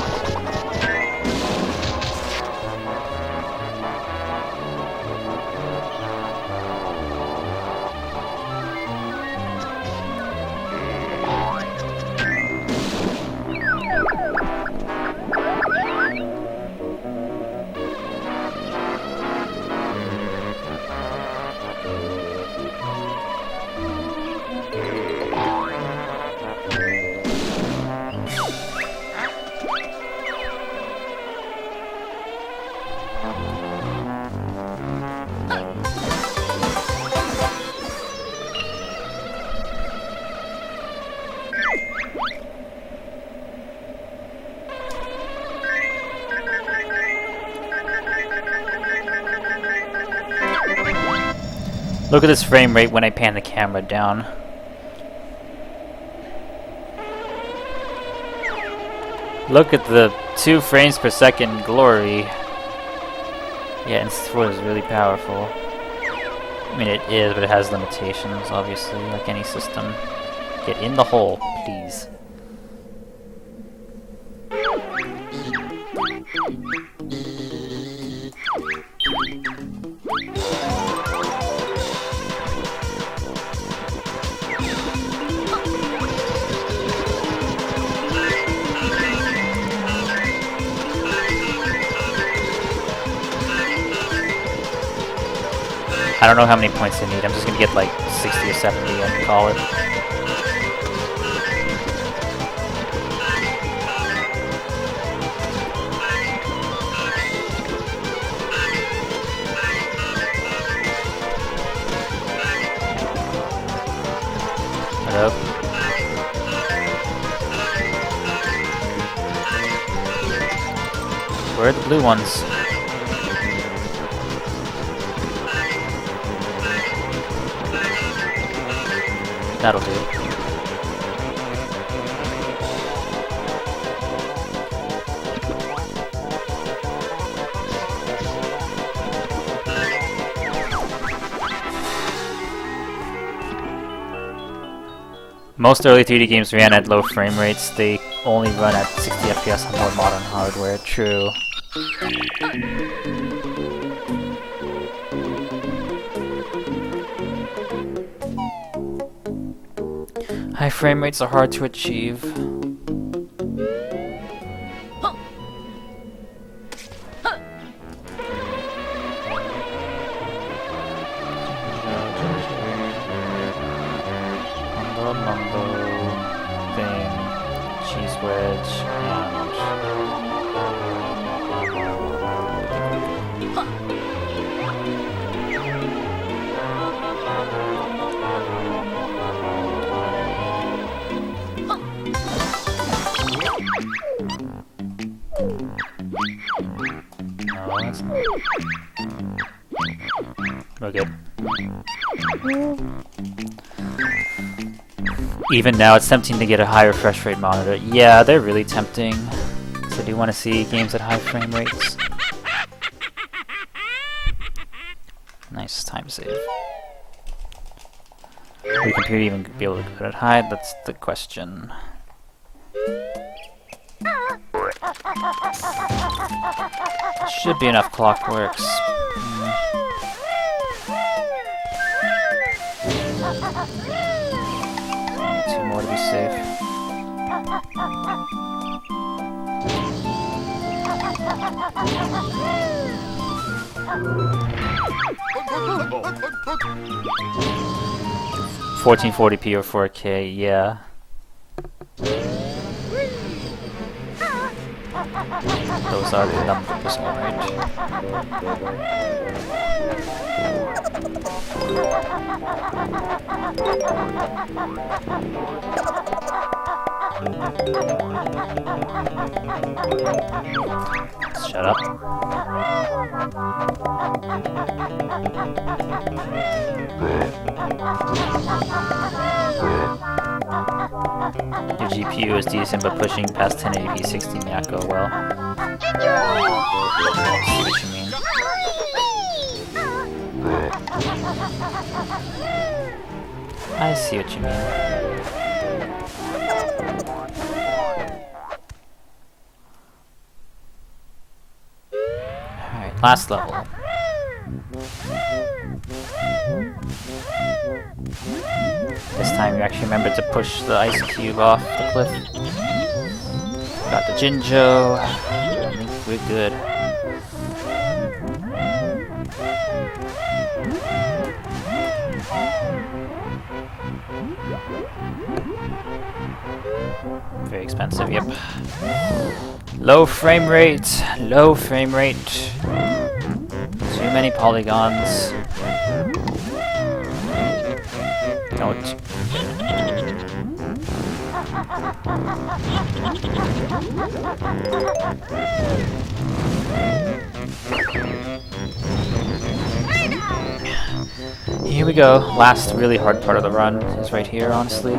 Look at this frame rate when I pan the camera down. Look at the 2 frames per second glory. Yeah, N64 is really powerful. I mean, it is, but it has limitations, obviously, like any system. Get in the hole, please. I don't know how many points I need. I'm just gonna get like 60 or 70 and call it. Hello? Where are the blue ones? That'll do. Most early 3D games ran at low frame rates. They only run at 60 FPS on more modern hardware. True. High frame rates are hard to achieve. Mumbo thing, cheese wedge, and no, that's not. We're good. Even now, it's tempting to get a higher refresh rate monitor. Yeah, they're really tempting. So do you want to see games at high frame rates? Nice time save. Will your computer even be able to put it high? That's the question. Should be enough clockworks. Two more to be safe. $1440p or 4K, yeah. Those are the numbers, alright. Shut up. Your GPU is decent, but pushing past 1080p 60 may not go well. I see what you mean. I see what you mean. Alright, last level. This time you actually remember to push the ice cube off the cliff. Got the Jinjo. I think we're good. Very expensive, yep. Low frame rate. Low frame rate. Too many polygons. Ouch. Here we go. Last really hard part of the run is right here, honestly.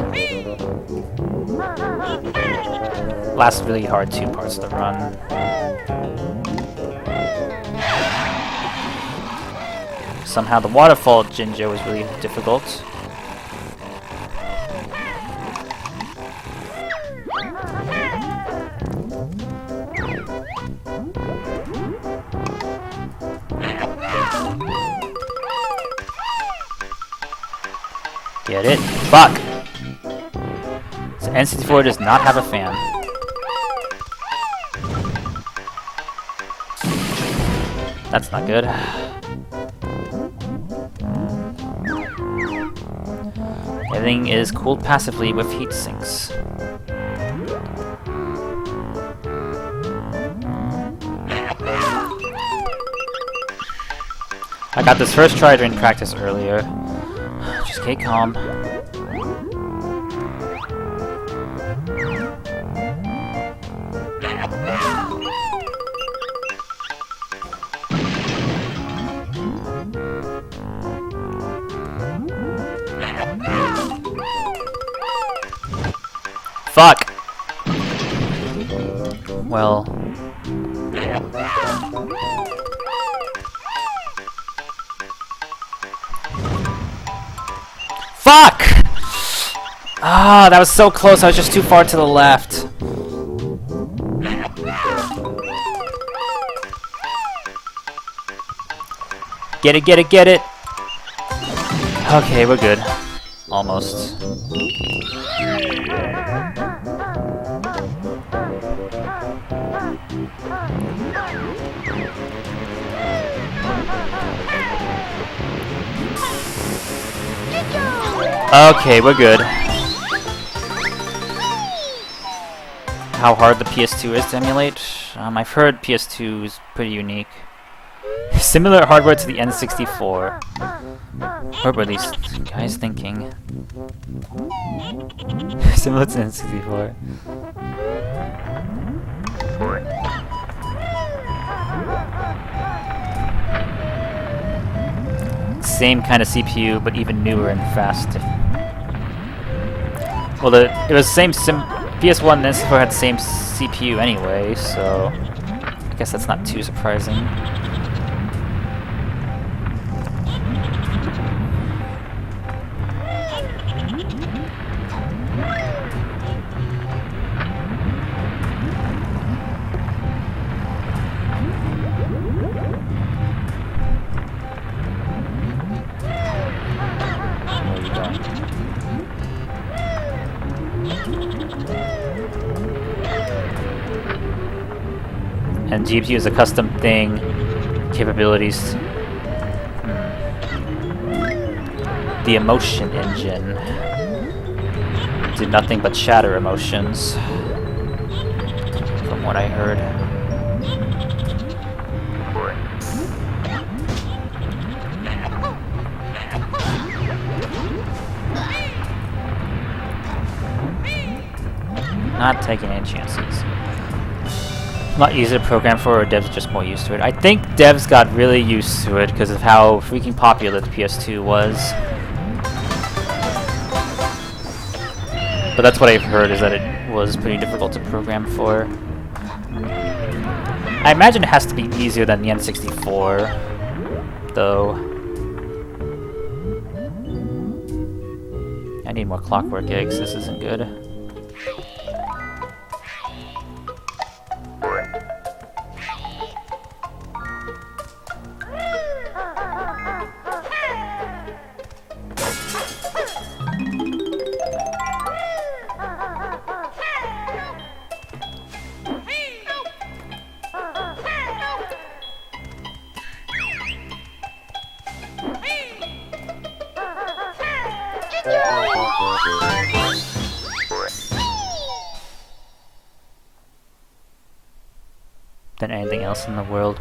Last really hard two parts of the run. Somehow the waterfall Jinjo was really difficult. Get it? Fuck! So N64 does not have a fan. That's not good. Everything is cooled passively with heat sinks. I got this first try during practice earlier. Just stay calm. Fuck! Well... Fuck! Ah, that was so close, I was just too far to the left. Get it, get it, get it! Okay, we're good. Almost. Okay, we're good. How hard the PS2 is to emulate? I've heard PS2 is pretty unique. Similar hardware to the N64. What were these guys thinking? Similar to N64. same kind of CPU, but even newer and faster. Well, it was the same PS1 and N64 had the same CPU anyway, so I guess that's not too surprising. And GPU is a custom thing. Capabilities. The emotion engine did nothing but shatter emotions, from what I heard. Not taking any chances. Not easy to program for, or devs are just more used to it. I think devs got really used to it because of how freaking popular the PS2 was. But that's what I've heard, is that it was pretty difficult to program for. I imagine it has to be easier than the N64, though. I need more clockwork eggs, this isn't good. Than anything else in the world.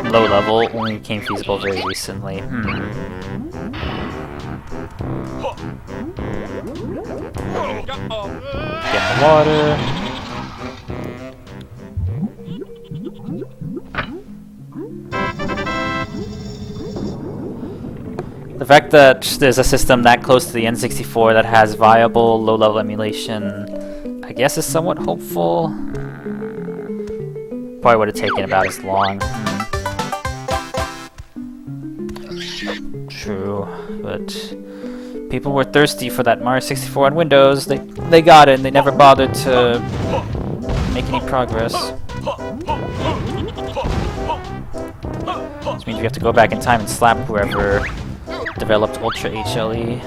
Low level only became feasible very recently. Get in the water. The fact that there's a system that close to the N64 that has viable low-level emulation, I guess, is somewhat hopeful. Probably would have taken about as long. True, but people were thirsty for that Mario 64 on Windows. They got it, and they never bothered to make any progress. Which means we have to go back in time and slap whoever developed Ultra HLE.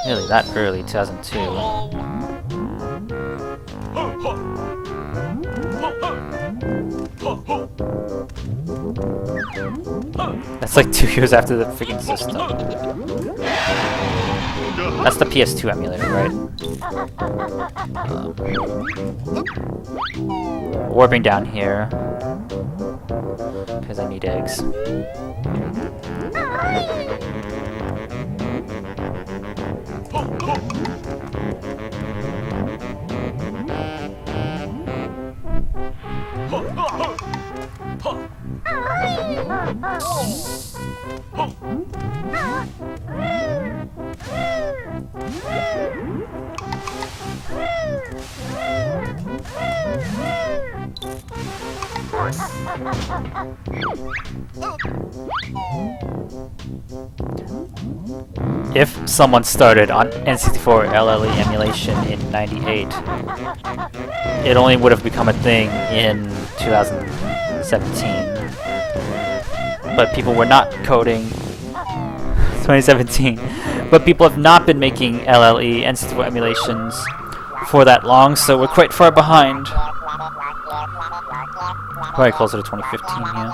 Really, that early, 2002. That's like 2 years after the freaking system. That's the PS2 emulator, right? Warping down here. Because I need eggs. If someone started on N64 LLE emulation in '98, it only would have become a thing in 2017. But people were not coding 2017. But people have not been making LLE N64 emulations for that long, so we're quite far behind. Probably closer to 2015, yeah.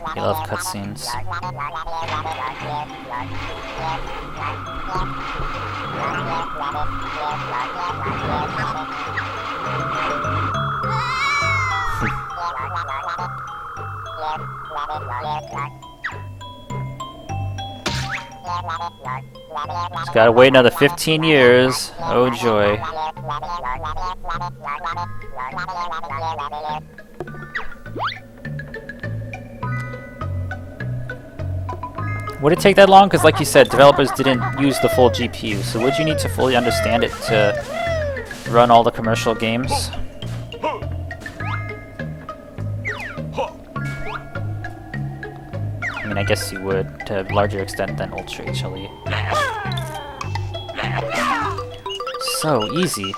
I love cutscenes. Just gotta wait another 15 years. Oh joy. Would it take that long? Because like you said, developers didn't use the full GPU, so would you need to fully understand it to run all the commercial games? I mean, I guess you would, to a larger extent than Ultra HLE. So easy.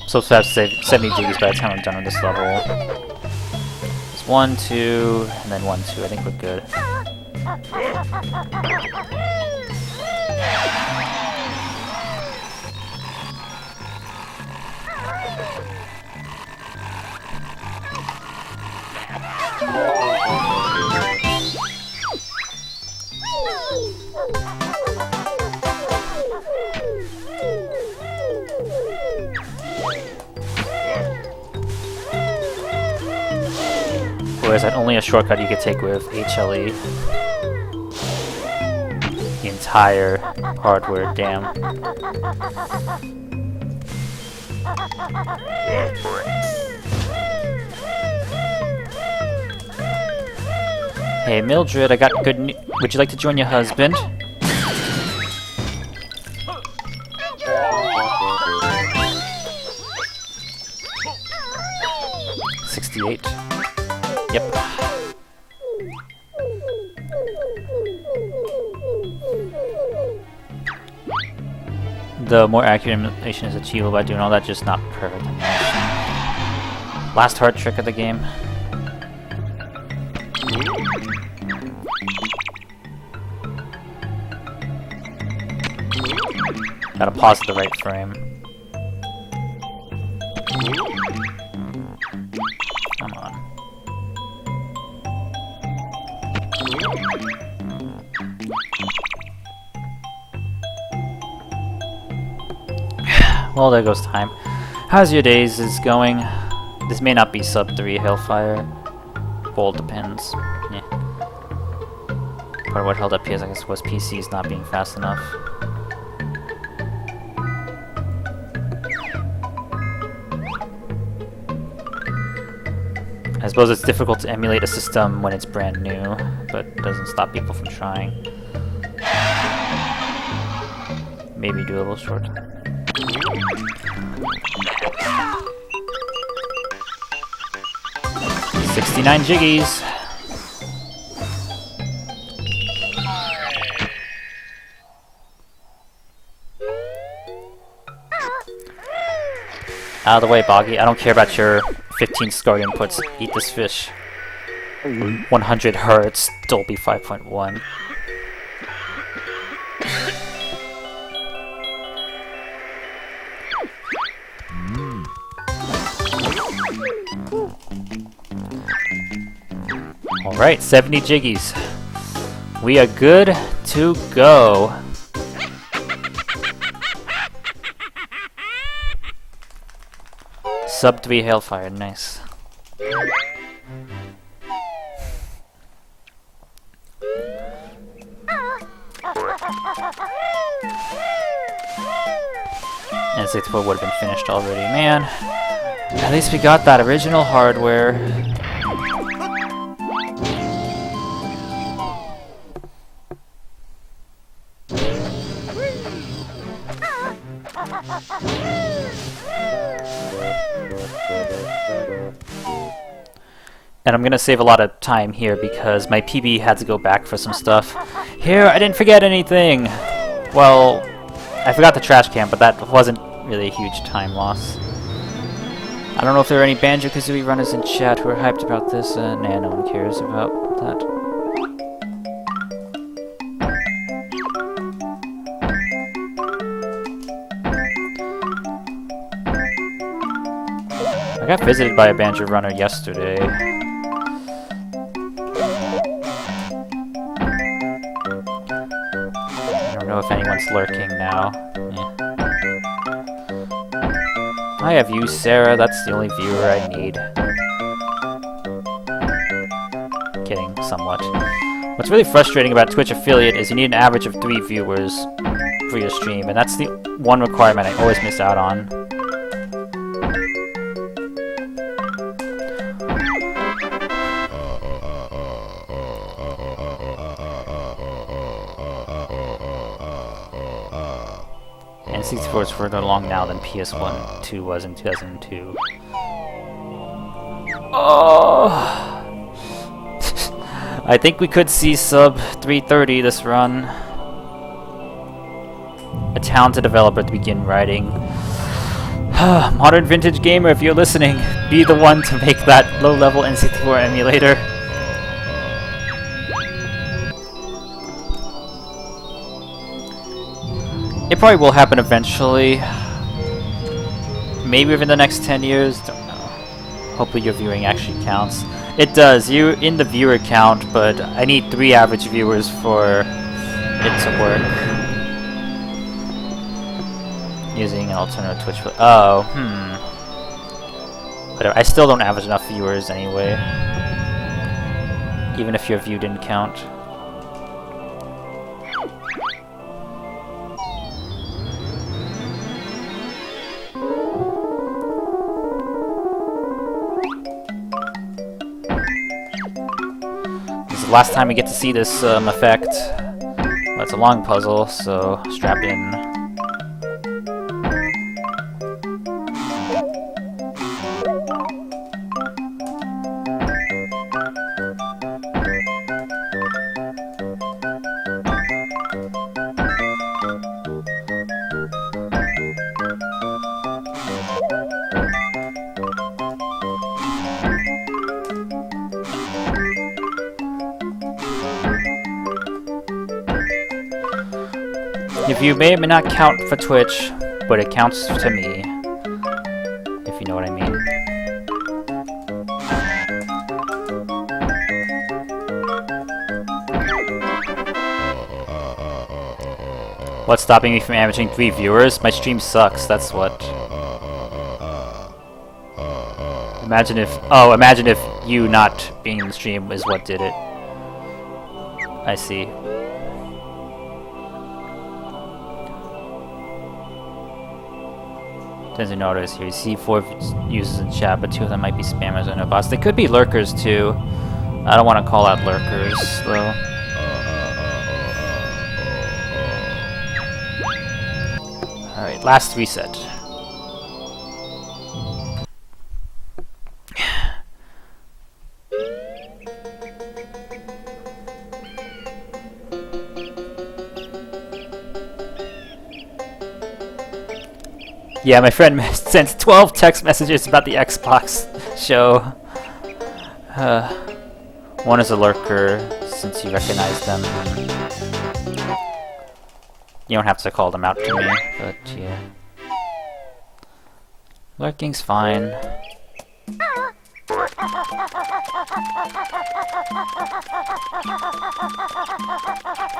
So to have 70 gigs by the time I'm done with this level. 1, 2, and then 1, 2. I think we're good. Whereas that's only a shortcut you could take with HLE. The entire hardware, damn. Hey Mildred, I got good news. Would you like to join your husband? $68. Yep. The more accurate emulation is achievable by doing all that, just not perfect emulation. Last hard trick of the game. Gotta pause at the right frame. Come on. Well, there goes time. How's your days is going? This may not be sub 3 Hellfire. Well, depends. Yeah. Part of what held up PS, I guess, was PCs not being fast enough. I suppose it's difficult to emulate a system when it's brand new, but it doesn't stop people from trying. Maybe doable short. 69 jiggies. Out of the way, Boggy. I don't care about your 15 score inputs. Eat this fish. 100 hertz, Dolby 5.1. Alright, 70 jiggies. We are good to go. Sub 3 Hailfire, nice. N64 would have been finished already, man. At least we got that original hardware. And I'm gonna save a lot of time here because my PB had to go back for some stuff. Here, I didn't forget anything! Well, I forgot the trash can, but that wasn't really a huge time loss. I don't know if there are any Banjo-Kazooie runners in chat who are hyped about this. Nah, no one cares about that. I got visited by a Banjo runner yesterday. I don't know if anyone's lurking now. I have you, Sarah. That's the only viewer I need. Kidding, somewhat. What's really frustrating about Twitch affiliate is you need an average of 3 viewers for your stream, and that's the one requirement I always miss out on. N64 is further along now than PS1 2 was in 2002. Oh! I think we could see sub 330 this run. A talented developer to begin writing. Modern Vintage Gamer, if you're listening, be the one to make that low-level N64 emulator. It probably will happen eventually. Maybe within the next 10 years. Don't know. Hopefully your viewing actually counts. It does. You're in the viewer count, but I need 3 average viewers for it to work. Using an alternative Twitch. Oh, Whatever. I still don't average enough viewers anyway. Even if your view didn't count. Last time we get to see this effect. Well, it's a long puzzle, so strap in. Your view may or may not count for Twitch, but it counts to me, if you know what I mean. What's stopping me from averaging 3 viewers? My stream sucks, that's what. Imagine if you not being in the stream is what did it. I see. Doesn't notice here. You see 4 users in chat, but 2 of them might be spammers or no bots. They could be lurkers too. I don't want to call out lurkers though. Alright, last reset. Yeah, my friend sent 12 text messages about the Xbox show. One is a lurker, since you recognize them. You don't have to call them out to me, but yeah. Lurking's fine.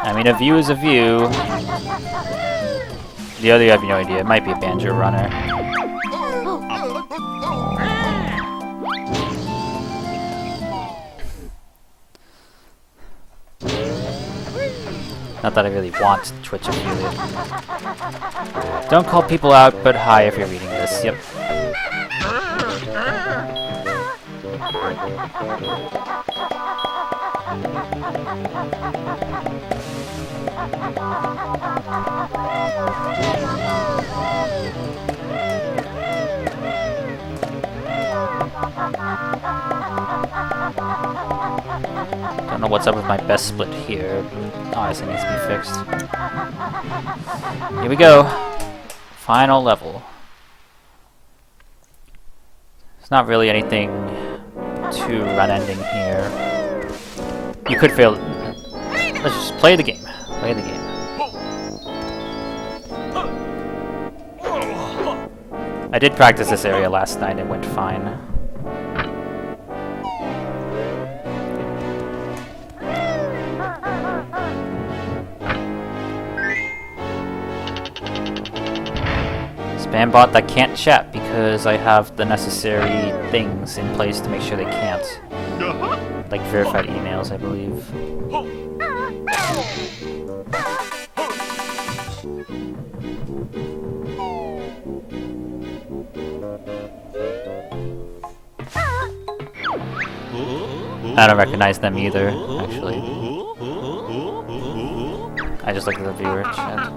I mean, a view is a view. The other, you have no idea. It might be a Banjo runner. Not that I really want Twitch affiliate. Don't call people out, but hi if you're reading this. Yep. know what's up with my best split here. Obviously needs to be fixed. Here we go. Final level. It's not really anything too run-ending here. You could fail. Let's just play the game. Play the game. I did practice this area last night. It went fine. Spam bot that can't chat because I have the necessary things in place to make sure they can't. Like verified emails, I believe. I don't recognize them either, actually. I just looked at the viewer chat.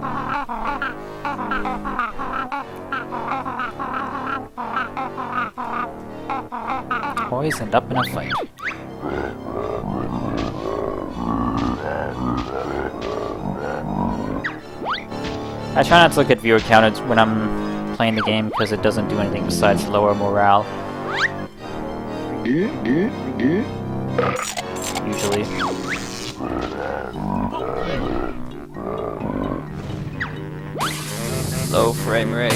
Always end up in a fight. I try not to look at viewer count when I'm playing the game because it doesn't do anything besides lower morale. Usually. Low frame rate.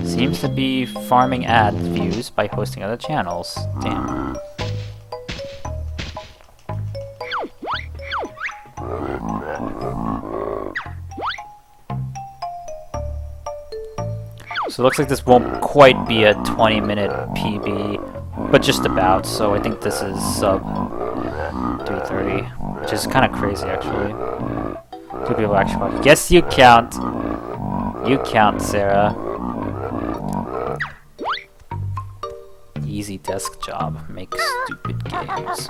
Seems to be farming ad views by hosting other channels. Damn. So it looks like this won't quite be a 20-minute PB, but just about, so I think this is sub 330, which is kind of crazy actually. 2 people actually watch. Yes, you count! You count, Sarah. Easy desk job. Make stupid games.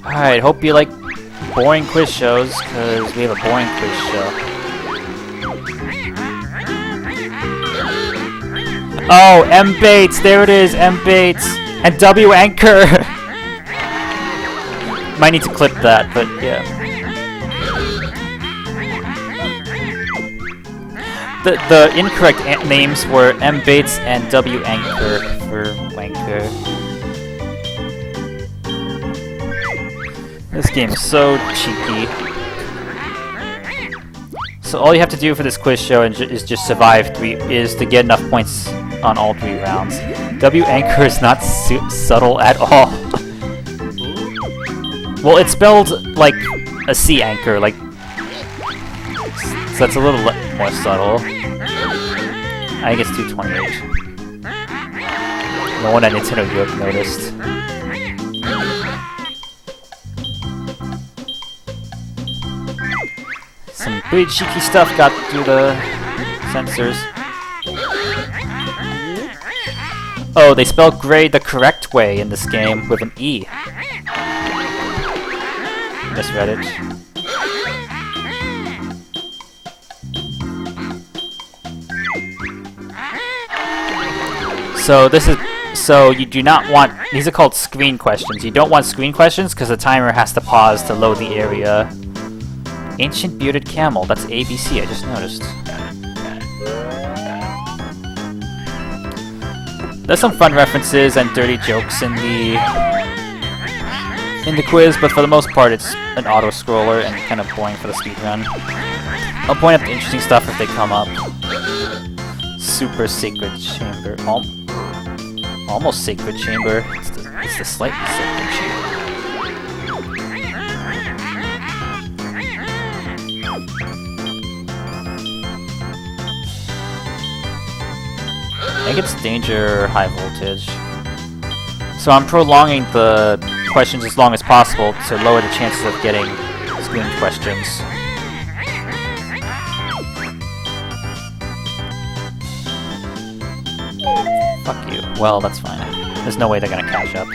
Alright, hope you like boring quiz shows, because we have a boring quiz show. Oh, M Bates, there it is, M Bates, and W Anchor. Might need to clip that, but yeah. The incorrect names were M Bates and W Anchor for wanker. This game is so cheeky. So all you have to do for this quiz show is just survive to get enough points on all 3 rounds. W Anchor is not subtle at all. Well, it's spelled like a C anchor, like, so that's a little more subtle. I think it's 228. No one at Nintendo Europe noticed. Some pretty cheeky stuff got through the sensors. Oh, they spell gray the correct way in this game with an E. Misread it. So you do not want, these are called screen questions. You don't want screen questions because the timer has to pause to load the area. Ancient bearded camel, that's ABC, I just noticed. There's some fun references and dirty jokes in the quiz, but for the most part it's an auto-scroller and kind of boring for the speedrun. I'll point out the interesting stuff if they come up. Super Sacred Chamber. Almost Sacred Chamber. It's the slightly Sacred Chamber. think it's danger high voltage. So I'm prolonging the questions as long as possible to lower the chances of getting screen questions. Fuck you. Well, that's fine. There's no way they're gonna catch up.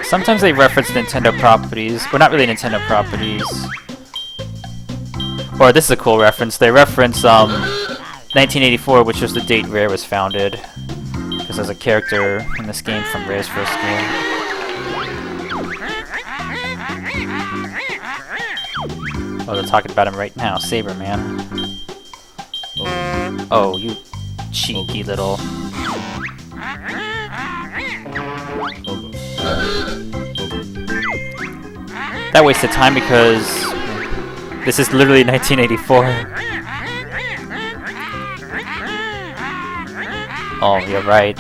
Sometimes they reference Nintendo properties. Well, not really Nintendo properties. Or this is a cool reference. They reference 1984, which was the date Rare was founded. Because there's a character in this game from Rare's first game. Oh, they're talking about him right now. Saber Man. Oh, you cheeky little... That wasted time because this is literally 1984. Oh, you're right.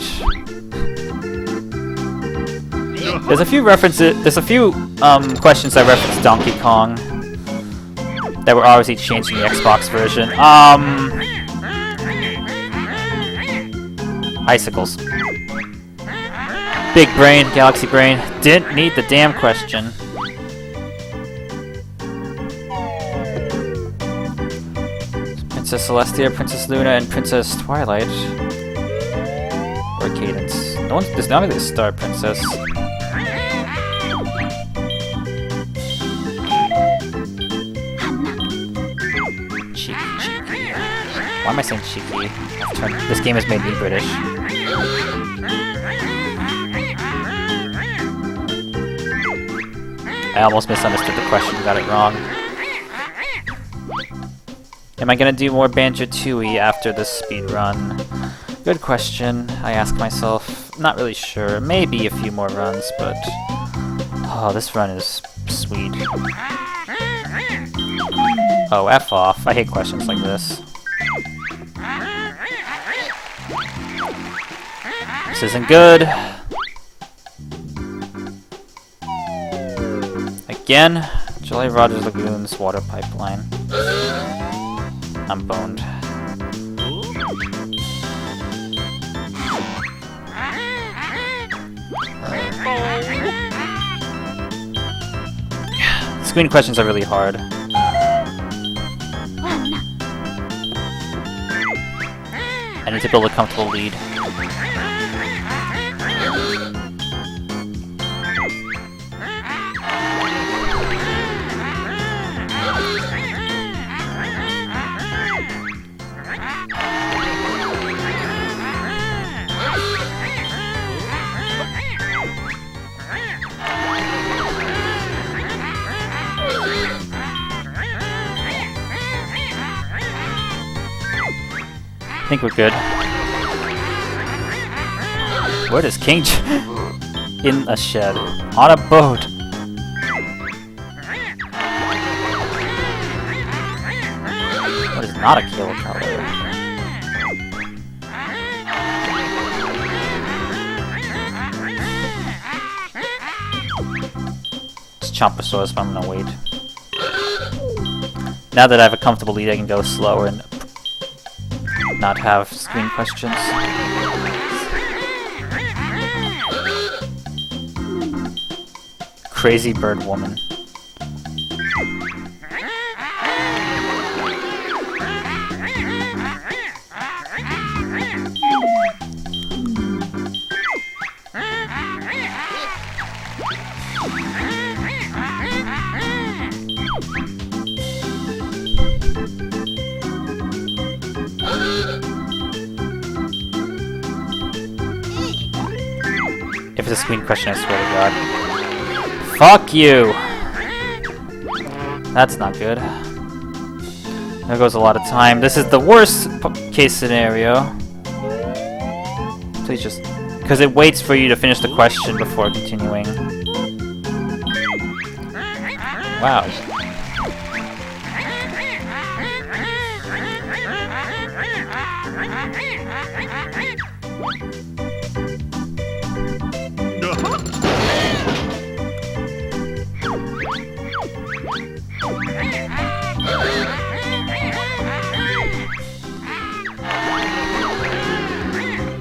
There's a few references. There's a few questions that reference Donkey Kong that were obviously changed in the Xbox version. Icicles. Big brain, galaxy brain. Didn't need the damn question. Princess Celestia, Princess Luna, and Princess Twilight. Or Cadence. There's not really a Star Princess. Cheeky. Why am I saying cheeky? This game has made me British. I almost misunderstood the question, got it wrong. Am I gonna do more Banjo-Tooie after this speedrun? Good question, I ask myself. Not really sure. Maybe a few more runs, but... Oh, this run is sweet. Oh, F off. I hate questions like this. This isn't good. Again, Jolly Rogers Lagoon's water pipeline. I'm boned. Screen questions are really hard. I need to build a comfortable lead. I think we're good. Where does King in a shed? On a boat! What is not a kill color? It's Chomposaurus, but I'm gonna wait. Now that I have a comfortable lead, I can go slower and not have screen questions. Crazy bird woman. If it's a screen question, I swear to God. Fuck you! That's not good. There goes a lot of time. This is the worst case scenario. Please just... Because it waits for you to finish the question before continuing. Wow.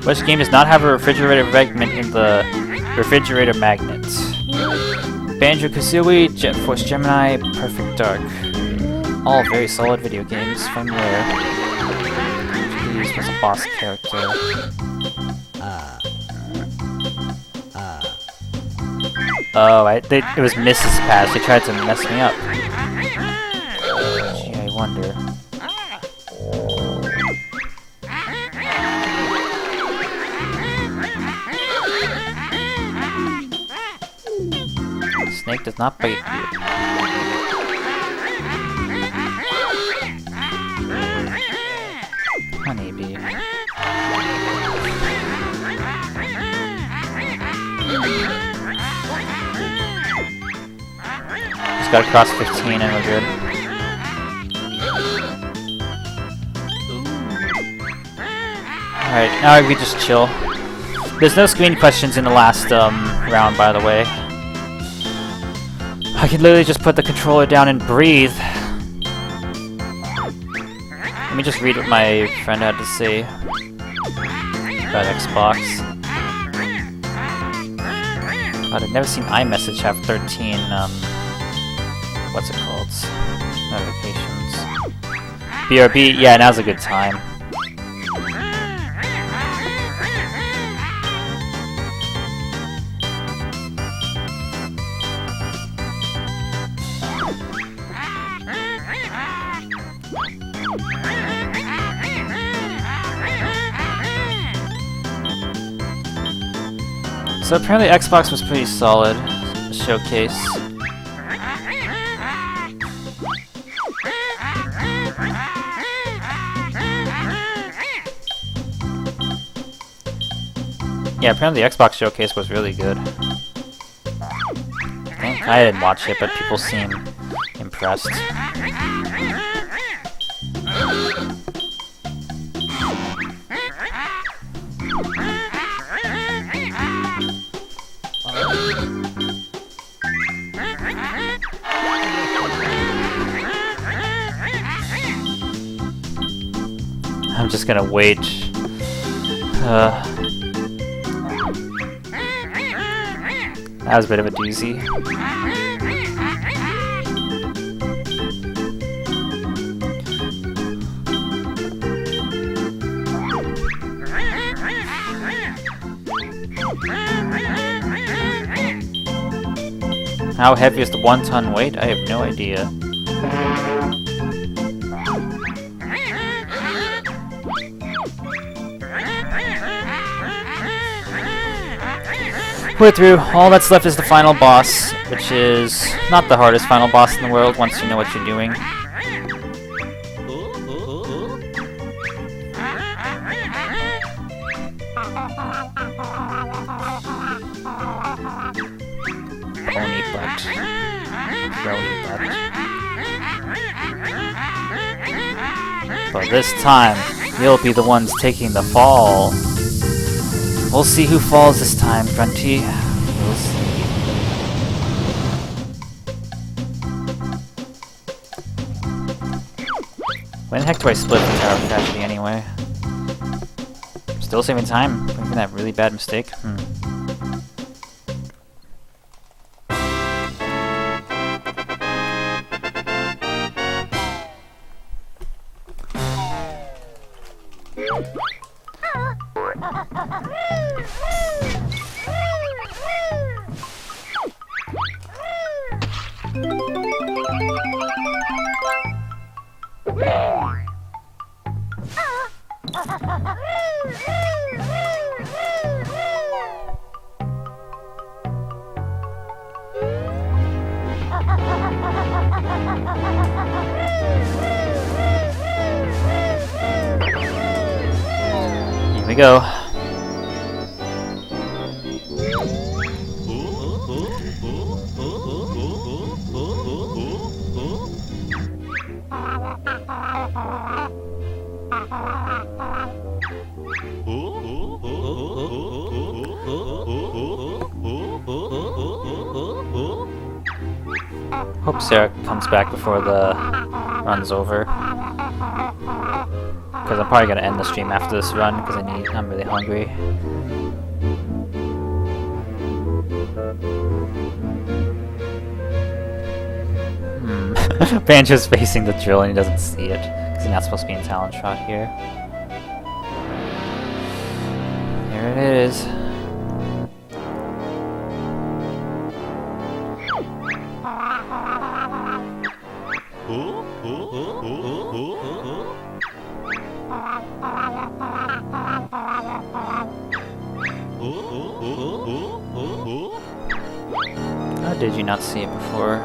Which game does not have a refrigerator magnet in the refrigerator magnet? Banjo-Kazooie, Jet Force Gemini, Perfect Dark. All very solid video games from Rare. These was a boss character. Oh, it was Mrs. Pass. They tried to mess me up. Gee, I wonder. Snake does not bite you. Honeybee. Just gotta cross 15 and we're good. Alright, now we just chill. There's no screen questions in the last round, by the way. I can literally just put the controller down and breathe. Let me just read what my friend had to say about Xbox. God, I've never seen iMessage have 13, what's it called? Notifications. BRB, yeah, now's a good time. So apparently Xbox was pretty solid showcase. Yeah, apparently the Xbox showcase was really good. I didn't watch it, but people seem impressed. I'm just gonna wait. That was a bit of a doozy. How heavy is the 1-ton weight? I have no idea. We're through. All that's left is the final boss, which is not the hardest final boss in the world once you know what you're doing. Pony butt. Brony butt. But this time, you'll be the ones taking the fall. We'll see who falls this time, Grunty. We'll see. When the heck do I split the Tower of Tragedy anyway? Still saving time? Making that really bad mistake? Here we go. Hope Sarah comes back before the run's over. because I'm probably gonna end the stream after this run because I'm really hungry. Banjo's facing the drill and he doesn't see it because he's not supposed to be in talent shot here. Here it is. How did you not see it before?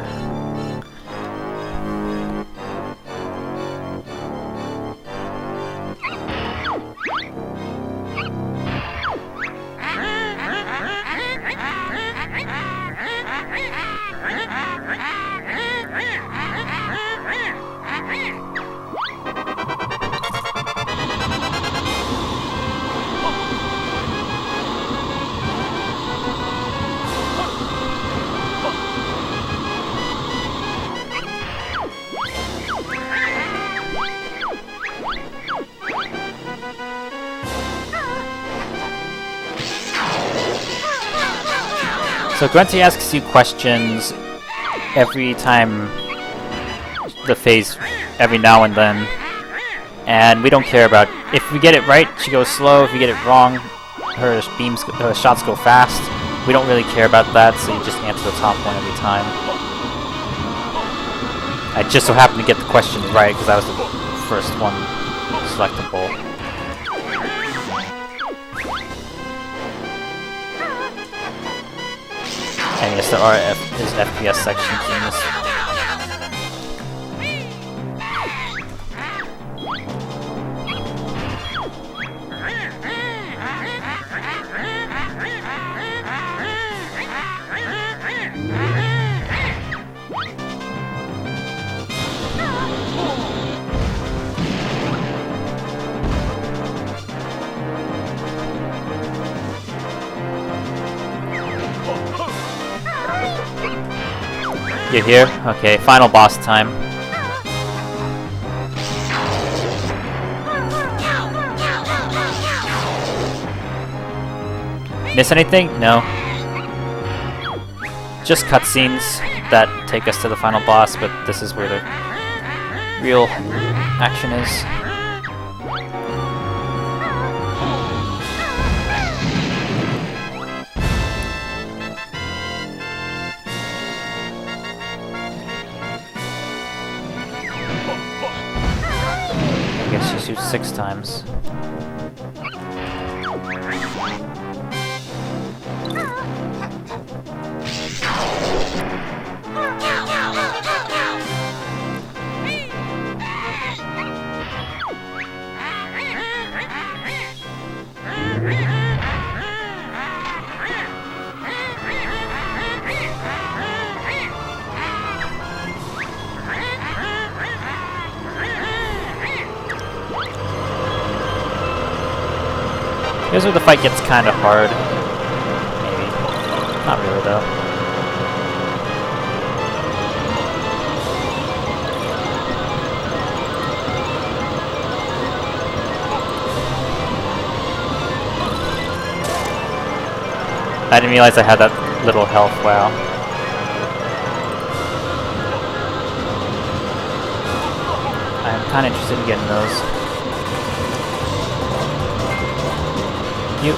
So Grunty asks you questions every time the phase, every now and then, and we don't care about. If we get it right, she goes slow. If we get it wrong, her shots go fast. We don't really care about that, so you just answer the top one every time. I just so happened to get the question right because I was the first one selectable. And yes, there is FPS sections in this. You're here? Okay, final boss time. Miss anything? No. Just cutscenes that take us to the final boss, but this is where the real action is. I guess she shoots 6 times. Here's where the fight gets kind of hard. Maybe. Not really, though. I didn't realize I had that little health, wow. I'm kind of interested in getting those. You.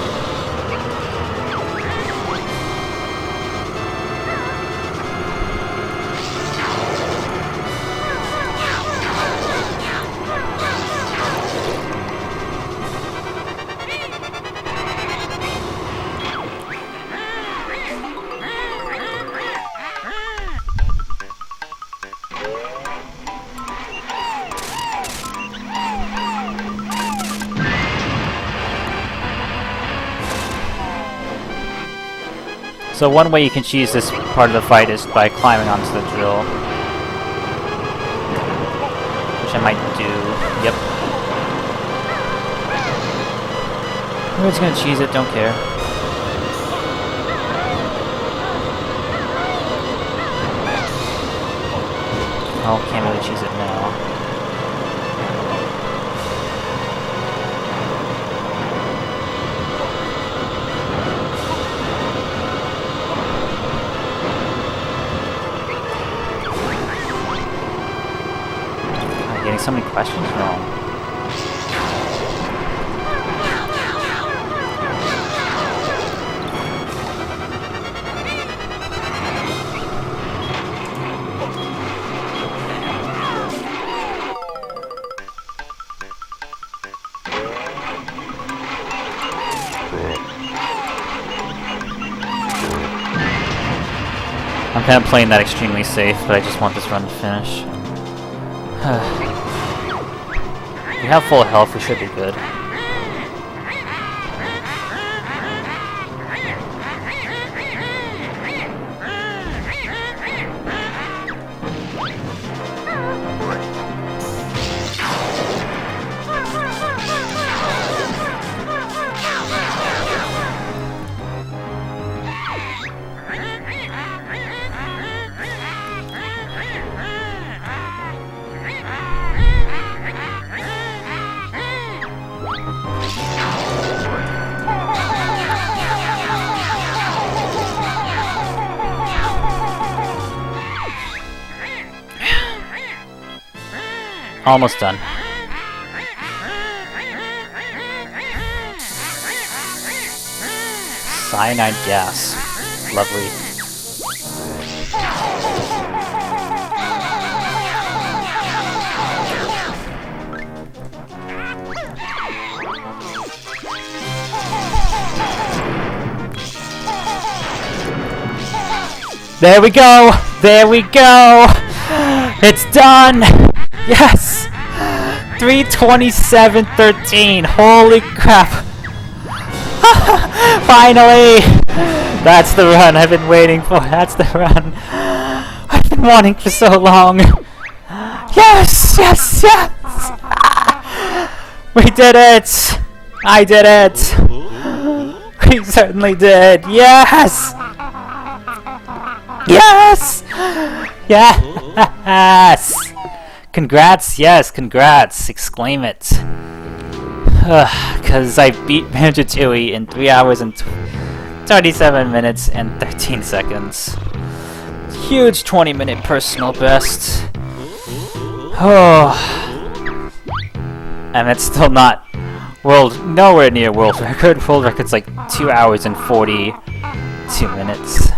So one way you can cheese this part of the fight is by climbing onto the drill. Which I might do. Yep. We're just gonna cheese it, don't care. Oh, can't really cheese it now. so many questions wrong. I'm kind of playing that extremely safe, but I just want this run to finish. We have full health, we should be good. Almost done. Cyanide gas. Lovely. There we go! There we go! It's done! Yes! 3:27:13. Holy crap! Finally! That's the run I've been waiting for. That's the run I've been wanting for so long. Yes! Yes! Yes! We did it! I did it! We certainly did! Yes! Yes! Yes! Congrats, yes, congrats, exclaim it. Because I beat Banjo-Tooie in 3 hours and 37 minutes and 13 seconds. Huge 20-minute personal best. Oh. And it's still not nowhere near world record. World record's like 2 hours and 42 minutes.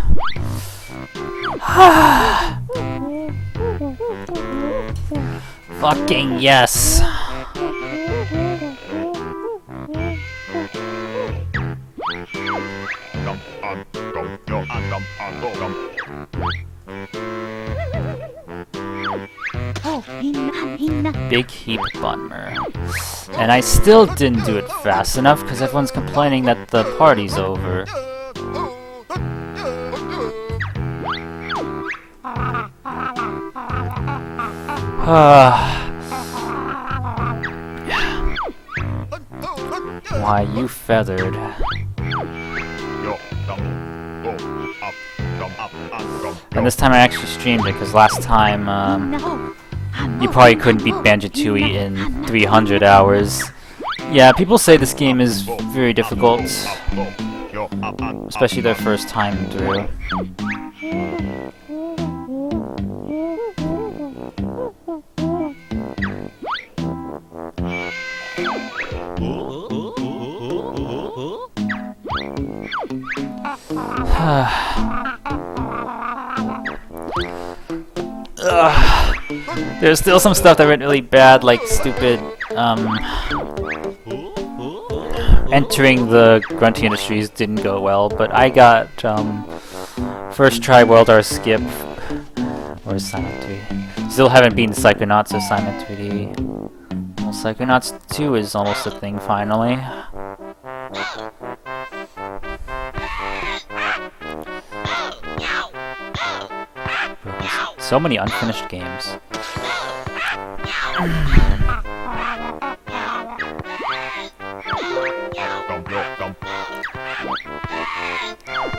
Fucking yes. Big heap bummer. And I still didn't do it fast enough because everyone's complaining that the party's over. Why, you feathered. And this time I actually streamed it, because last time, you probably couldn't beat Banjo-Tooie in 300 hours. Yeah, people say this game is very difficult, especially their first time through. There's still some stuff that went really bad, like stupid, entering the Grunty Industries didn't go well, but I got, first try World R skip, or Silent 3D. Still haven't beaten Psychonauts or Silent 3D. Well, Psychonauts 2 is almost a thing, finally. So many unfinished games.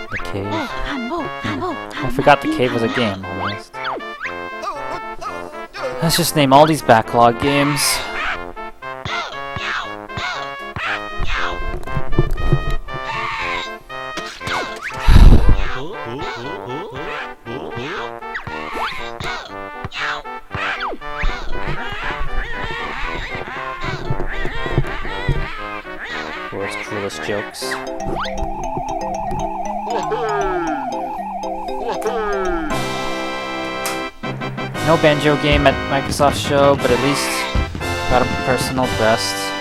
The cave. I forgot the cave was a game, almost. Let's just name all these backlog games. makes jokes. No banjo game at Microsoft show, but at least got a personal best.